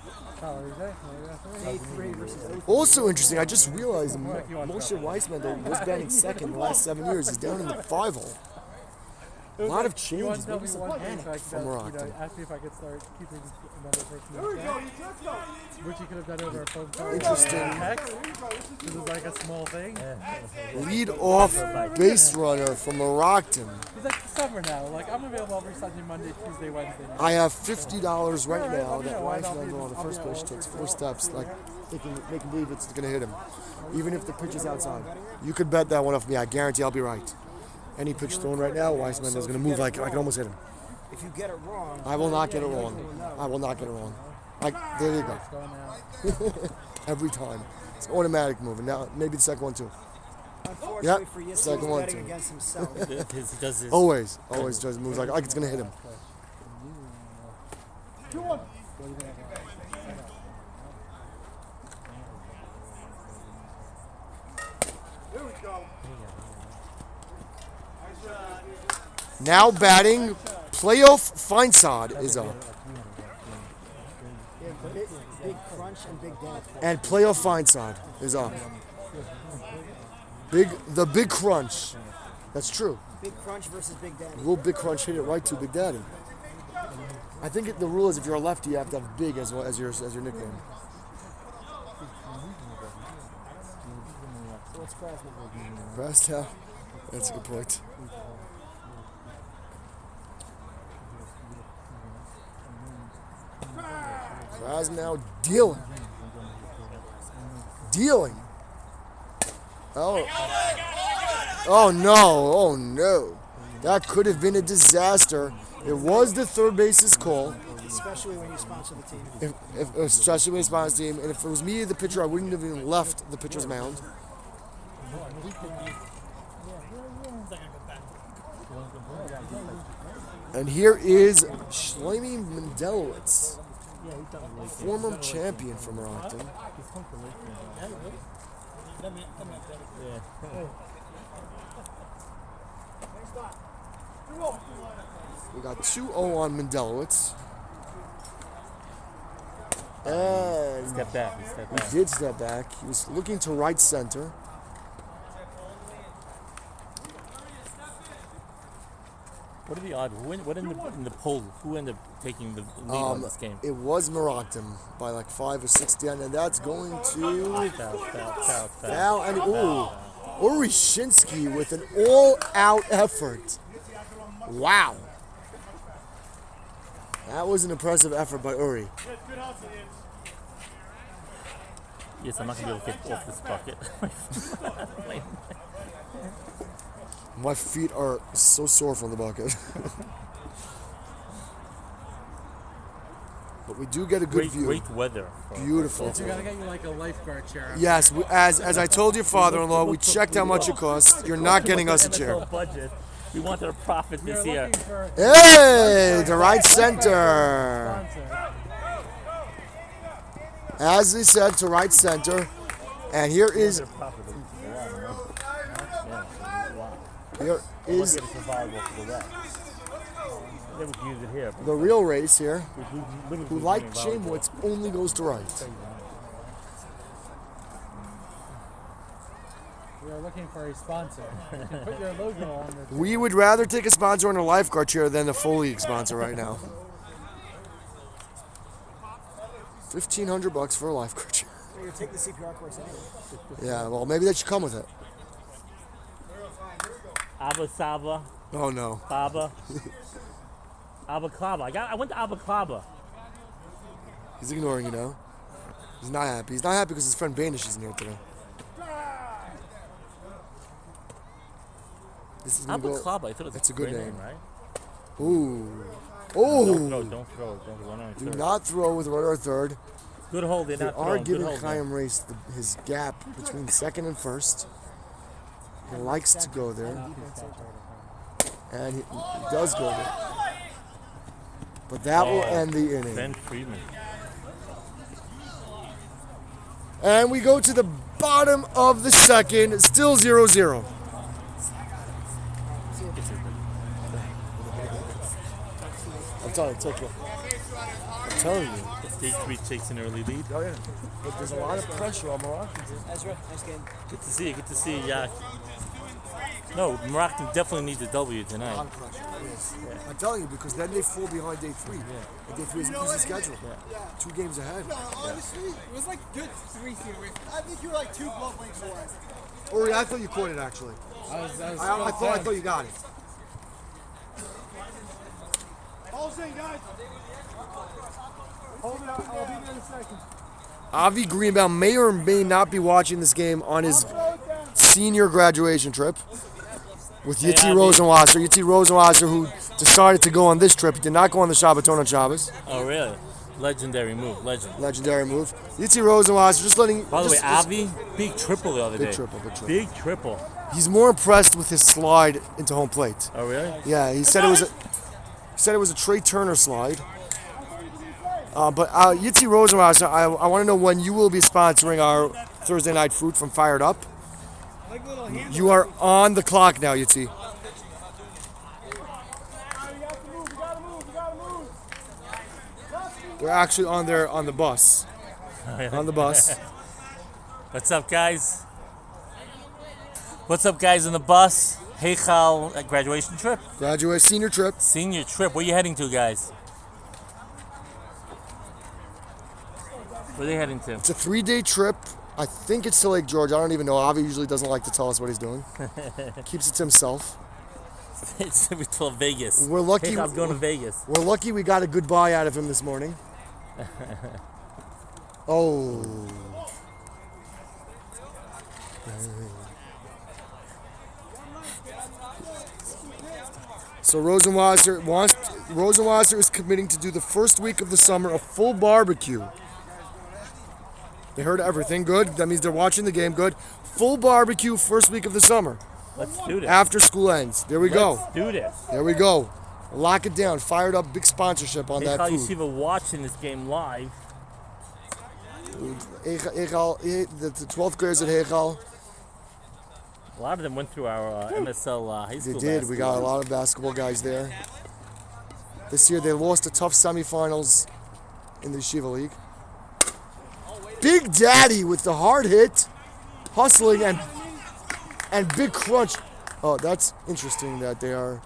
Day 3 versus 0. Also interesting, I just realized Moshe Weissman though was batting second the last 7 years. He's down in the 5-hole. A lot of changes, maybe some panic from Morocco. Ask me if I could start keeping another person. Which you could have done over a phone call. Interesting. This is like a small thing. Lead off base runner from Morocco. It's like the summer now. Like I'm available every Sunday, Monday, Tuesday, Wednesday. I have $50 right now that Weissman on the first pitch takes 4 steps, like making believe it's going to hit him. Even if the pitch is outside. You could bet that one off me. I guarantee I'll be right. Any pitch thrown right now, Weissman is going to move like I can almost hit him. If you get it wrong, I will not get it wrong. I will not get it wrong. There you go. Every time. It's an automatic move. And now maybe the second one too. Unfortunately Yep, for you, second one betting too. against himself. Always does moves like it's going to hit him. Here we go. Now batting, playoff Feinsod is up. Big crunch and big dad. And playoff Feinsod is up. The big crunch. That's true. Big crunch versus big daddy. Will Big Crunch hit it right to Big Daddy? I think the rule is if you're a lefty, you have to have big as well as your nickname. So what's Krasnow? Krasnow? That's a good point. Krasnow dealing. Oh no, oh no. That could have been a disaster. It was the third base's call. Especially when you sponsor the team. Especially when you sponsor the team. And if it was me, the pitcher, I wouldn't have even left the pitcher's mound. And here is Shlomi Mendelowitz, former champion from Morocco. We got 2-0 on Mendelowitz. And Step back. He did step back. He was looking to right center. What are the odds? What in the poll? Who ended up taking the lead on this game? It was Morocco by like 5 or 6 down, and that's going to foul. And Uri Shinsky with an all-out effort. Wow, that was an impressive effort by Uri. Yes, I'm not gonna be able to get off this bucket. My feet are so sore from the bucket. But we do get a good view. Great weather. Beautiful. You gotta get you like a lifeguard chair. Yes, as I told your father-in-law, we checked how much it costs. You're not getting us a chair. Budget. We wanted a profit this year. Hey, the right center. As they said, to right center. And here is the real race here, who, like Chamowitz, only goes to right. We are looking for a sponsor. Put your logo on this. We would rather take a sponsor on a lifeguard chair than a full league sponsor right now. $1,500 for a lifeguard chair. Well, you take the CPR course anyway. Yeah, well, maybe that should come with it. Abba Saba. Oh no. Baba. Abaclava. I went to Abaclava. He's ignoring you now. He's not happy. He's not happy because his friend Banish isn't here today. This is Abaclava. I thought it was that's a good name, right? Ooh. Don't throw. Don't run on Do third. not throw with runner or third. Good hold. They are giving Chaim Race his gap between second and first. He likes to go there. And he does go there. But that will end the inning. Ben Friedman. And we go to the bottom of the second, still 0-0. telling you, take it. I'm telling you. If Day 3 takes an early lead. Oh, yeah. But there's a lot of pressure on Morocco. Ezra, nice game. Good to see you. Good to see you, Yak. No, Morocco definitely needs a W A tonight. lot of pressure. Yes. I'm telling you, because then they fall behind Day 3. Yeah. And Day 3 is an easy schedule. Yeah. 2 games ahead. No, honestly, it was like good 3 feet away. I think you were like 2 glove lengths away. Ori, I thought you caught it, actually. I thought you got it. All's in, guys. Hold it out. I'll be there in a second. Avi Greenbaum may or may not be watching this game on his senior graduation trip with Yitzi Rosenwasser. Yitzi Rosenwasser, who decided to go on this trip. He did not go on the Shabbaton on Shabbos. Oh, really? Legendary move. Legendary move. Yitzi Rosenwasser, just letting... By the way, Avi, big triple the other day. Big triple. Big triple. He's more impressed with his slide into home plate. Oh, really? Yeah, he said it was a Trey Turner slide. But Yitzi Rosenwasser, I want to know when you will be sponsoring our Thursday night food from Fired Up. You are on the clock now, Yitzi. They're actually on the bus. On the bus. What's up, guys? What's up, guys, on the bus? Heichal graduation trip? Senior trip. Senior trip. Where are you heading to, guys? Where are they heading to? It's a 3-day trip. I think it's to Lake George. I don't even know. Avi usually doesn't like to tell us what he's doing. Keeps it to himself. It's to Vegas. We're lucky. Heichal's going to Vegas. We're lucky we got a good buy out of him this morning. Oh. So Rosenwasser is committing to do the first week of the summer a full barbecue. They heard everything. Good. That means they're watching the game. Good. Full barbecue first week of the summer. Let's do this. After school ends. There we go. Let's do this. There we go. Lock it down. Fired up. Big sponsorship on that food. Heichal, you're watching this game live. Heichal, the 12th graders at Heichal. A lot of them went through our MSL high school. They did. We got a lot of basketball guys there. This year they lost the tough semifinals in the Yeshiva League. Big Daddy with the hard hit, hustling and big crunch. Oh, that's interesting that they are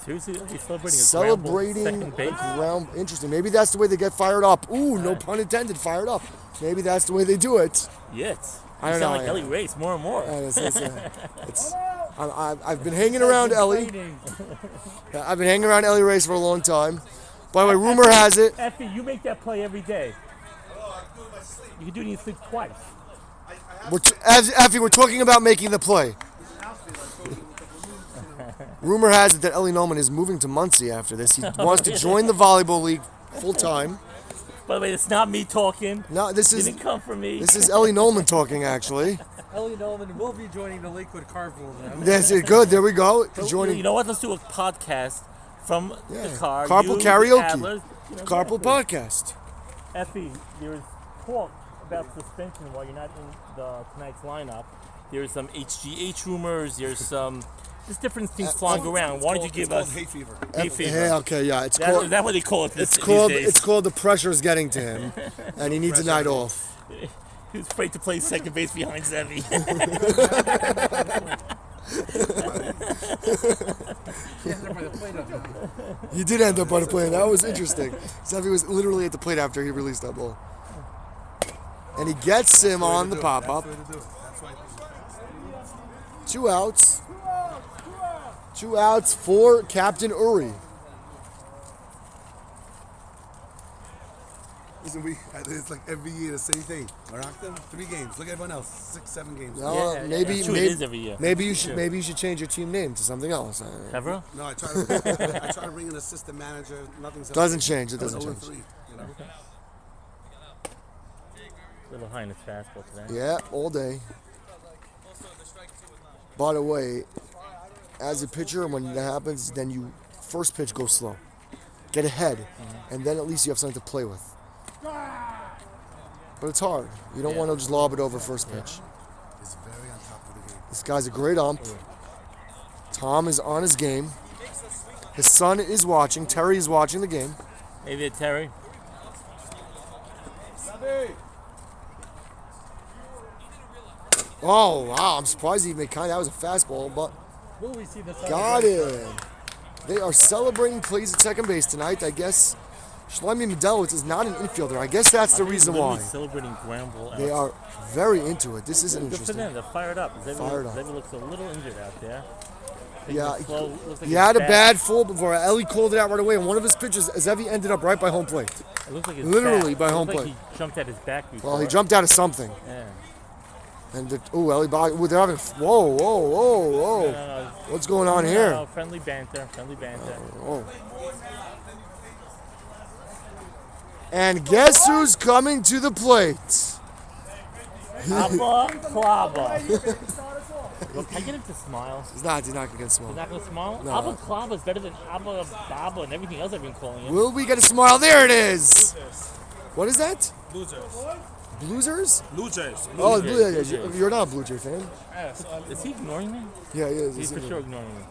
seriously celebrating a ground. Interesting. Maybe that's the way they get fired up. Ooh, no pun intended. Fired up. Maybe that's the way they do it. Yes. I don't know. Like Ellie Race more and more. I've been hanging around Ellie. I've been hanging around Ellie Race for a long time. By the way, rumor has it. Effie, you make that play every day. You can do it in your sleep twice. Effie, we're talking about making the play. Rumor has it that Ellie Noman is moving to Muncie after this. He wants to join the volleyball league full time. By the way, it's not me talking. No, this didn't come from me. This is Ellie Noman talking, actually. Ellie Nolan will be joining the Lakewood Carpool now. That's it. Good. There we go. So, you know what? Let's do a podcast from the car. Carpool karaoke. Carpool podcast. Effie, there is talk about suspension while you're not in tonight's lineup. There's some HGH rumors. There's some different things flying around. Why don't you give us hay fever? Hay fever. Yeah, okay, yeah. Is that what they call it? It's called the pressure's getting to him, and he needs a night off. He was afraid to play second base behind Zevi. He did end up by the plate. That was interesting. Zevi was literally at the plate after he released that ball. And he gets him on the pop-up. 2 outs. 2 outs for Captain Uri. Listen, it's like every year the same thing. Morocco, 3 games. Look at everyone else, 6, 7 games. No, maybe it is every year. Maybe you should change your team name to something else. Ever? No, I try to bring an assistant manager. Nothing's doesn't change. It doesn't change. 0-3, you know? A little high in his fastball today. Yeah, all day. By the way, as a pitcher, when that happens, then you first pitch go slow, get ahead, and then at least you have something to play with. But it's hard. You don't want to just lob it over first pitch. He's very on top of the game. This guy's a great ump. Tom is on his game. His son is watching. Terry is watching the game. Hey there, Terry. Oh, wow. I'm surprised he made that was a fastball, but Will we see this? got him. They are celebrating plays at second base tonight. I guess Shlomi Medelowitz is not an infielder. I guess that's the reason why. Celebrating ground ball. They are very into it. This is Good for interesting. them. They're fired up. Fired up. Zevi looks a little injured out there. Yeah, Looks like he his had a bat- bad full before. Ellie called it out right away. And one of his pitches, Zevi ended up right by home plate. It looks like his Literally bat. by It home looks like plate. He jumped at his back before. Well, he jumped out of something. Yeah. And Ellie, they're having. Whoa. No. What's going on here? No, friendly banter. Friendly banter. Oh. And guess who's coming to the plate? Abba Klaba. Well, can I get him to smile? He's not going to get smile. He's not going to smile? No. Abba Klaba is better than Abba Baba and everything else I've been calling him. Will we get a smile? There it is. What is that? Losers. Bluesers? Losers. Oh, Losers. you're not a Blue Jay fan. Is he ignoring me? Yeah, he is. He's for sure ignoring me.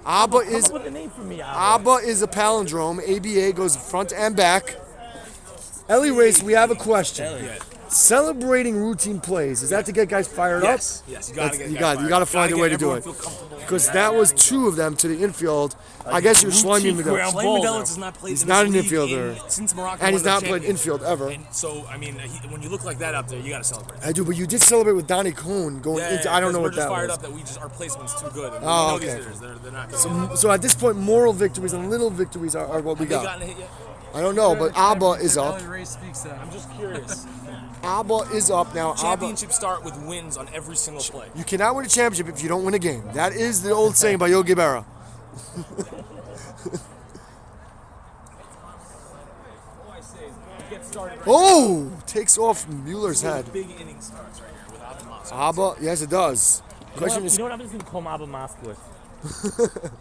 Abba Come is up with a name for me, Abba. Abba is a palindrome. ABA goes front and back. Ellie Race, we have a question. Ellie. Celebrating routine plays, is that to get guys fired Yes. up? Yes, you got to find a way to do it. Because that was two of them to the infield. I guess you're Shlomi Medelowitz. Shlomi Medelowitz has not played. He's in not this an league infielder. since Morocco. And he's won not the played championship. infield ever. And so, I mean, when you look like that out there, you got to celebrate. I do, but you did celebrate with Donnie Cohn going into. I don't know what that We're just fired was. up that our placement's too good. And we Oh, know okay. these hitters, they're not good. So at this point, moral victories and little victories are what we Have they got. gotten a hit yet? I don't know, but Abba is up. I'm just curious. Abba is up now. Championships start with wins on every single play. You cannot win a championship if you don't win a game. That is the old saying by Yogi Berra. Oh, takes off Mueller's head. Big inning starts right here with Abba Moskowitz. Abba, yes, it does. Question You is, know what? I'm just going to call him Abba Moskowitz.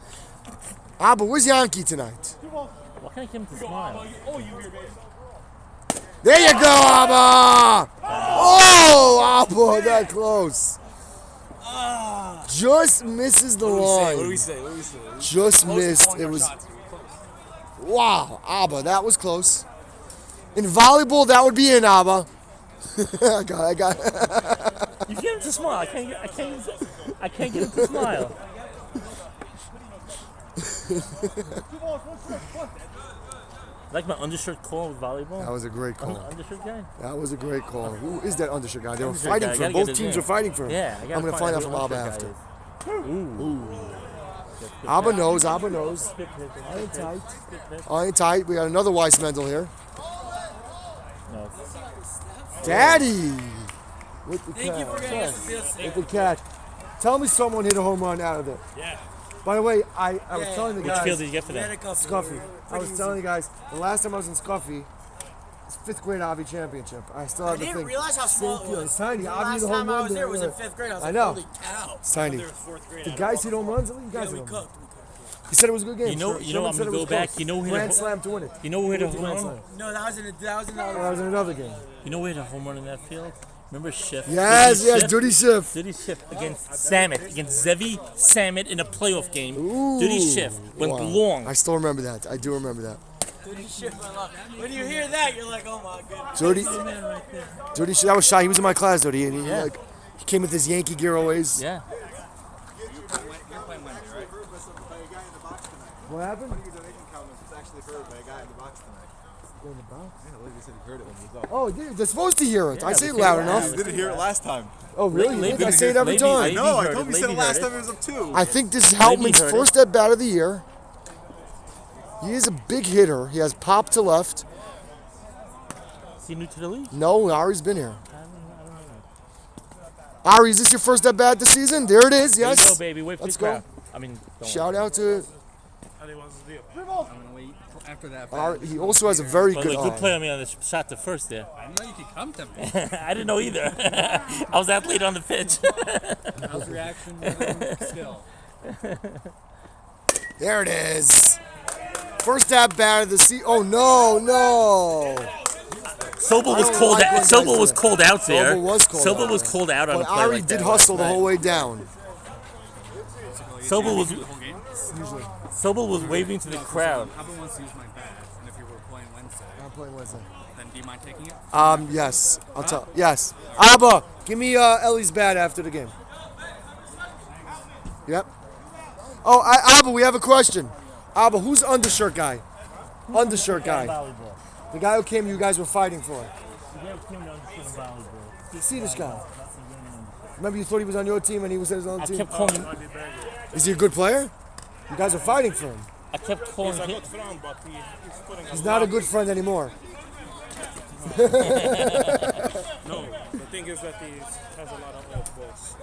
Abba, where's Yankee tonight? Why can't I get him to smile? There you go, Abba! Oh, Abba, that close. Just misses the line. What do we say? Just Close to missed. calling It our was. shots. Wow, Abba, that was close. In volleyball, that would be in Abba. I got it. You get him to smile. I can't get him to smile. Like my undershirt call with volleyball? That was a great call. Undershirt guy? That was a great call. Who is that undershirt guy? They were Undershirt fighting guy. for him. I gotta Both get his teams name. are fighting for him. Yeah, I gotta I'm going to find out who from the Abba undershirt after. guy is. Ooh. Abba knows. Abba knows. Iron tight. Iron tight. We got another Weiss Mendel here. No. Daddy! With the Thank you for getting us to catch. see With the catch. Tell me someone hit a home run out of it. Yeah. By the way, I was telling the Which guys. field did you get for that? Scuffy. I was telling you guys, the last time I was in Scuffy, it's 5th grade Avi championship. I still have the thing. I didn't realize how small Same it field. was. It's tiny. The Avi last the home time I run was there was in there. 5th grade. I was I like, know. holy cow. It's tiny. The guys hit home runs. You guys hit home runs. He said it was a good game. You know, Sherman I'm said gonna it go was back. close. You know who hit Grand a slam to win it. You know who hit a home Grand run? slam. No, that was another game. You know who hit a home run in that field? Remember Schiff? Yes, Duty Schiff. Duty Schiff against Samet, against Zevi Samet in a playoff game. Ooh, Duty Schiff went wow. long. I still remember that. I do remember that. When you hear that, you're like, oh my goodness. Duty Schiff. That was shy. He was in my class, Duty. And he, Yeah. he came with his Yankee gear always. Yeah. What happened? It's actually heard by a guy in the box tonight. In the box? Yeah, I believe he said he heard it when he was up. Oh, dude, they're supposed to hear it. I Yeah, say it they loud say it enough. loud. Didn't hear it last time. Oh, really? Lady I say it every Lady- time. I know. I told him he said it last time he was up too. I think this is Lady Hauptman's heard first at bat of the year. He is a big hitter. He has pop to left. Is he new to the league? No, Ari's been here. Ari, is this your first at bat this season? There it is. There Yes. you go, baby. Wait for Let's the go. crowd. I mean, don't Shout out to I'm gonna wait after that. Ari. He also has a very Well, good good eye. play on me on this shot to first there. I know you can come to me. I didn't know either. I was that late on the pitch. How's reaction rhythm, skill? There it is. First at bat of the season. Oh no. Sobel was I don't called like out. when guys Sobel do was that. called out there. Sobel was called Sobel out. was called out on But a play Ari like did that hustle last the whole night. way down. Sobel was Sobel was waving to the crowd. Abba wants to use my bat, and if you were playing Wednesday, I'm playing Wednesday. then do you mind taking it? Yes. I'll tell. Yes. Abba, give me Ellie's bat after the game. Yep. Oh, Abba, we have a question. Abba, who's undershirt guy? Undershirt guy. The guy who came, you guys were fighting for. You see this guy? Remember, you thought he was on your team and he was on his own team? I kept calling him. Is he a good player? You guys are fighting for him. I kept calling him. He's not a good friend anymore. No, the thing is that he has a lot of off balls.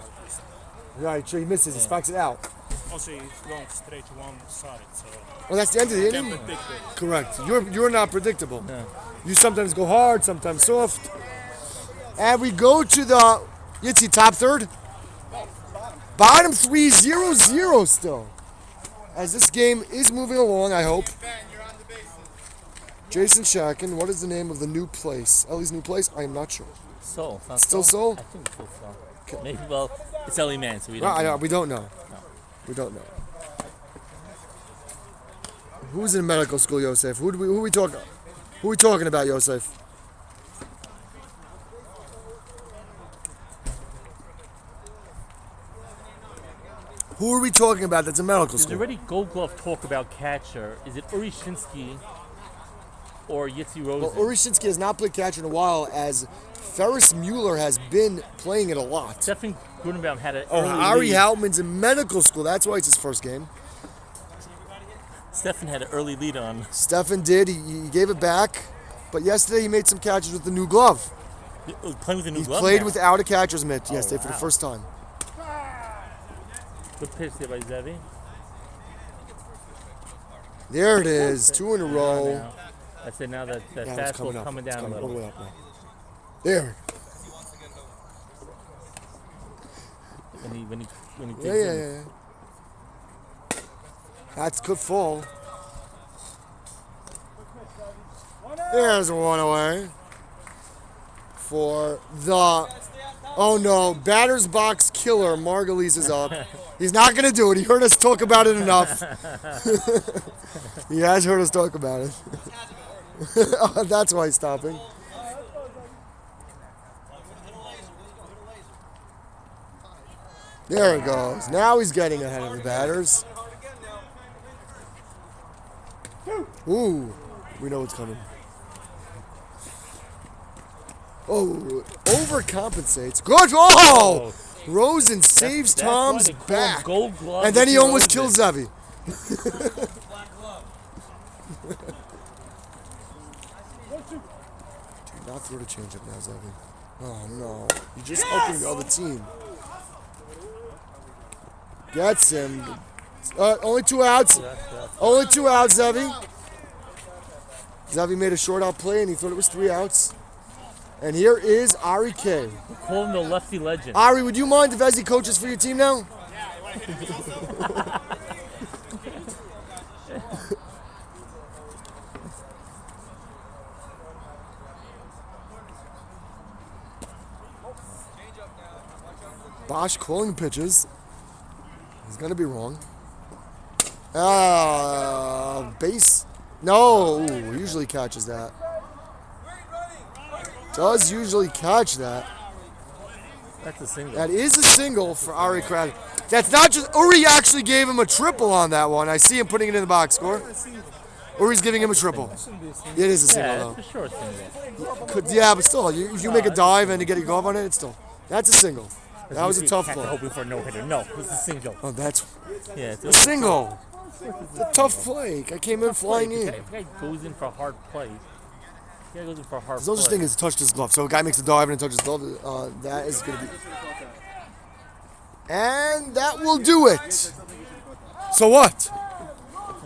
Right, sure, he misses, he spikes it out. Also, he's going straight to one side, so... Well, that's the end of the inning? Correct. You're not predictable. Yeah. You sometimes go hard, sometimes soft. And we go to the Yitzi top third. Bottom 3, 0-0 still. As this game is moving along, I hope. Jason Shakin, what is the name of the new place? Ellie's new place? I am not sure. Soul. Still Soul? I think it's still Soul. Okay. Maybe, well, it's Ellie Man, so we don't know. know. We don't know. No. We don't know. Who's in medical school, Yosef? Who are we talking about, Yosef? Who are we talking about that's in medical school? There's already Gold Glove talk about catcher. Is it Uri Shinsky or Yitzi Rosen? Well, Uri Shinsky has not played catcher in a while, as Ferris Mueller has been playing it a lot. Stefan Grudenbaum had an Ari Houtman's in medical school. That's why it's his first game. Stefan had an early lead on. Stefan did. He gave it back. But yesterday he made some catches with the new glove. Playing with a new glove? He played without a catcher's mitt yesterday for the first time. Good pitch there by Zevi. There it is. 2 in a row. That's it. Now that fastball's coming down a little. All the way up now. There. When he digs yeah. That's good fall. There's one away for the. Oh no, batter's box killer. Margulies is up. He's not going to do it. He heard us talk about it enough. He has heard us talk about it. That's why he's stopping. There it goes. Now he's getting ahead of the batters. Ooh, we know what's coming. Oh, overcompensates. Good. Oh! Rosen saves Tom's back. Gold glove, and then he almost kills Zevi. Do not throw the changeup now, Zevi. Oh no. You're just helping the other team. Gets him. Only 2 outs. Only 2 outs, Zevi. Zevi made a short out play and he thought it was 3 outs. And here is Ari K. We call him the lefty legend. Ari, would you mind if Ezzy coaches for your team now? Bosch calling pitches. He's going to be wrong. Base. No, he usually catches that. Does usually catch that. That's a single. That is a single for Ari Crowder. That's not just Uri actually gave him a triple on that one. I see him putting it in the box score. Uri's giving him a triple. It is a single though. For sure, single. Yeah, but still, if you make a dive and you get a glove on it, it's still. That's a single. That was a tough one. Hoping for a no-hitter. No, it's a single. Oh, that's it's a single. It's a tough play. I came in flying in. If a guy goes in for a hard play, goes in for a hard there's no such thing as touched his glove. So a guy makes a dive and touches his glove. That is going to be. And that will do it. So what?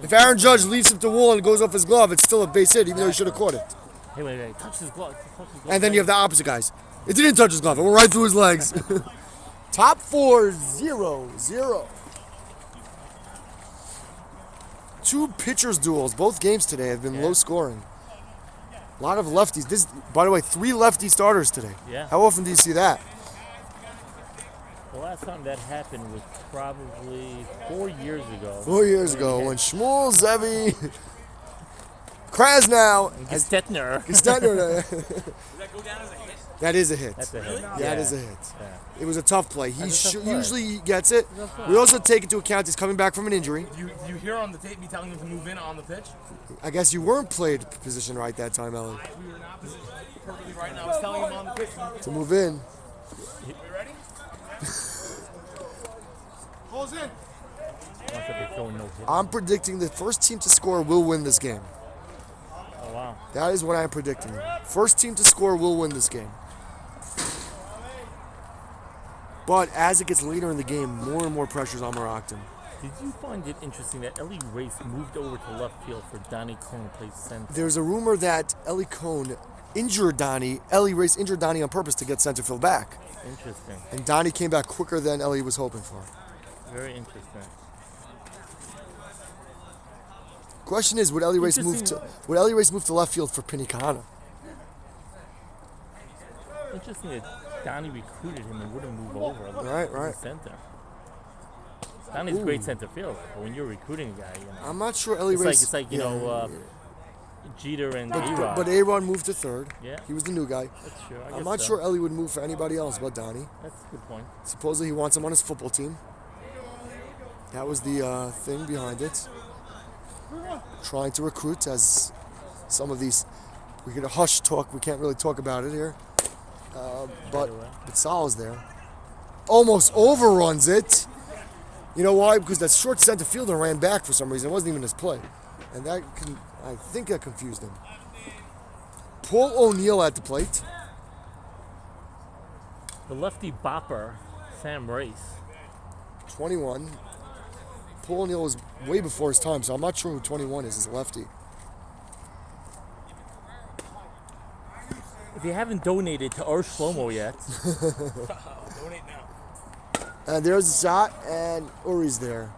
If Aaron Judge leaves him to wall and goes off his glove, it's still a base hit, even though he should have caught it. Hey, wait. Touch his glove. And then you have the opposite guys. It didn't touch his glove. It went right through his legs. Top 4, 0-0. 2 pitchers duels. Both games today have been low scoring. A lot of lefties. By the way, 3 lefty starters today. Yeah. How often do you see that? The last time that happened was probably 4 years ago. 4 years ago when Shmuel Zevi Krasnow Gestetner. Does that go down as a hit? That is a hit. That's a hit. That Yeah. is a hit. Yeah. It was a tough play. He That's a tough play. usually gets it. We also take into account he's coming back from an injury. You hear on the tape me telling him to move in on the pitch? I guess you weren't played position right that time, Ellie. We were not positioned perfectly right now. I was telling him on the pitch. To move in. We ready? Pulls in. I'm predicting the first team to score will win this game. Oh, wow. That is what I'm predicting. First team to score will win this game. But as it gets later in the game, more and more pressure's on Moroccan. Did you find it interesting that Ellie Race moved over to left field for Donnie Cohn to play center? There's a rumor that Ellie Cohn injured Donnie. Ellie Race injured Donnie on purpose to get center field back. Interesting. And Donnie came back quicker than Ellie was hoping for. Very interesting. Question is, would Ellie Race move to left field for Pinikana? Interesting that Donnie recruited him and wouldn't move over. Right. Center. Donnie's a great center field, but when you're recruiting a guy, you know. I'm not sure Ellie Race. It's like you know, Jeter and A-Rod. But A-Rod moved to third. Yeah. He was the new guy. That's true. I I'm guess not so. sure Ellie would move for anybody else but Donnie. That's a good point. Supposedly he wants him on his football team. That was the thing behind it. Trying to recruit, as some of these, we get a hush talk. We can't really talk about it here. But Sal's there. Almost overruns it. You know why? Because that short center fielder ran back for some reason. It wasn't even his play. And I think that confused him. Paul O'Neill at the plate. The lefty bopper, Sam Race. 21. Paul O'Neill was way before his time, so I'm not sure who 21 is as a lefty. If you haven't donated to our Shlomo yet, Donate now. And there's a shot, and Uri's there.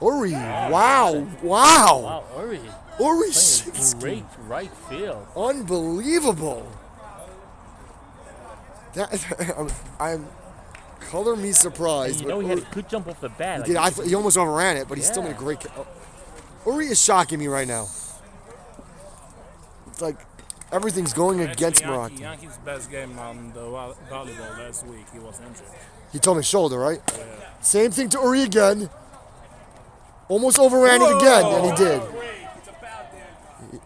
Uri, wow. Wow, Uri. Uri Playing Shinsky. great right field. Unbelievable. I'm color me surprised. And you know but he had Uri- a good jump off the bat. He did. He almost overran it, but he still made a great. Uri is shocking me right now. It's like everything's going against Morocco. Yankees' best game on the volleyball last week. He was injured. He told me shoulder, right? Yeah. Same thing to Uri again. Almost overran it again, and he did.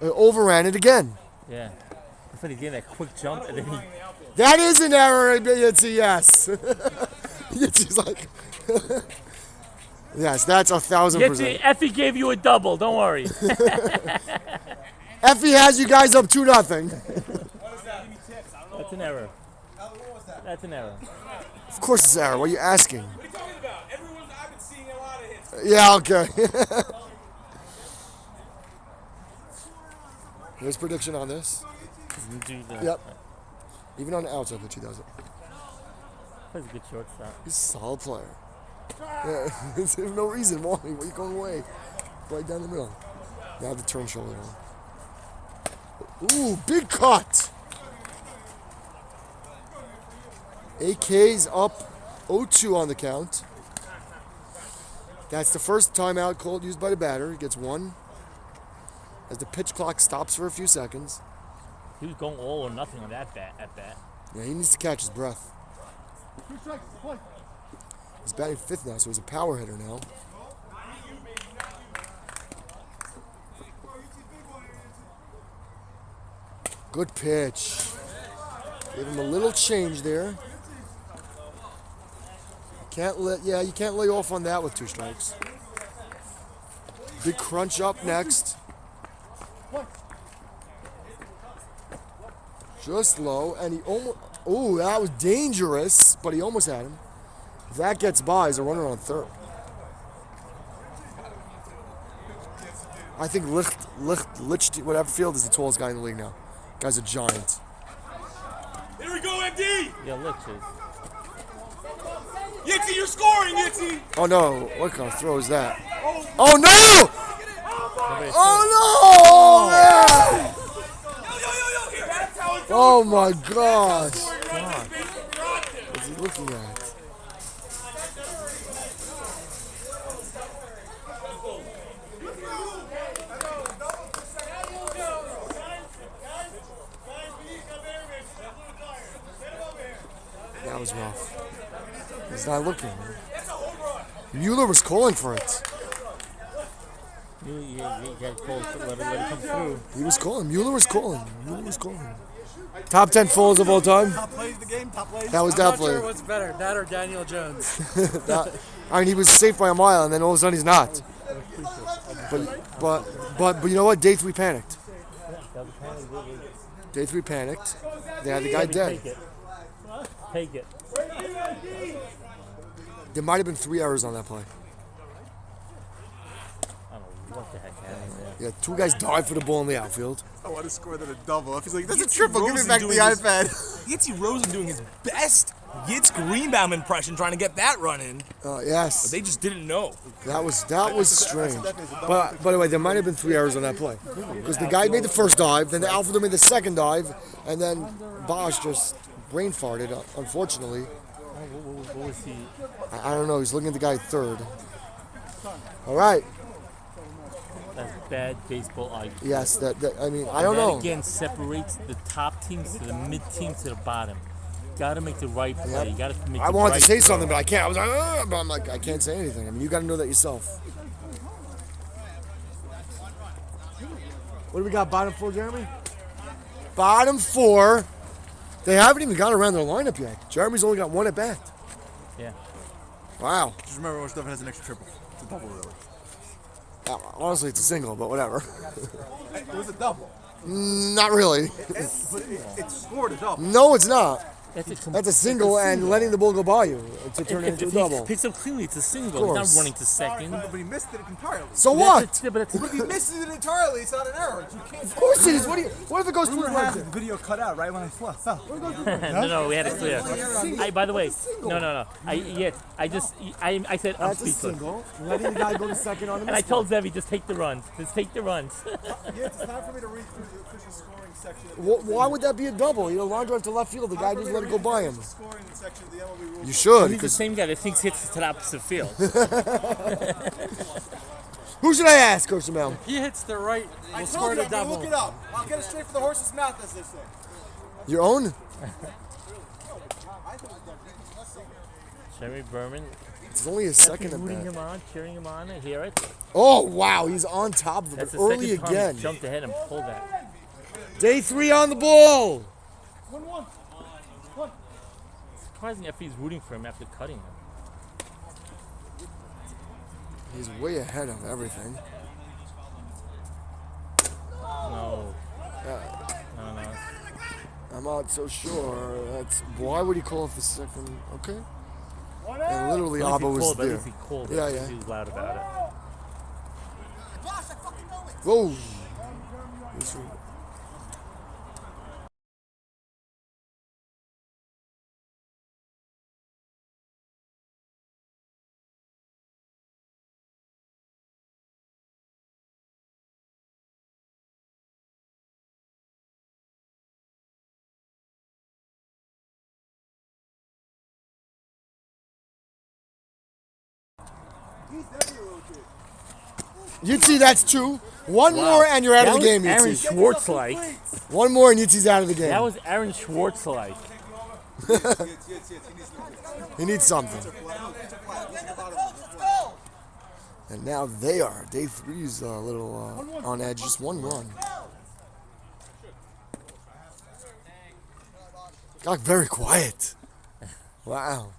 He overran it again. Yeah. I thought he did that quick jump, and then he. That is an error, Yitzi, yes. Yitzi's like, yes, that's 1,000%. Effie gave you a double, don't worry. Effie has you guys up 2-0. That's an error. That's an error. Of course it's an error. What are you asking? What are you talking about? I've been seeing a lot of hits. Yeah, okay. His prediction on this? Yep. Even on the outside pitch, he does it. Plays a good shortstop. He's a solid player. Yeah, there's no reason why. Why are you going away? Right down the middle. Now the turn shoulder on. Ooh, big cut. AK's up 0-2 on the count. That's the first timeout called used by the batter. He gets one. As the pitch clock stops for a few seconds. He was going all or nothing on that bat. At bat. Yeah, he needs to catch his breath. He's batting fifth now, so he's a power hitter now. Good pitch. Gave him a little change there. You can't lay off on that with 2 strikes. Big crunch up next. Just low, and he almost. Oh, that was dangerous, but he almost had him. If that gets by, he's a runner on third. I think Lich, whatever field, is the tallest guy in the league now. Guy's a giant. Here we go, MD! Yeah, Lich is. Yitzy, you're scoring, Yitzy! Oh no, what kind of throw is that? Oh no! Oh no! Man! Oh my gosh! What's he looking at? was rough. He's not looking. Mueller was calling for it. You got called to let it come through. He was calling. Mueller was calling. Mueller was calling. Top 10 falls of all time. Top plays the game. Top plays. That was I'm not definitely. sure what's better, that or Daniel Jones. I mean, he was safe by a mile, and then all of a sudden he's not. But you know what? Day 3 panicked. Day 3 panicked. They had the guy dead. Take it. There might have been 3 errors on that play. I don't know what the heck happened there. Yeah, 2 guys died for the ball in the outfield. I want to score that a double. If he's like, that's a Yates triple, give me Rosen back the doing his- iPad. Yates Rosen doing his best Yates Greenbaum impression, trying to get that run in. Yes. But they just didn't know. That was strange. But by the way, there might have been 3 errors on that play because the guy made the first dive, then the outfielder made the second dive, and then Bosch just brain farted. Unfortunately, What was he? I don't know. He's looking at the guy at third. All right. That's bad baseball IQ. Yes. I mean, I don't know. That again separates the top teams to the mid teams to the bottom. Got to make the right play. Yep. You got to make. I the wanted right to say throw. something, but I can't. I was like, but I'm like, I can't say anything. I mean, you got to know that yourself. What do we got? Bottom 4, Jeremy? Bottom 4. They haven't even got around their lineup yet. Jeremy's only got 1 at bat. Yeah. Wow. Just remember when stuff has an extra triple. It's a double, really. Honestly, it's a single, but whatever. It was a double. Not really. But it scored a double. No, it's not. That's a single and letting the ball go by you to turn it If into a he double. picks up cleanly, it's a single. Of He's course. not running to second. But he missed it entirely. So what? But If he misses it entirely, it's not an error. You can't. Of course it is. What if it goes through Rumor his has legs? the video cut out right when I fell. no, we had it clear. By the way, no. I said I'm That's a speechless. single. Letting the guy go to second on the And I told Zevi, just take the runs. Just take the runs. Yeah, it's time for me to read through the official scoring section. Why would that be a double? You know, line drive to left field. The guy just let it go by him. Scoring section of the MLB rules. You should. He's the same guy that thinks hits to the opposite field. Who should I ask, Coach Mel? He hits the right, I we'll told score you, the I'm gonna double. look it up. I'll get it straight from the horse's mouth, as they say. Your own? Jeremy Berman. It's only his second at rooting bat. him on, cheering him on. I hear it. Oh, wow. He's on top of it. That's But the early second time again. he jumped ahead and pulled that. Day 3 on the ball. 1-1. Surprising if he's rooting for him after cutting him. He's way ahead of everything. No. No. I'm not so sure. Why would he call off the second? Okay. And literally, At least Abba he was called, but at there. least he called it. Yeah, At yeah. least he was loud about it. Whoa. Yitzi, that's 2. One more and you're out of the game, That was Yitzi. Aaron Schwartz-like. One more and Yitzi's out of the game. That was Aaron Schwartz-like. He needs something. And now they are. Day 3's a little on edge. Just 1 run. Got very quiet. Wow.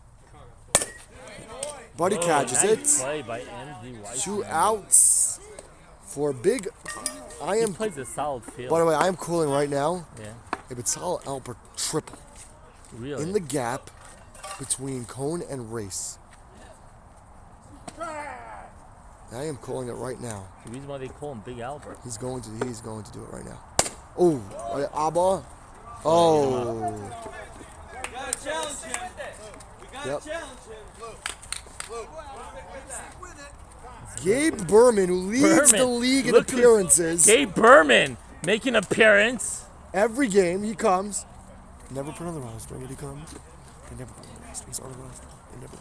Buddy catches nice it. Play by MD White. 2 outs for big. He plays a solid field. By the way, I am calling right now. Yeah. If it's Sal Albert triple. Really? In the gap between Cone and Race. I am calling it right now. The reason why they call him Big Albert. He's going to do it right now. Oh, Abba. Oh. We gotta challenge him. We gotta Yep. challenge him. Gabe Berman, who leads the league in appearances. Gabe Berman making an appearance. Every game he comes. Never put on the roster when he comes. They never put on the roster. He's on the roster. They never.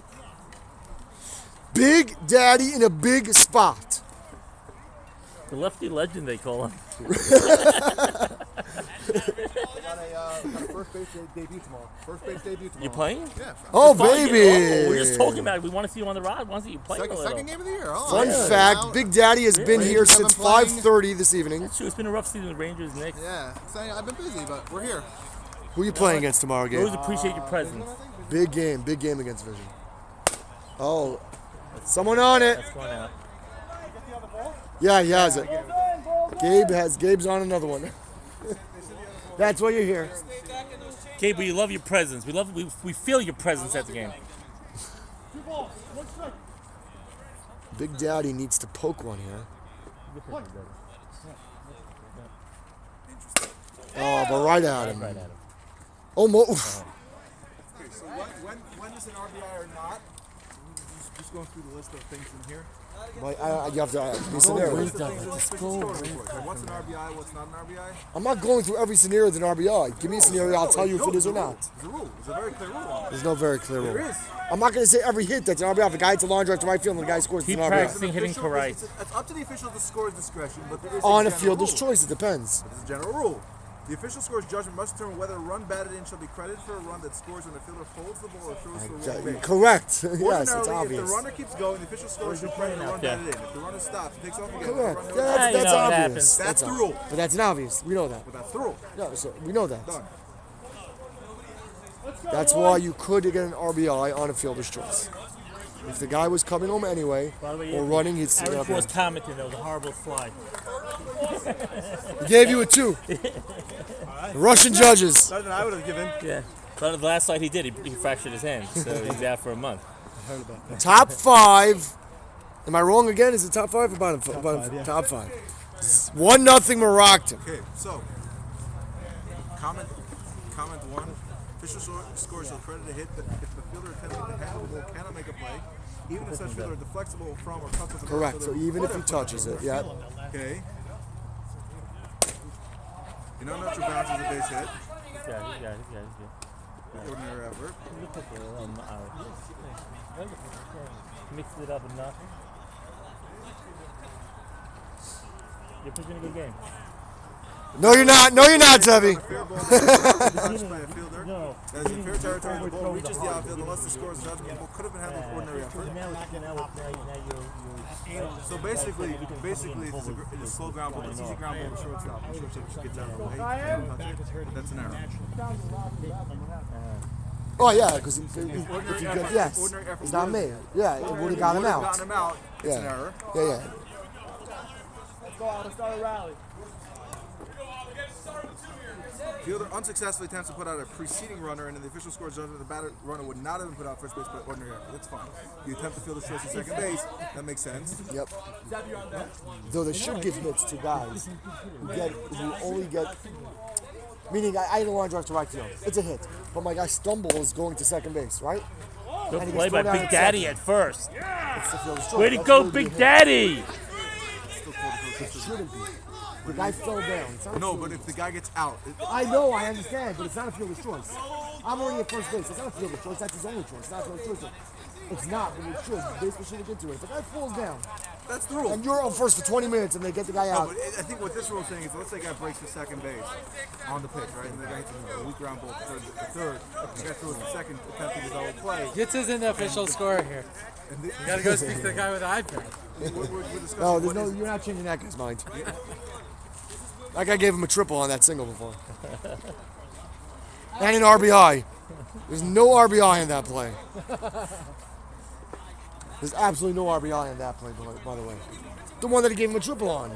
Big Daddy in a big spot. The lefty legend, they call him. got a first base debut tomorrow. First base debut tomorrow. You playing? Yeah. Oh, It's fun. baby. Oh, we're just talking about it. We want to see you on the rod. We want to see you play a little. Second game of the year. Oh, Fun yeah. fact, Big Daddy has been Rangers here have since been playing. 5:30 this evening. That's true. It's been a rough season with Rangers, Knicks. Yeah. Exciting. I've been busy, but we're here. Who are you playing against tomorrow, We Gabe? always appreciate your presence. Big game against Vision. Oh, someone on it. That's going out. Yeah, he has it. Gabe's on another one. That's why you're here. Gabe, we love your presence. We feel your presence at the game. Big Daddy needs to poke one here. Oh, but right at him. Almost. Okay, so when is an RBI or not? Just going through the list of things in here. You have to be scenario. What's an RBI? What's not an RBI? I'm not going through every scenario with an RBI. Give me a scenario, I'll tell you if it is or not. There's a rule. There's a very clear rule. There's no very clear rule. There is. I'm not going to say every hit that's an RBI. If a guy hits a line drive to right field and the guy scores, it's Keep an RBI. practicing hitting correct. It's up to the official to score his discretion, but there is On a general fielder's rule. choice, it depends. But there's a general rule. The official score's judgment must determine whether a run batted in shall be credited for a run that scores when the fielder holds the ball or throws to a wrong base. Correct. Yes, it's Ordinarily, obvious. if the runner keeps going, the official score should credit the run batted in. If the runner stops and takes off again, Correct. the Yeah, run that's know what obvious. happens. That's the rule. But that's an obvious. We know that. But that's the rule. Yeah, so we know that. Done. That's why you could get an RBI on a fielder's choice. If the guy was coming home anyway By the way, or running, he'd see an Aaron was RBI. commenting. That was a horrible slide. He gave you a 2. Russian judges. Better than I would have given. Yeah. But the last slide he did, he fractured his hand, so he's out for a month. I heard about that. Top 5. Am I wrong again? Is it top 5 or bottom 5? Five, yeah. Top 5. 1-0 Moroccan. Okay, so comment 1. Official score shall credit a hit that if the fielder attempting to handle the ball cannot make a play, even if such fielder is deflexible from or touches the ball. Correct. So even if he touches it, yeah. Okay. In unnatural bounds is a base hit. He's got it. Ordinary effort. Mixed it up enough. You're pitching a good game. No, you're not. No, you're not, Zevi. Fair ball touched by a fielder. That is in fair territory. The ball reaches the outfield unless the score's judgment. The ball could have been handled with ordinary effort. So basically, it is slow ground ball. It's easy ground ball to shortstop. The shortstop just gets out of the way. That's an error. Oh, yeah, because if you get, yes, it's not me. Yeah, it would have got him out. Gotten him out. It's Yeah. an error. Yeah. Let's go out. Let's start a rally. Fielder unsuccessfully attempts to put out a preceding runner, and in the official score judgment, the batter runner would not have been put out first base, but ordinary effort. That's fine. You attempt to field the choice at second base. That makes sense. Yep. Though they should give hits to guys who only get. Meaning, I had a line drive to right field. It's a hit, but my guy stumbles going to second base, right? Good And he play gets by thrown out Big at Daddy second. at first. It's the fielder's choice. Way to That's go, really Big a hit. Daddy! It shouldn't be. The guy fell down. It's not a No, fielder's but if the guy gets out, I know, I understand, but it's not a fielder's choice. I'm already at first base. It's not a fielder's choice. That's his only choice. It's not a fielder's choice. It's not, but it should. The baseman shouldn't get to it. If the guy falls down, that's the rule. and you're on first for 20 minutes and they get the guy No, out. but I think what this rule is saying is, let's say a guy breaks to second base on the pitch, right? And the guy hits a weak ground ball to third. The guy throws the second, attempting his own play. Gets isn't the official score here. You gotta go speak to the guy with the iPad. No, there's no. You're not changing that guy's mind. That guy gave him a triple on that single before. And an RBI. There's no RBI in that play. There's absolutely no RBI in that play, by the way. The one that he gave him a triple on.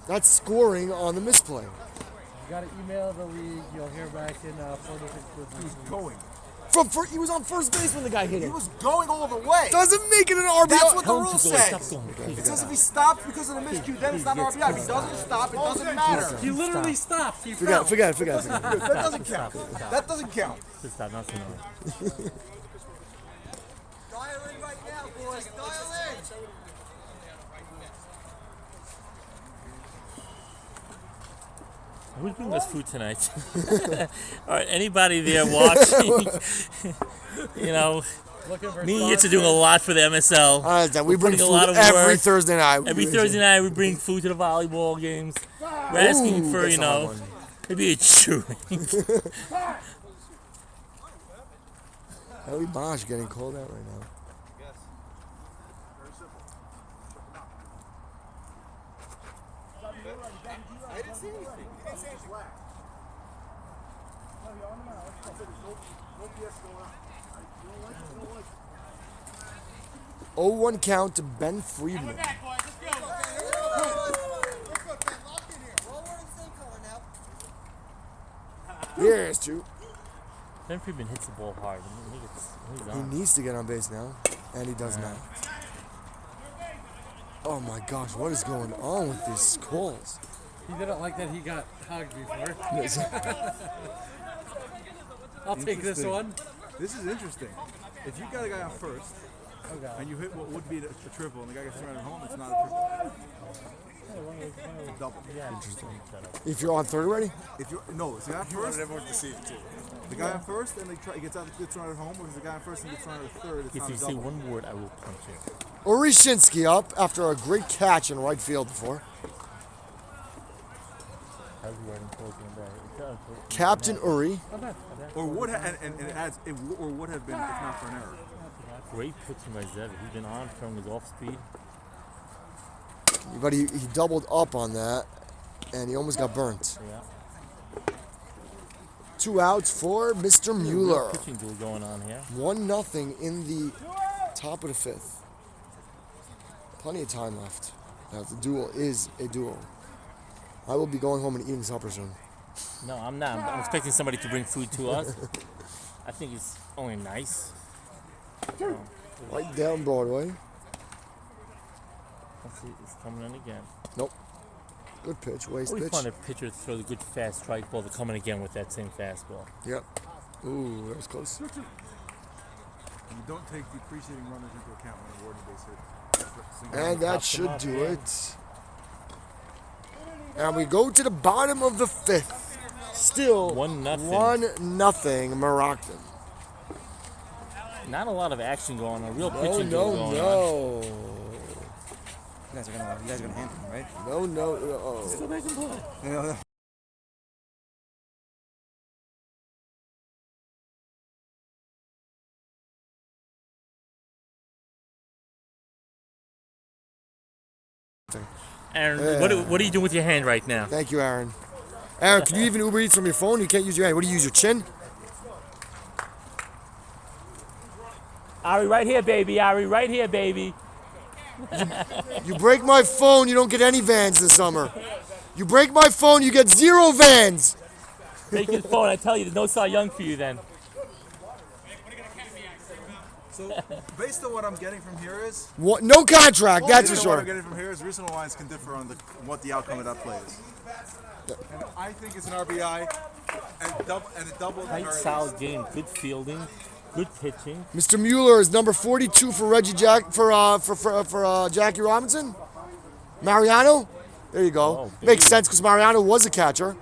That's scoring on the misplay. You gotta email the league. You'll hear back in 4 to 6 business. He's going. He was on first base when the guy hit it. He was going all the way. Doesn't make it an RBI. That's what the rule says. It says if he stops because of the miscue, then it's not an RBI. If he doesn't stop, it doesn't matter. He literally stopped. He Forget it. That doesn't count. That doesn't count. Stop, not tonight. Dial in right now, boys. Dial in. Who's bringing us food tonight? All right, anybody there watching? You know, me and Yitz are doing a lot for the MSL. We bring putting food every Thursday night. Every Thursday night, we bring food to the volleyball games. We're asking Ooh, for, that's you a hard know, one. maybe a drink. Ellie Bosch getting called out right now. I didn't see anything. You didn't say anything. Oh, 1 count to Ben Friedman. Yes, two. Ben Friedman hits the ball hard. I mean, he's He on. needs to get on base now, and he does not. Oh my gosh, what is going on with these calls? He didn't like that he got hugged before. Yes. I'll take this Interesting. one. This is interesting. If you got a guy on first, and you hit what would be a triple, and the guy gets thrown at home, it's not a triple. It's a double. Interesting. If you're on third already? If you no, it's the guy on You wanted first. everyone to see it too. The guy on first, and he gets thrown at home, or if the guy on first and gets thrown at third, it's If not you a say double. one word, I will punch you. Uri Shinsky up after a great catch in right field before. How's he writing closing back? Captain Uri. Or would and it adds or would have been if not for an error. Great pitching by Zev. He's been on from his off speed. But he doubled up on that, and he almost got burnt. Yeah. 2 outs for Mr. Mueller. Pitching duel going on here. 1-0 in the top of the 5th. Plenty of time left. Now, the duel is a duel. I will be going home and eating supper soon. No, I'm not. I'm expecting somebody to bring food to us. I think it's only nice. Right down Broadway. Let's see, it's coming in again. Nope. Good pitch, waste Always pitch. fun a pitcher to throw the good fast strike ball to come in again with that same fastball. Yep. Ooh, that was close. You don't take depreciating runners into account when awarding base hit. And that should do it. And we go to the bottom of the 5th. Still 1-0. 1-0 Moroccan. Not a lot of action going on. Real No, pitching duel no, going no. on. You guys are gonna hand him, right? No, no, no. Let's go back and play. Yeah. Aaron, what are you doing with your hand right now? Thank you, Aaron. Aaron, can you even Uber Eats from your phone? You can't use your hand. What do you use, your chin? Ari, right here, baby. Ari, right here, baby. You break my phone, you don't get any vans this summer. You break my phone, you get 0 vans. Take his phone. I tell you, there's no Cy Young for you then. So, based on what I'm getting from here is... What? No contract, that's for Based on what I'm sure. getting from here is reasonable lines can differ on what the outcome of that play is. And I think it's an RBI and a double. Tight, solid game. Good fielding. Good pitching. Mr. Mueller is number 42 for Reggie Jack for Jackie Robinson. Mariano, there you go. Oh, Makes sense because Mariano was a catcher.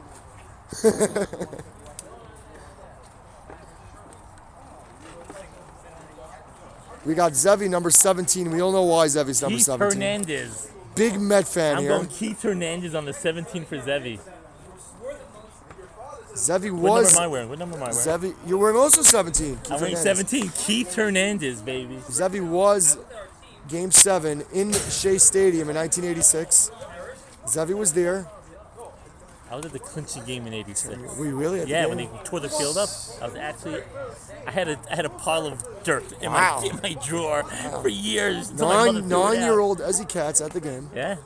We got Zevi number 17. We all know why Zevi's number Keith 17. Hernandez. Big Met fan I'm here. going Keith Hernandez on the 17 for Zevi. Zevi What was. number am I wearing? What number am I wearing? Zevi, you're wearing also 17. Keith I'm wearing Hernandez. 17. Keith Hernandez, baby. Zevi was Game 7 in Shea Stadium in 1986. Zevi was there. I was at the clinching game in '86. Were you really at the Yeah, game? when they tore the field up, I was actually. I had a pile of dirt in Wow. my drawer for years. until my mother threw it out. 9-year-old Ezzy Katz at the game. Yeah.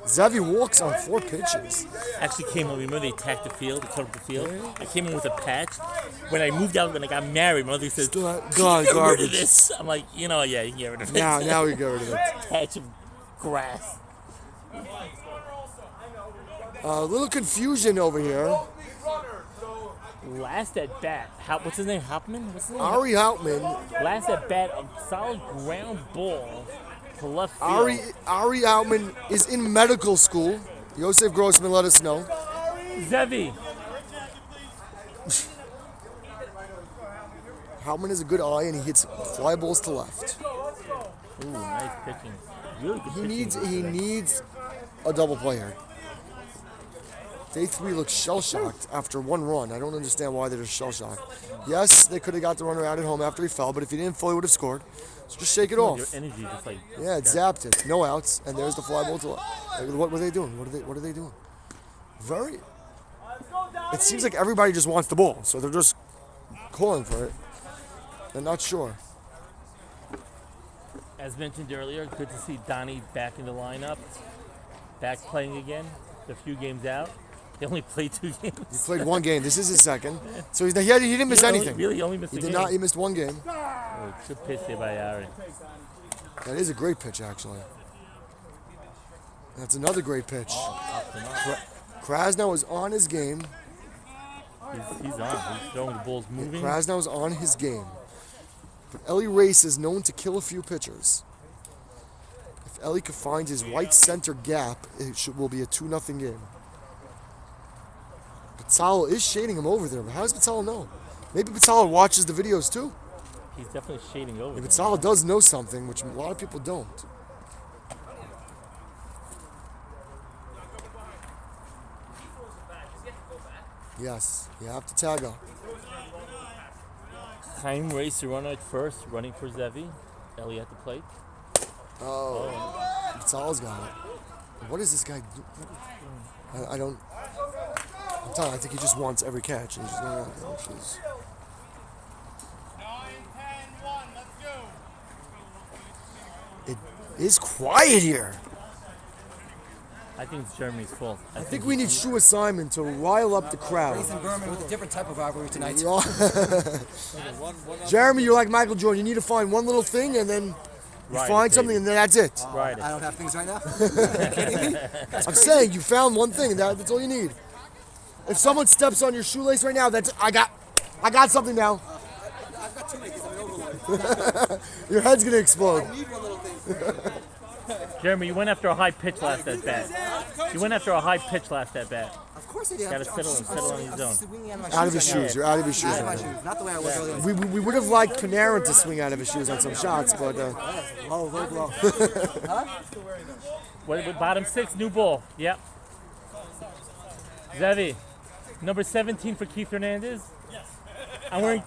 Zevi walks on 4 pitches. Actually came in. Remember they attacked the field, they cut up the field. I came in with a patch. When I moved out, when I got married, my mother said, Gone, "Get rid garbage." of this." I'm like, yeah, you can get rid of it. Now we get rid of it. Patch of grass. A little confusion over here. Last at bat, what's his name? Hauptman? What's his name? Ari Hauptman. Last at bat, a solid ground ball to left field. Ari Hauptman is in medical school. Yosef Grossman let us know. Zevi. Hauptman has a good eye and he hits fly balls to left. Ooh, nice pitching. Really good pitching. He needs a double play here. Day 3 looks shell-shocked after one run. I don't understand why they're shell-shocked. Yes, they could have got the runner out at home after he fell, but if he didn't fall, he would have scored. So just shake it off. Your energy just like. Yeah, it zapped it. No outs, and there's the fly ball. What were they doing? What are they doing? Very. It seems like everybody just wants the ball, so they're just calling for it. They're not sure. As mentioned earlier, good to see Donnie back in the lineup, back playing again. A few games out. He only played 2 games. He played 1 game. This is his second. So he didn't miss anything. He only missed a game. He did not. He missed 1 game. Oh, good pitch there by Ari. That is a great pitch, actually. That's another great pitch. Krasnow is on his game. He's on. He's throwing the balls moving. Krasnow is on his game. But Ellie Race is known to kill a few pitchers. If Ellie could find his right center gap, it will be a 2-0 game. Pizzala is shading him over there, but how does Pizzala know? Maybe Pizzala watches the videos too. He's definitely shading over. Pizzala does know something, which a lot of people don't. Yes, you have to tag up. Chaim Race, the runner at first, running for Zevi. Ellie at the plate. Oh. Pizzala's got it. What is this guy do? I don't. I'm telling you, I think he just wants every catch. He's just going around. It is quiet here. I think it's Jeremy's fault. I think we need Shua Simon to rile up the crowd. Grayson Berman with a different type of rivalry tonight. Jeremy, you're like Michael Jordan. You need to find one little thing and then you find something and then that's it. I don't have things right now. Are you kidding me? I'm saying you found one thing and that's all you need. If someone steps on your shoelace right now, that's I got something now. I've got 2 because I'm an overlord. Your head's gonna explode. I need one little thing. Jeremy, you went after a high pitch last at bat. You went after a high pitch last at bat. Of course I did. Got to settle on his own. Out of his shoes. You're out of his shoes. Out of my shoes. Not the way I was earlier. We would have liked Panarin to swing out of his shoes on some shots, but. Low blow. Huh? What, bottom 6, new ball. Yep. Zevi, number 17 for Keith Hernandez. I'm wearing.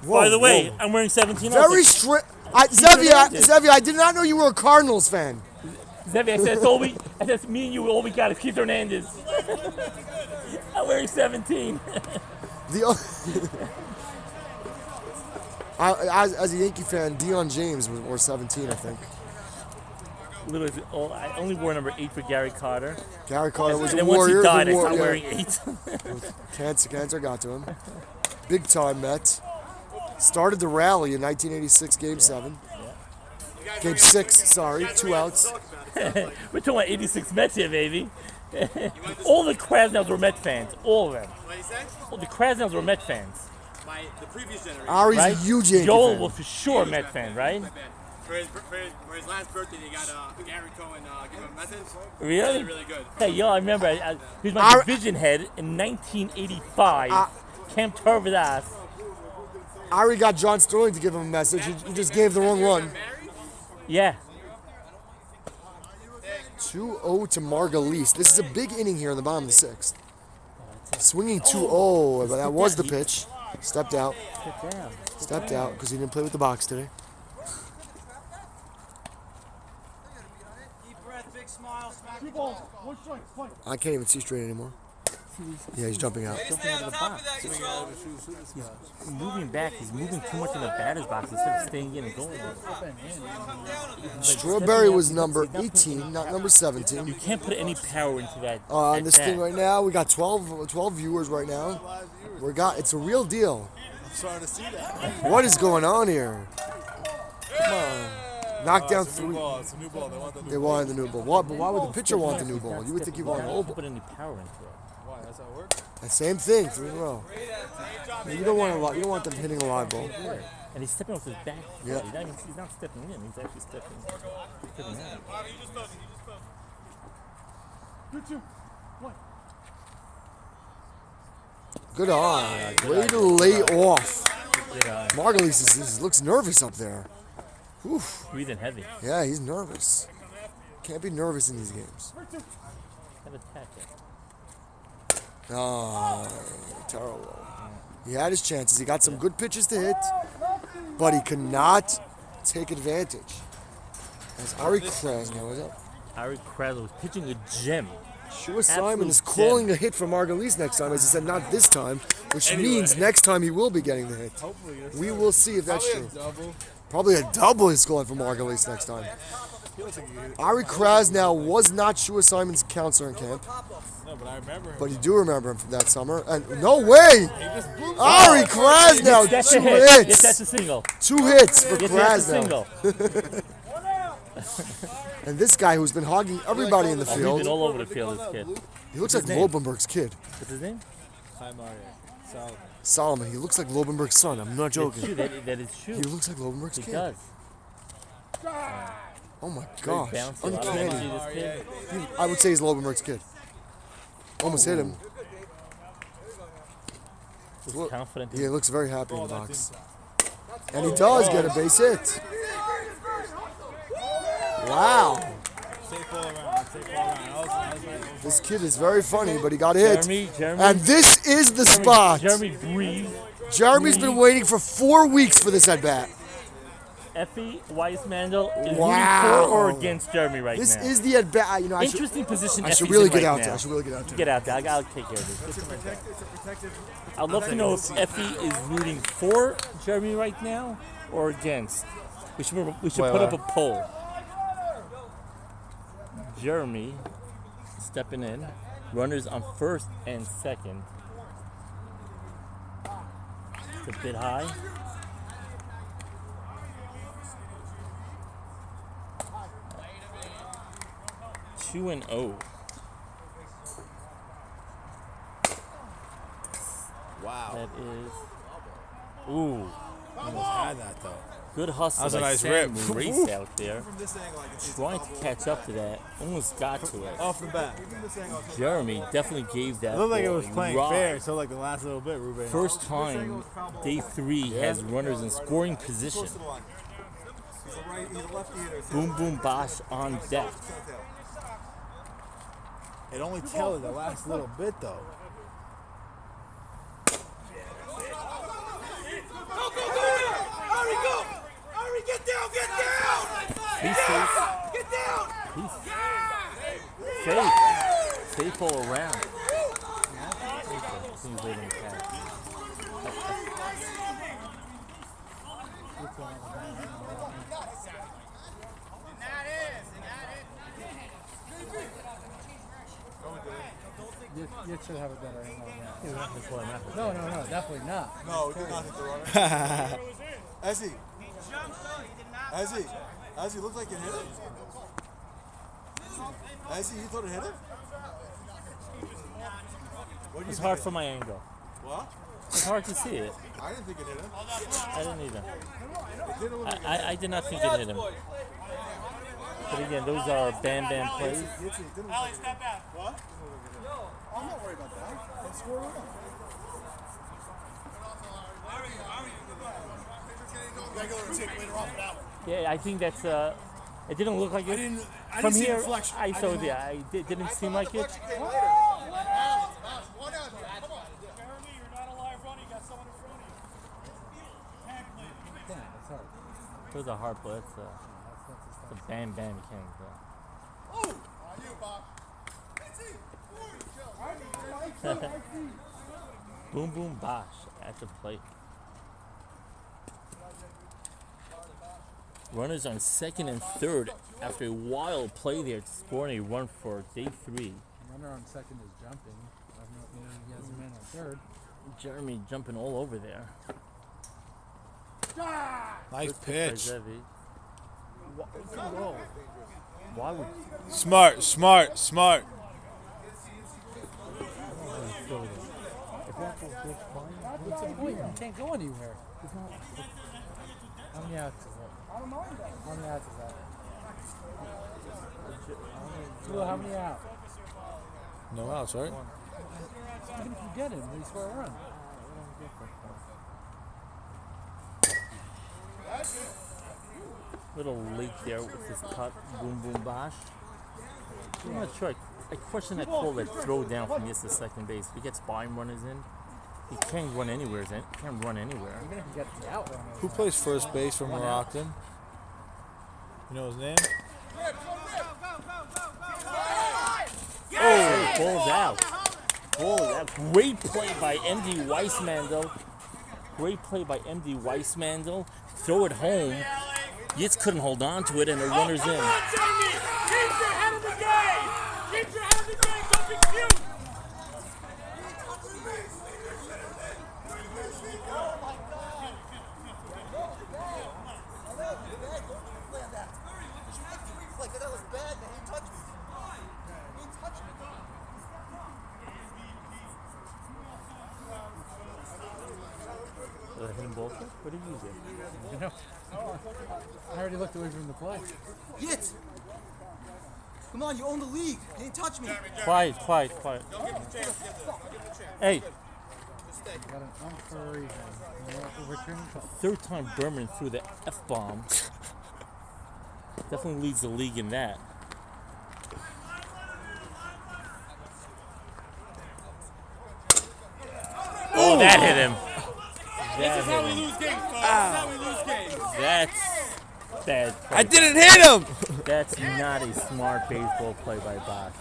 By the way, I'm wearing 17. Very strict. Zevi, I did not know you were a Cardinals fan. Zevi, I said me and you, all we got is Keith Hernandez. I'm wearing 17. As a Yankee fan, Deion James wore 17, I think. Literally, I only wore number 8 for Gary Carter. Gary Carter was a and warrior. Once he died, I stopped wearing 8. Cancer got to him. Big time Met. Started the rally in 1986, Game 7. Game 6, sorry, 2 outs. We're talking about 86 Mets here, baby. All the Krasnows were Met fans. All of them. What did he say? All the Krasnows were Met fans. The previous generation. Ari's a huge Yankee Joel fan. was for sure a Met fan, right? For his last birthday, they got Gary Cohen give him a message. Really? Really good. Hey, yo, I remember. He was my division head in 1985. Camp Tervadas. Ari got John Sterling to give him a message. He just gave the wrong run. Yeah. 2-0 to Margulies. This is a big inning here in the bottom of the 6th. Swinging 2-0, but that was the pitch. Stepped out. Stepped out because he didn't play with the box today. I can't even see straight anymore. Yeah, he's jumping out. He's moving back. He's moving too much in the batter's box instead of staying in and going. Strawberry was number 18, not number 17. You can't put any power into that. On this thing right now, we got 12 viewers right now. It's a real deal. I'm starting to see that. What is going on here? Come on. Knock down 3. It's a new ball. They wanted the new ball. But why would the pitcher want the new ball? You would think he wanted the old ball. Put any power into it. Why? That's how it works. The same thing, 3 in a row. You don't want them hitting a live ball. And he's stepping off his back. Yeah. He's not stepping in. He's actually stepping out. Good eye. Way to lay off. Margulies looks nervous up there. Oof. Breathing heavy. Yeah, he's nervous. Can't be nervous in these games. Have a tech it. Oh, terrible. He had his chances. He got some good pitches to hit, but he could not take advantage. As Ari Krasner, was up. Ari Krasner was pitching a gem. Shua Simon is calling a hit for Margulies next time, as he said, not this time, which means next time he will be getting the hit. We will see if that's true. Probably a double he's calling for Margulies next time. Ari Krasnow was not Shua Simon's counselor in camp. No, but I remember him. But you do remember him from that summer. And no way! Ari Krasnow, That's 2 a hit. hits. Yes, that's a single. 2 hits for Yes, that's a Krasnow. And this guy who's been hogging everybody in the He's field. been all over the field, this kid. He looks What's like his name? Lobenberg's kid. What's his name? Solomon. Solomon. He looks like Lobenberg's son. I'm not joking. That's true. That is true. He looks like Lobenberg's He kid. does. Oh my gosh. bouncy. A lot of Uncanny. energy, this kid. I would say he's Lobenberg's kid. Almost hit him. Looks confident. Yeah, he looks very happy in the box. And he does get a base hit. Wow. This kid is very funny, but he got hit. Jeremy. And this is the spot. Jeremy breathe. Jeremy's been waiting for 4 weeks for this at bat. Effie Weissmandel is Wow. rooting for or against Jeremy right This now. is the at bat. You know, I Interesting position. I should Effie's really in get right out now. there. I should really get out there. Get out there. I'll take care of this. I'd love to know if Effie is rooting for Jeremy right now or against. We should put up a poll. Jeremy stepping in. Runners on first and second. It's a bit high. Two and 0. Wow. That is. Ooh. Almost had that though. Good hustle. That was a by nice Sam rip. Race out there. Trying to catch up to that. Almost got to it. Off the bat. Jeremy definitely gave that. It looked like it ball was playing raw. fair until like the last little bit, Ruben. First time day 3 has runners in scoring position. Boom boom bosh on deck. It only tailed the last little bit though. Ari, get down, get down! He's safe. Get down! He's safe. Safe all around. He's waiting to catch. You should have a better angle on that. No, definitely not. No, he did not hit the runner. Ezzy. Ezzy, looked like it hit him. Ezzy, you thought it hit him? It's hard for my angle. What? It's hard to see it. I didn't think it hit him. I didn't either. It didn't look like I did not think it hit him. But again, those are bam bam plays. Alex, step back. What? I'm not worried about that. Let's score a run. Yeah, I think that's it didn't look like it. I From didn't see here, deflection. I saw it. Yeah, it didn't seem like it. Those are hard plays. It's a bam bam you can't Boom boom bosh at the plate. Runners on second and third after a wild play there, scoring a run for day 3. Runner on second is jumping. I don't know if you know he has a man on third. Jeremy jumping all over there. Nice Good pitch. by Zevi. Why would Smart. What's the point? You can't go anywhere. How many outs is that? How many outs is that? How many outs? No outs, right? Even if you get him, you score a run. little leak there with this cut, boom boom bosh. I'm not sure. I question that call that throw down from yes to second base. If he gets spine runners in, he can't run anywhere. He can't run anywhere. Even if he gets the out runners. Who plays first base for Moroccan? You know his name? Oh, ball's out. Ball's out. Great play by MD Weissman, though. Great play by MD Weissman, though. Throw it home. Yitz couldn't hold on to it, and the runner's in. Keep your head in the game! Keep your head in the game! Don't be cute! Hit him ball kick? What did you do? You know, I already looked away from the play. Yit! Come on, you own the league. You didn't touch me. Quiet. Hey. Got an unfurry. Third time Berman threw the F-bomb. Definitely leads the league in that. Oh, that hit him. This is how we lose games, folks. This is how we lose games. That's bad play. I didn't hit him! That's not a smart baseball play by Bosch.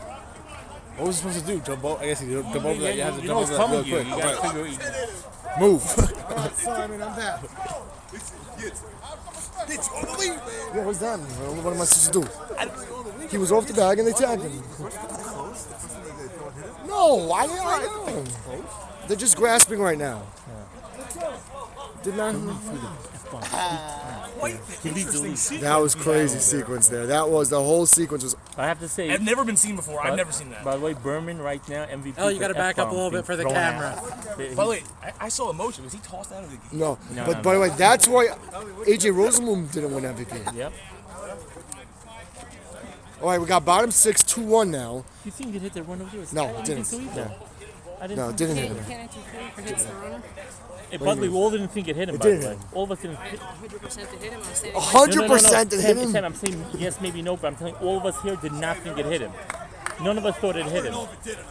What was he supposed to do? Jump over? I guess he jump over that. You have to You jump know over it's that coming real quick. you. You gotta Right. figure Move. Simon, I'm back. What was that? What am I supposed to do? He was off the bag and they tagged him. No, I know. They're just grasping right now. Did not. That was crazy sequence there. That was the whole sequence was. I have to say, I've never been seen before. I've never seen that. By the way, Berman right now MVP. Oh, you got to for back up a F-bomb little bit being for the thrown camera. out. By the way, I saw emotion. Was he tossed out of the game? No, No, but no, by the no. way, that's why AJ Rosenblum didn't win MVP. Yep. All right, we got bottom 6, 2-1 now. You think you hit the run over there? No, I it didn't didn't. think so either. I didn't No, think it didn't so. hit You him. can't interfere if it hits the runner. By the way, we all didn't think it hit him. It By the did way, hit him. all of us didn't. 100% to hit him. I'm saying 100% it hit him. I'm saying yes, maybe no, but I'm telling all of us here did not think it hit him. None of us thought it hit him.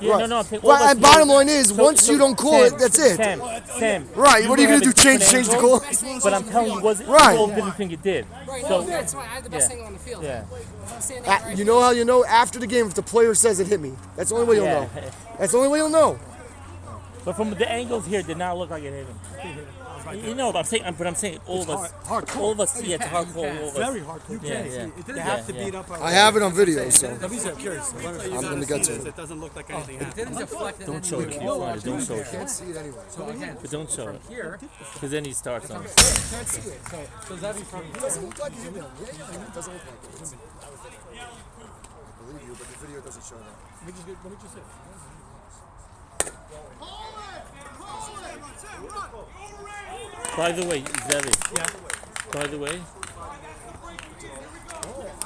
Yeah, Right. no, I'm saying all Well, of us and bottom here- line is, once you don't call it, that's it. Sam, Right, what are you may gonna have do, a change different the angle, call? But I'm telling you, we Right. all didn't think it did. Right, So, no, that's why I have the best yeah. angle on the field. Yeah. I'm standing right You know how you know after the game if the player says it hit me. That's the only way you'll Yeah. know. That's the only way you'll know. But from the angles here, it did not look like it hit him. You know, I'm saying all of us, all of us, yeah, it's a hard call. All of us. Very hard call. Yeah, yeah. It didn't have to beat up. I have it on video, so I'm curious. I'm gonna get to it. It doesn't look like anything It didn't happened. deflect. Don't show it. Don't show You it. can't see it anyway. So again, But don't show it. here, Because then he starts on. You can't see it. so that be from It doesn't look like it hit him. Yeah, it doesn't look like it. I believe you, but the video doesn't show that. Let me just hit. By the way, Zevi. Yeah. By the way,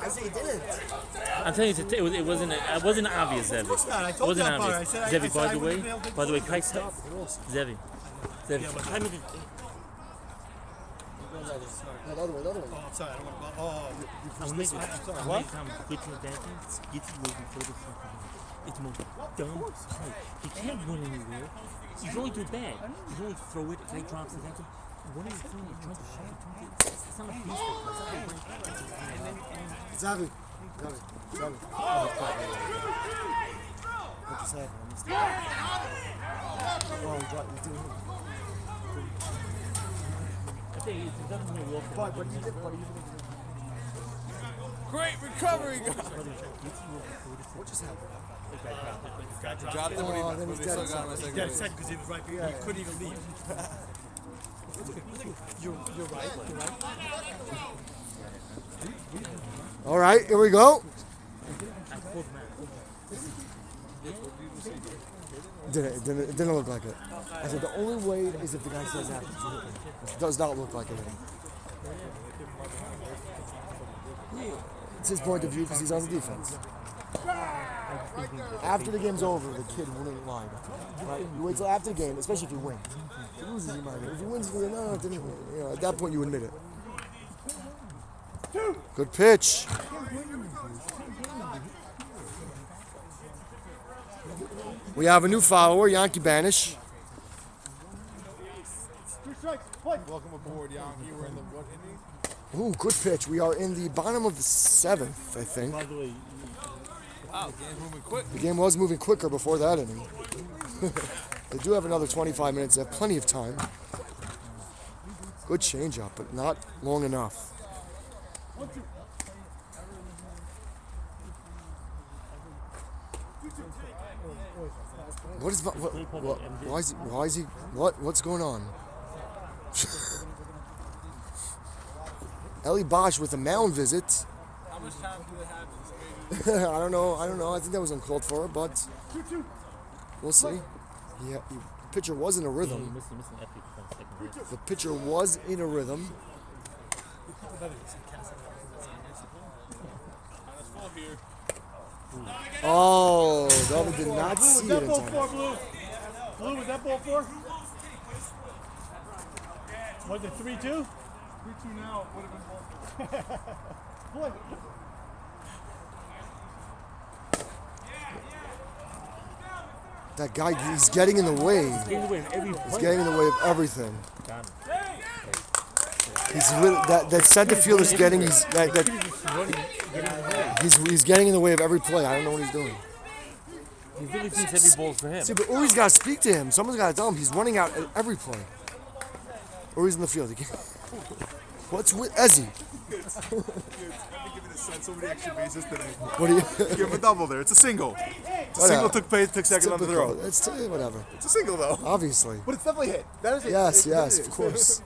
I say he didn't. I'm telling you, it wasn't obvious, Zevi. Of course not. I It told wasn't you that part. obvious. I said Zevi, I by the way, wouldn't be able to can I stop. Zevi, Yeah, but can I make it? No, the other way, the other way. Oh, I'm sorry. I don't want to. Oh, I'm sorry. What? Get your dancing. Get your moving for the second. It's most dumb play. He can't run anywhere. He's only too bad. He's only throw it. If he drops it, that's it. What are you doing? You're trying to shove it. It's not a baseball play. Zavi. Zavi. Zavi. What just happened? I missed it. Oh, you didn't hit him. I think it's definitely walk. But you did, buddy. Great recovery, guys. What just happened? Dropped him, Oh, then he's but he dead. still got him at second Yeah, base. second because he was right. He couldn't even leave. You're right. You're right. All right, here we go. It didn't look like it. I said the only way is if the guy says that. It does not look like it. It's his point of view because he's on the defense. After the game's over, the kid wouldn't lie. Right? You wait till after the game, especially if he wins. If he loses, he might. If he wins, no, it didn't. You know, at that point, you admit it. Good pitch. We have a new follower, Yankee Banish. Welcome aboard, Yankee. We're in the what inning? Ooh, good pitch. We are in the bottom of the 7th, I think. By the way, Wow, game's moving quick. The game was moving quicker before that inning. They do have another 25 minutes. They have plenty of time. Good changeup, but not long enough. What is why is he what's going on? Ellie Bosch with a mound visit. How much time do they have? I don't know. I think that was uncalled for, but we'll see. Yeah, the pitcher was in a rhythm. The pitcher was in a rhythm. Oh, David did not see it in time. Blue, was that ball 4? Was it 3-2? 3-2 now. Would have been ball 4. That guy, he's getting in the way. He's getting in the way of everything. He's really, that center field is getting. He's getting in the way of every play. I don't know what he's doing. He really thinks every ball's for him. See, but Uri's got to speak to him. Someone's got to tell him he's running out at every play. Uri's in the field. What's with Ezzy? So many extra bases today. What do you give him a double there? It's a single. It's a single took second on the throw. It's whatever. It's a single though. Obviously. But it's definitely hit. That is it. Yes, of course.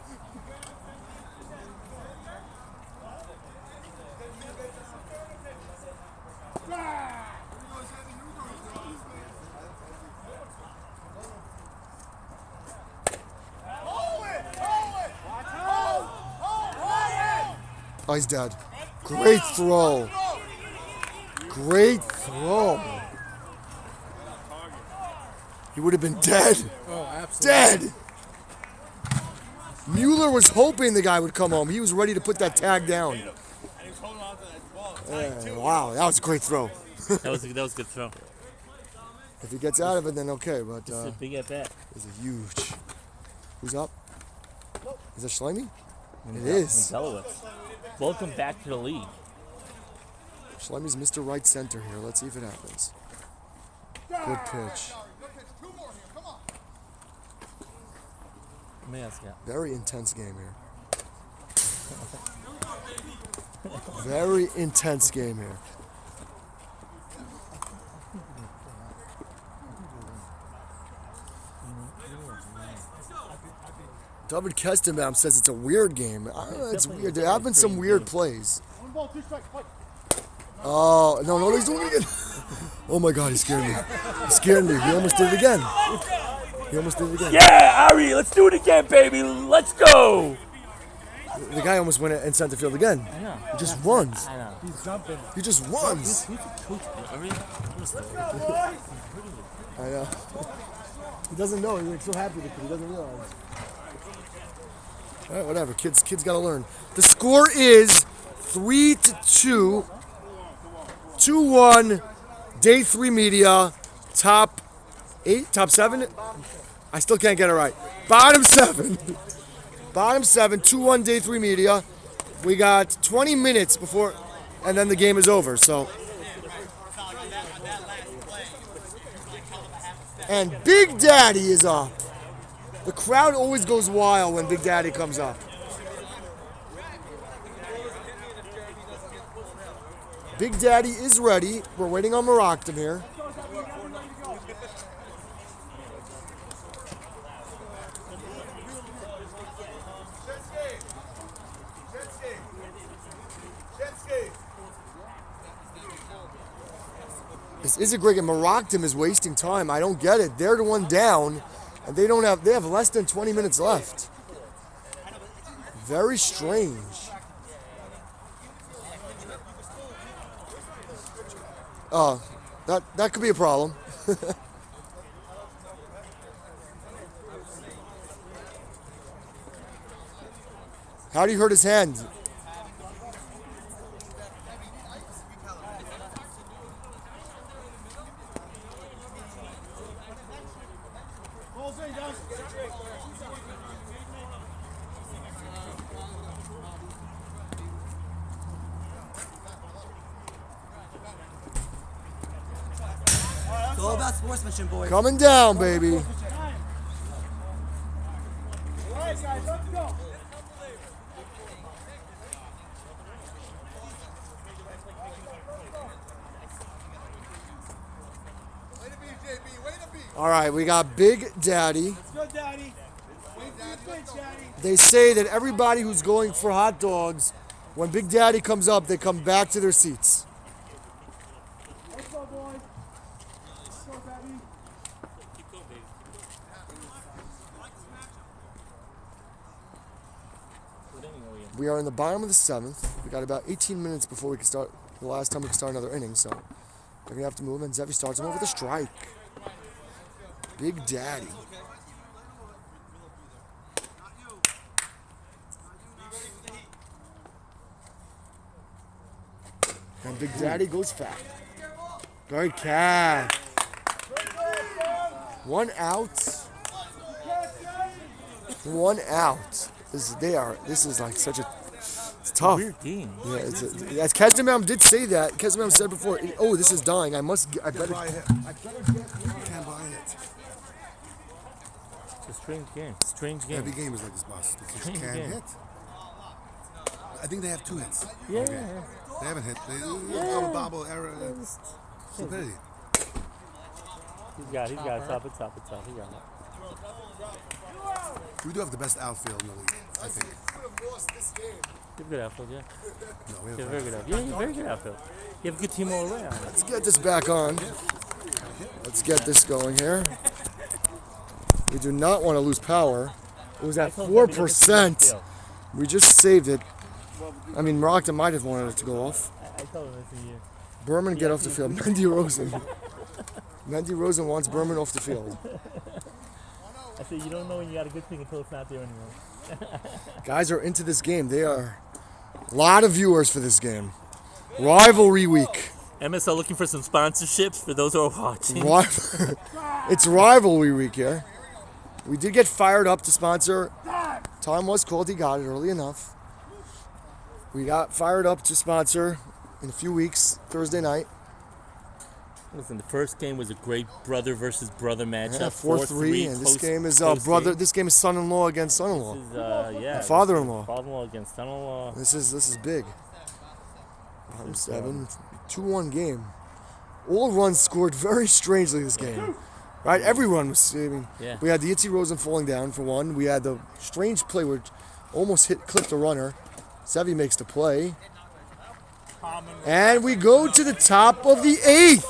Oh, he's dead. Great throw. Great throw. He would have been dead. Oh, absolutely. Dead. Mueller was hoping the guy would come home. He was ready to put that tag down. Wow, that was a great throw. that was a good throw. If he gets out of it, then okay. But This is a big at bat. This is huge. Who's up? Is that Schleimy? It is. Mendelowitz. Welcome back to the league. Schleimy's Mr. Right Center here. Let's see if it happens. Good pitch. Very intense game here. Very intense game here. David Kestenbaum says it's a weird game. I don't know, it's weird. There have been some weird plays. Oh, no, he's doing it again. Oh my God, he scared me. He scared me. He almost did it again. Yeah, Ari, let's do it again, baby. Let's go. The guy almost went in center field again. I know. He just runs. I know. He's jumping. He just runs. I know. He doesn't know. He's so happy because he doesn't realize. All right, whatever. Kids got to learn. The score is 3-2. 2-1. Day 3 media. Top 8, top 7. I still can't get it right. Bottom 7. Bottom 7. 2-1 Day 3 media. We got 20 minutes before, and then the game is over. So. And Big Daddy is up. The crowd always goes wild when Big Daddy comes up. Big Daddy is ready. We're waiting on Maroctum here. This is a great game. Maroctum is wasting time. I don't get it. They're the one down, and they have less than 20 minutes left. Very strange. That could be a problem. How'd he hurt his hand? It's all about sportsmanship, boys. Coming down, baby. All right, guys, let's go. All right, we got Big Daddy. Let's go, Daddy. Daddy. They say that everybody who's going for hot dogs, when Big Daddy comes up, they come back to their seats. Let's go, boys. Let's go, Daddy. We are in the bottom of the 7th. We got about 18 minutes before we can start, the last time we can start another inning, so they're going to have to move, and Zevi starts him over with a strike. Big Daddy. And Big Daddy goes fat. Good catch. 1 out. 1 out. This is like such a, it's tough. Weird game. Yeah, as Kesnemam did say that. Kesnemam said before, oh, this is dying. I better buy it. get, You can't buy it. It's a strange game. Strange game. Every game is like this, boss. They just Strange can't game. hit. I think they have 2 hits. Yeah, Okay. yeah. They haven't hit. They Yeah. bobble error. Stupidity. He's got it. Top. He got it. We do have the best outfield in the league, I think. You have a good outfield, yeah. No, we have You have a very good outfield. Yeah, you have a very good outfield. You have a good team all around. Let's get this back on. Let's get this going here. We do not want to lose power. It was at 4%. We just saved it. I mean, Rockton might have wanted it to go off. I told him this in you. Berman, get off the field. Mendy Rosen. Mendy Rosen wants Berman off the field. I said, you don't know when you got a good thing until it's not there anymore. Guys are into this game. They are a lot of viewers for this game. Rivalry week. MSL looking for some sponsorships for those who are watching. It's rivalry week here. We did get fired up to sponsor. Time was called. He got it early enough. We got fired up to sponsor in a few weeks, Thursday night. Listen, the first game was a great brother versus brother matchup. Yeah, 4-3, and this game is brother. This game is son-in-law against son-in-law. This is, yeah. And father-in-law. Father-in-law against son-in-law. This is big. Bottom 7, 2-1 game. All runs scored very strangely this game. Right, every run was. I mean, Yeah. we had the Itzy Rosen falling down for one. We had the strange play where it almost clipped the runner. Sevi makes the play. And we go to the top of the 8th.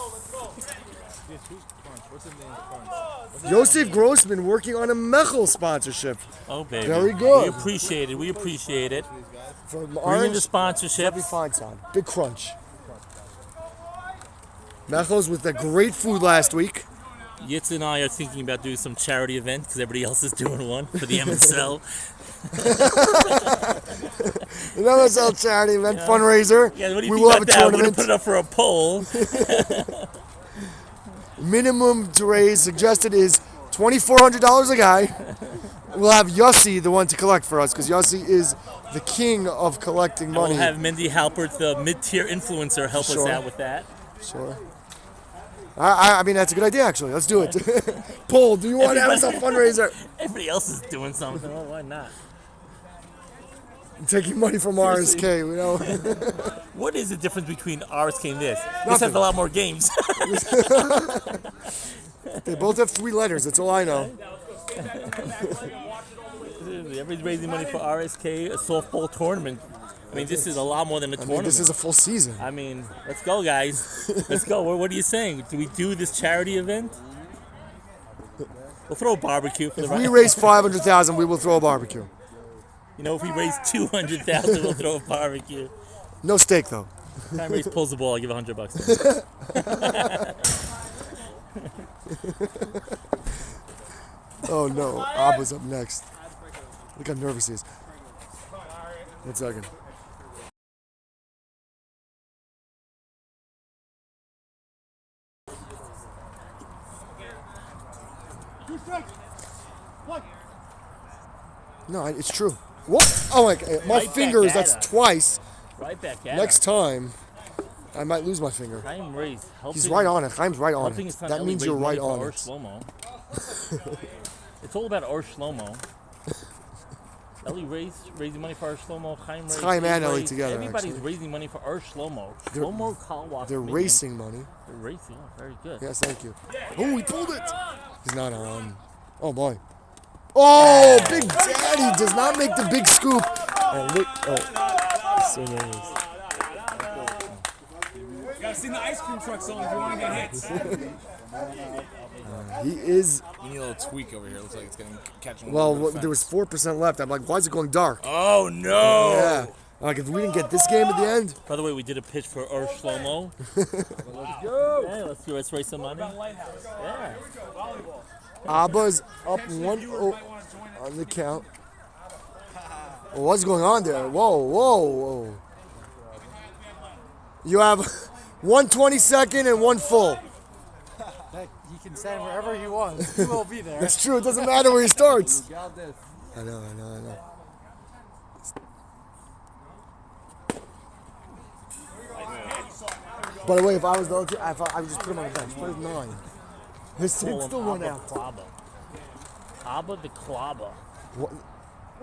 Yosef Grossman working on a Msl sponsorship. Oh, baby. Very good. We appreciate it. We appreciate it. From Bring in Orange, the sponsorship. Sevi Feinstein. Big crunch. Mechel's with the great food last week. Yitz and I are thinking about doing some charity event because everybody else is doing one for the MSL. The MSL charity event fundraiser. Yeah, what do you We think will have about a that? We're tournament. going to put it up for a poll. Minimum to raise suggested is $2,400 a guy. We'll have Yossi, the one to collect for us, because Yossi is the king of collecting And money. we'll have Mindy Halpert, the mid-tier influencer, help us Sure. out with that. Sure. I mean, that's a good idea, actually. Let's do it. Paul, do you want to have us a fundraiser? Everybody else is doing something. Well, why not? I'm taking money from RSK, you know. What is the difference between RSK and this? This Nothing. has a lot more games. They both have 3 letters. That's all I know. Everybody's raising money for RSK, a softball tournament. I mean, this is a lot more than a tournament. This is a full season. I mean, let's go, guys. Let's go. What are you saying? Do we do this charity event? We'll throw a barbecue. For If the we raise $500,000, we will throw a barbecue. You know, if we raise 200,000, we'll throw a barbecue. No steak, though. Time raise pulls the ball, I'll give $100. Oh no, Abba's up next. Look how nervous he is. 1 second. No, it's true. What? Oh my God. My Right fingers, back at that's us. twice. Right back at Next us. time, I might lose my finger. Chaim Ray's helping. He's right on it. Chaim's right on helping it. his son That Ellie means you're raise right money on for it. Shlomo. It's all about Or Shlomo. Ellie raising money for Or Shlomo. Chaim It's raised. Chaim and Ellie raised- together, Everybody's actually. raising money for Or Shlomo. They're- Shlomo Kalwak. They're racing money. They're racing. Oh, very good. Yes, thank you. Oh, he pulled it. He's not on. Oh, boy. Oh, Big Daddy does not make the big scoop. And look. Oh. So nice. You gotta see the ice cream truck song if you want to get hits. He is. You need a little tweak over here. Looks like it's going to catch him. Well, there was 4% left. I'm like, why is it going dark? Oh, no. Yeah. Like, if we didn't get this game at the end. By the way, we did a pitch for Or Shlomo. Let's go. Yeah, let's raise some money. Yeah. Abba's up 1-0 on the count. Well, what's going on there? Whoa, whoa, whoa. You have 1/22 and 1 full. He can stand wherever he wants. He will be there. That's true. It doesn't matter where he starts. Got this. I know. By the way, if I was the other team, I would just put him on the bench. Put him 9. It's still 1 out. Abba the Klaba. What?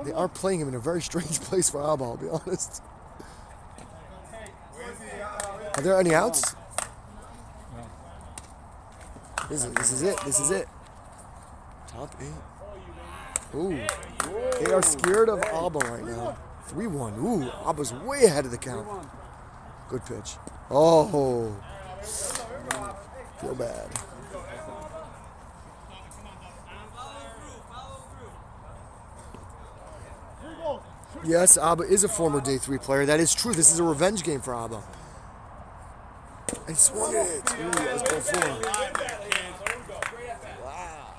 They are playing him in a very strange place for Abba, I'll be honest. Are there any outs? This is it. This is it. Top 8. Ooh. They are scared of Abba right now. 3-1. Ooh, Abba's way ahead of the count. Good pitch. Oh. Feel bad. Yes, Abba is a former Day 3 player. That is true. This is a revenge game for Abba. I swung it. Ooh, that was ball 4. Wow.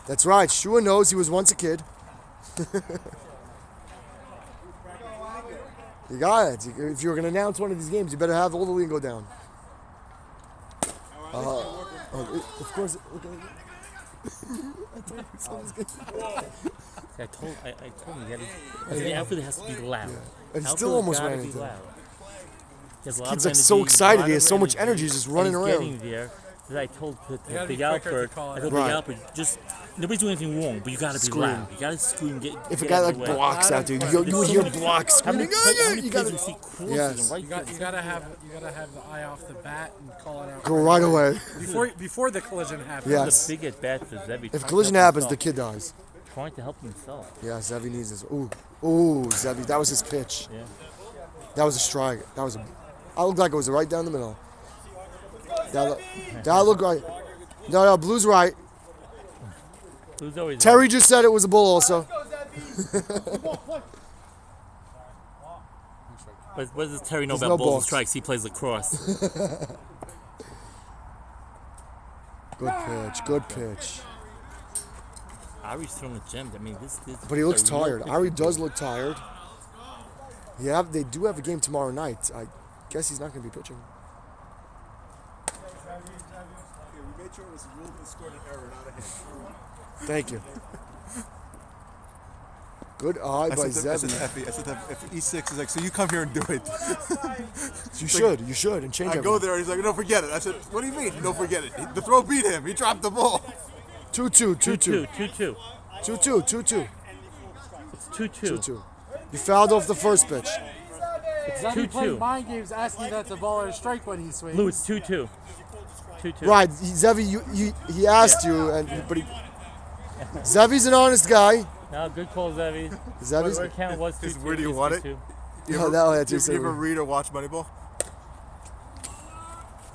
That's right. Shua knows he was once a kid. You got it. If you're going to announce one of these games, you better have all the lingo down. Of course. I told him the outfield has to be loud. And he still almost ran into it. This kid's like so excited. He has so much energy. He's just running around. Getting there. I told Big Alfred, just nobody's doing anything wrong, but you gotta be loud. You gotta scream. If a guy like blocks out there, you would hear blocks screaming. You gotta see yes. You gotta have the eye off the bat and call it out. Go right away. Before the collision happens. Yes. The big at bat for Zevi. If collision happens, the kid dies. Trying to help himself. Yeah, Zevi needs this. Ooh, Zevi. That was his pitch. Yeah. That was a strike. I looked like it was right down the middle. That looked right. No, Blue's right. Blue's always Terry right. just said it was a bull also. But what does Terry know There's about no balls and balks. strikes? He plays lacrosse. Good pitch. Good pitch. Ari's throwing a gem. I mean, this But he looks a real tired. quick Ari pitch. does look tired. Yeah, they do have a game tomorrow night. I guess he's not going to be pitching. We made sure it was ruled and scored an error, not a hit. Thank you. Good eye by Zevi. I said, if E6 is like, so you come here and do it. You should, and change I everything. go there and he's like, no, forget it. I said, what do you mean? No, forget it. The throw beat him. He dropped the ball. 2-2. 2-2. 2-2. It's 2-2. You fouled off the first pitch. Zevi plays mind games asking that the ball or a strike when he swings. Lou, it's 2-2. 2-2. Right, Zevi, he asked you, but Zevi's an honest guy. No, good call, Zevi. Zevi's. Where count was 2-2. Where do you want it? You You ever read or watch Moneyball?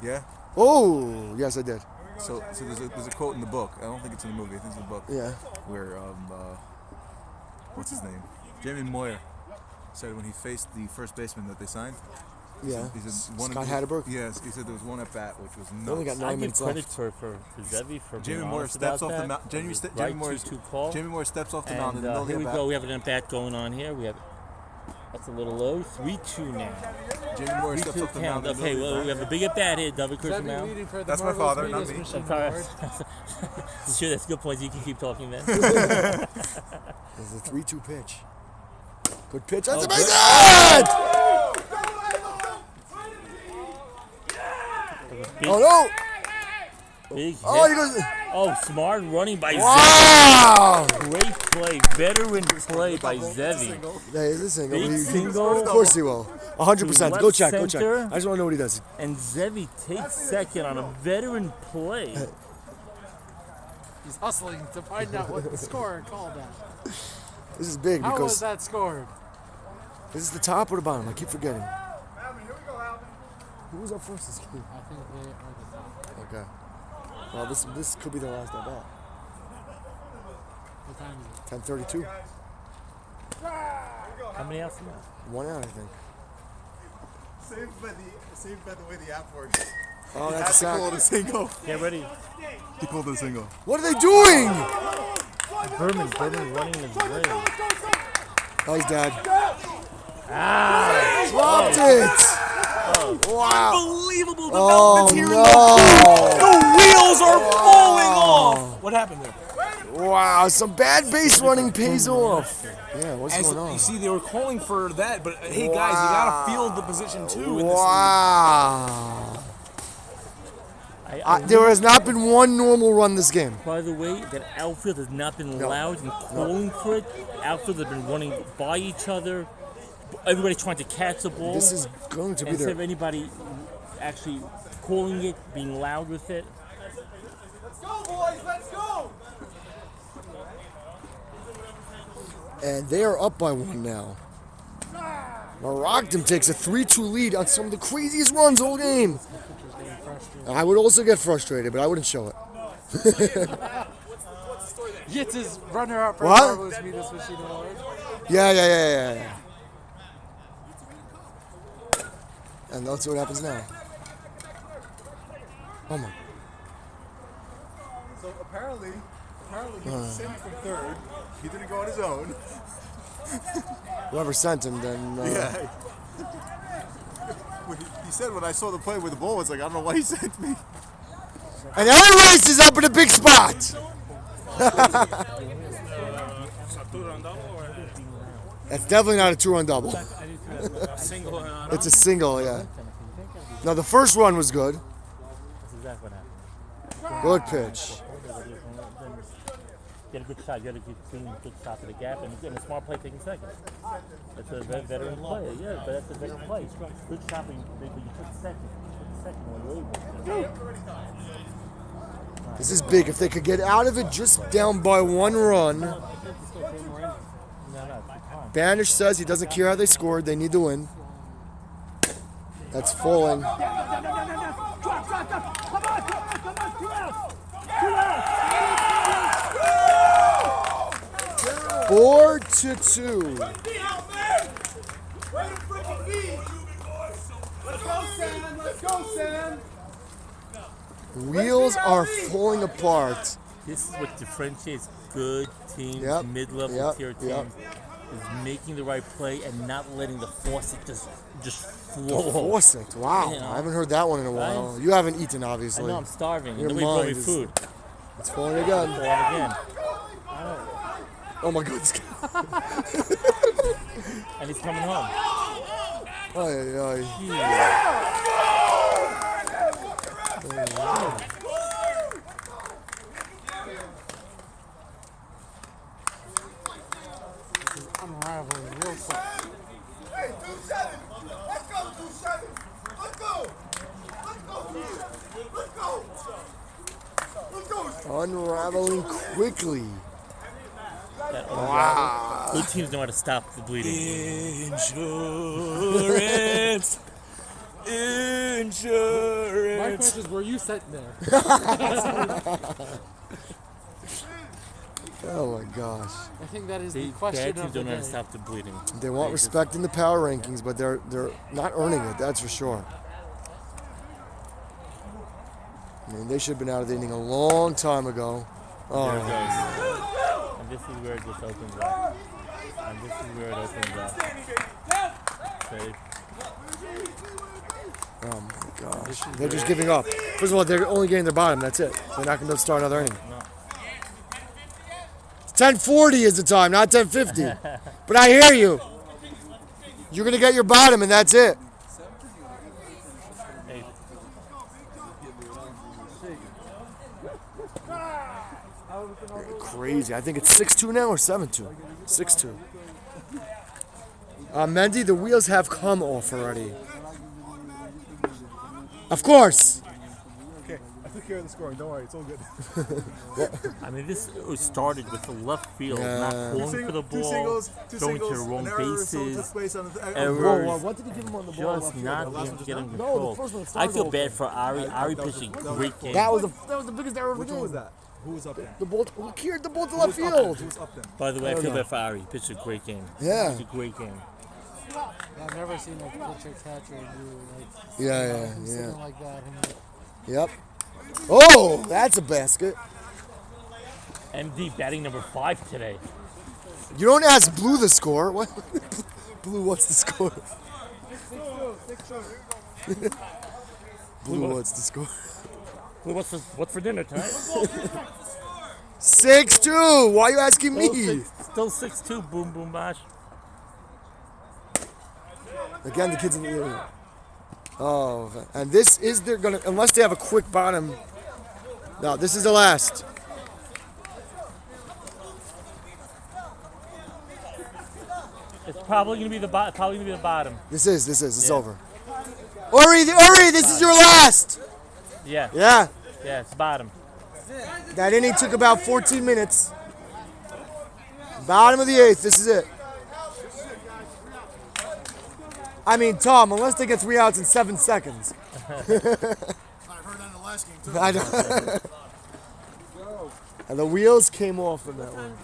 Yeah? Oh, yes, I did. So there's a quote in the book. I don't think it's in the movie. I think it's in the book. Yeah. Where what's his name? Jamie Moyer said when he faced the first baseman that they signed. Yeah. He said Scott Hatterberg? Yes. He said there was one at bat which was nuts. They only got 9 minutes left. I give credit for Zevi for Jamie being Moyer honest steps about off the that. mound. Jamie Moyer steps off the mound. in the middle of the Here we at-bat. go. We have an at bat going on here. We have That's a little low. 3-2 now. Jamie Moore steps 3-2 up the count. mound. Okay, well, we have a big at bat here. David Curtis Zebby now. leading for the That's my Marvel's father, not biggest me. machine I'm sorry. award. Sure, that's a good point. You can keep talking then. There's a 3-2 pitch. Good pitch. That's Oh, amazing! Big, Oh no! Big Oh, hit. he goes. Oh, smart running by Wow! Zevy. Great play. Veteran play by Zevy. That is a single. Big He- single. Of course he will. 100%. Go Left check. Go check. center. I just want to know what he does. And Zevy takes second on a veteran play. He's hustling to find out what the scorer called that. This is big How was because that scored? this is the top or the bottom. I keep forgetting. Who was up first this game? I think they are the top. Okay. Well, this could be the last at bat. What time is it? 10:32. How many outs now? 1 out, I think. Saved by the way the app works. Oh, He that's had to a call it a single. Get ready. He called it a single. What are they doing? Berman running his way. Nice, Dad. Ah! Dropped it. Wow. Unbelievable Oh, development here. no. The wheels are falling off. What happened there? Wow, some bad base running pays off. Yeah, what's going on? You see, they were calling for that, but hey, guys, you gotta field the position too. In Wow. There has not been one normal run this game. By the way, that outfield has not been loud and calling for it. Outfield have been running by each other. Everybody trying to catch the ball. This is going to be instead their... of anybody actually calling it, being loud with it. Let's go, boys. Let's go. And they are up by 1 now. Maragdam takes a 3-2 lead on some of the craziest runs all game. I would also get frustrated, but I wouldn't show it. Yitz is runner-up for What? Marvelous Meatus Machine Award. Yeah. And let's see what happens now. Oh my. So apparently he was sent from third. He didn't go on his own. Whoever sent him, then... Yeah. He said when I saw the play where the ball was like, I don't know why he sent me. And Aaron Rice is up in a big spot. That's definitely not a 2-run double. It's a single, yeah. No, the first run was good. That's exactly what happened. Good pitch. Get a good shot. You got to get clean, good shot to the gap, and a smart play taking second. That's a veteran play. Yeah, but that's a veteran play. Good shot, but you took second. When you're able to. This is big. If they could get out of it just down by 1 run. Banish says he doesn't care how they scored. They need to win. That's falling. 4-2. Let's go, Sam. Wheels are falling apart. This is what differentiates good teams, mid-level tier teams, is making the right play and not letting the faucet just flow. The faucet. Wow. You know? I haven't heard that one in a while. Right? You haven't eaten, obviously. I know, I'm starving. Your Nobody brought me mind is- food. It's falling again. Falling again. Oh my God. And he's coming home. Ay, ay. This is unraveling real quick. Hey, 2-7. Let's go, 2-7. Let's go. Let's go, 2-7. Let's go. Let's go. Unraveling quickly. Wow. Good teams know how to stop the bleeding. Insurance. Insurance. My question is, were you sitting there? Oh my gosh. I think that is the question Bad teams of the don't know how day. to stop the bleeding. They want respect in the power rankings, but they're not earning it, that's for sure. I mean, they should have been out of the inning a long time ago. Oh. There it goes. And this is where it just opens up. And this is where it opens up. save. Oh my gosh. They're just giving up. First of all, they're only getting their bottom. That's it. They're not going to start another inning. No. 10:40 is the time, not 10:50. But I hear you. You're going to get your bottom, and that's it. Hey. Crazy. I think it's 6-2 now or 7-2. 6-2. Mendy, the wheels have come off already. Of course. Okay, I took care of the scoring. Don't worry, it's all good. I mean, this started with the left field, not going for the ball, two going singles, to the wrong an error, bases, Whoa, what did he give him on the ball? just not getting No, control. the first one I started feel off. bad for Ari. Ari pitched a great game. That was the biggest error of the Which game. one was that? Who was up there? The ball, who cleared the ball to left Who was field. up there? By the way, I I feel don't know. bad for Ari. He pitched a great game. Yeah. It's a great game. I've never seen a pitcher catcher do like Yeah. something like that. Yep. Oh, that's a basket. MD batting number 5 today. You don't ask Blue the score. What? Blue, what's the score? Blue, what's the score? Blue, what's for dinner tonight? 6-2. Why are you asking me? Still 6-2. Boom, boom, bash. Again, the kids in the Oh, and this is they're gonna unless they have a quick bottom. No, this is the last. It's probably gonna be the bottom. This is it's over. Ori, this is your last. Yeah. Yeah. Yeah, it's bottom. That inning took about 14 minutes. Bottom of the 8th. This is it. I mean, Tom, unless they get 3 outs in 7 seconds. I've heard that in the last game, too. I know. And the wheels came off in that one.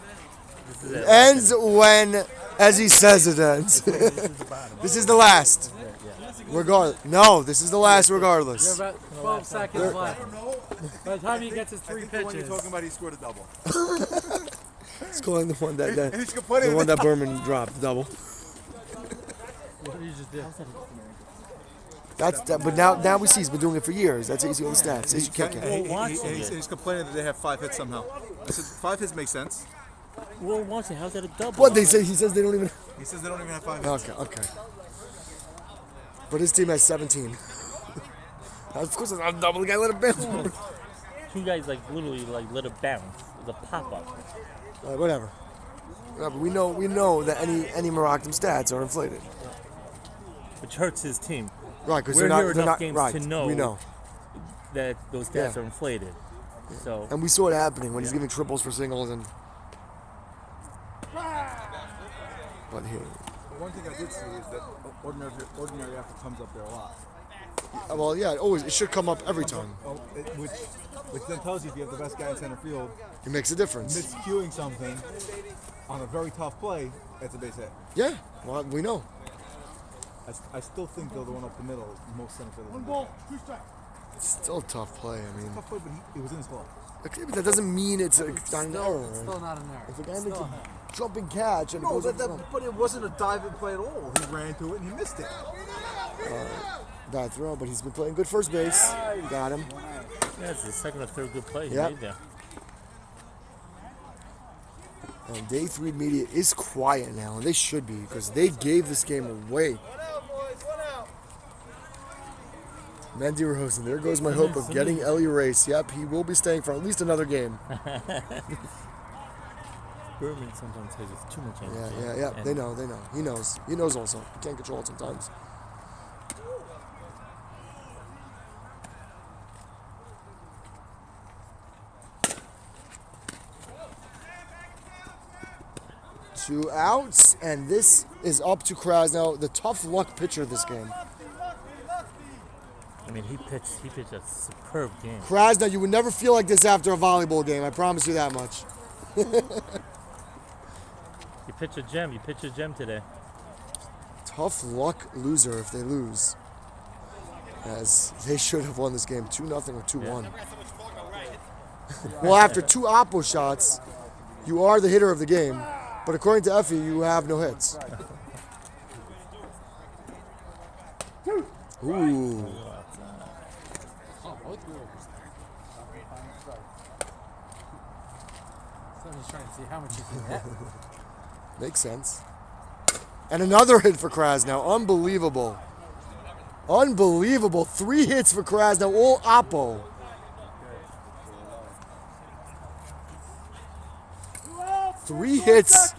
It ends when, as he says it ends. This is the last. Regardless. No, this is the last regardless. You're about 12 seconds left. By the time he gets his 3 pitches. The one you're talking about, he scored a double. It's calling the one that He's complaining the one that about- Berman dropped, the double. What did you just do? That's that, but now we see he's been doing it for years. That's easy on the stats. He's kicking. He's complaining that they have 5 hits somehow. I said 5 hits make sense. Well, watch it. How's that a double? What they say? He says they don't even. He says they don't even have 5 hits. Okay. But his team has 17. Of course, it's not a double. The guy let it bounce. Two guys literally let it bounce. It was a pop up. Whatever. We know that any Moroccan stats are inflated. Which hurts his team. Right, because we're they're here not enough games right. to know, We know that those stats are inflated. So and we saw it happening when he's giving triples for singles and. But here. One thing I did see is that ordinary effort comes up there a lot. Well, yeah, always it should come up every time. Which then tells you if you have the best guy in center field, It makes a difference. miscuing something on a very tough play, it's a base hit. Yeah, well, we know. I still think though the one up the middle is most center field. One ball, 2 strikes. It's still a tough play. I mean, Tough play, but it was in his glove. okay, but that doesn't mean it's an error. It's still not an error. If a guy It's makes still a an error. jumping catch and it No, goes over the but it wasn't a diving play at all. He ran to it and he missed it. bad throw, but he's been playing good first base. Got him. yeah, it's the second or third good play he Yep. made there. And Day 3 media is quiet now, and they should be because they gave this game away. Mandy Rosen, there goes my hope of getting Ellie Race. Yep, he will be staying for at least another game. Berman sometimes has too much energy. Yeah. And They know. He knows also. He can't control it sometimes. Two outs, and this is up to Krasnow, the tough luck pitcher this game. I mean, he pitched a superb game. Krasnow, you would never feel like this after a volleyball game. I promise you that much. You pitched a gem. You pitched a gem today. Tough luck loser if they lose. As they should have won this game 2-0 or 2-1. Well, after 2 oppo shots, you are the hitter of the game. But according to Effie, you have no hits. Ooh. Oh, both goals. So I'm just trying to see how much you can get. Makes sense. And another hit for Krasnow. Unbelievable. Unbelievable. 3 hits for Krasnow, all Oppo. Three hits.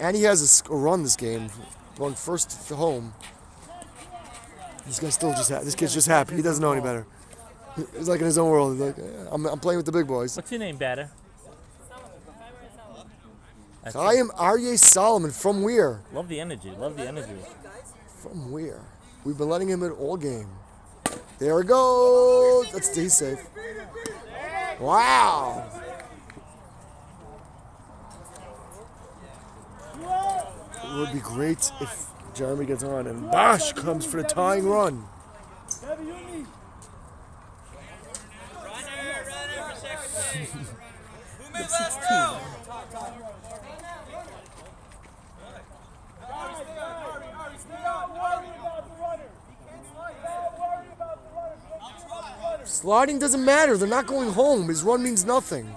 And he has a run this game, going first to home. This guy's still just this kid's just happy. He doesn't know any better. He's like in his own world. He's like, yeah, I'm playing with the big boys. What's your name, batter? I am Aryeh Solomon from where? Love the energy. Love the energy. From where? We've been letting him in all game. There it goes. Let's stay safe. Wow. It would be great if Jeremy gets on and Bosch comes for the tying run. Sliding doesn't matter. They're not going home. His run means nothing.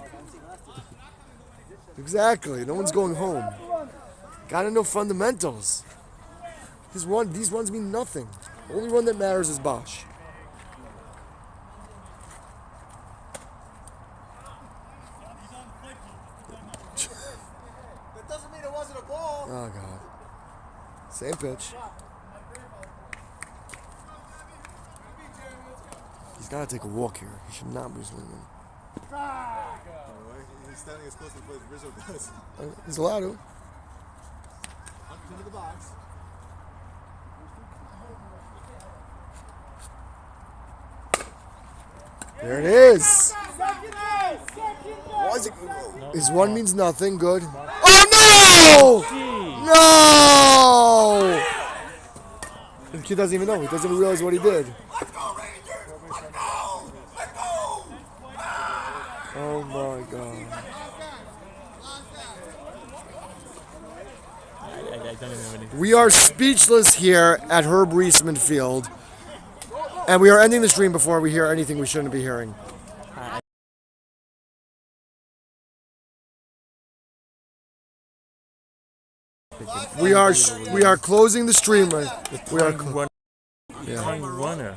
Exactly. No one's going home. Gotta know fundamentals. These runs mean nothing. The only run that matters is Bosch. That doesn't mean it wasn't a ball. Oh, God. Same pitch. He's got to take a walk here. He should not be swinging. He's standing as close to the plate as Rizzo does. He's allowed to. Into the box. There it is. His one means nothing. Good. Oh, no! No! The kid doesn't even know. He doesn't even realize what he did. Oh, my God. We are speechless here at Herb Reisman Field. And we are ending the stream before we hear anything we shouldn't be hearing. We are closing the stream. We are runner.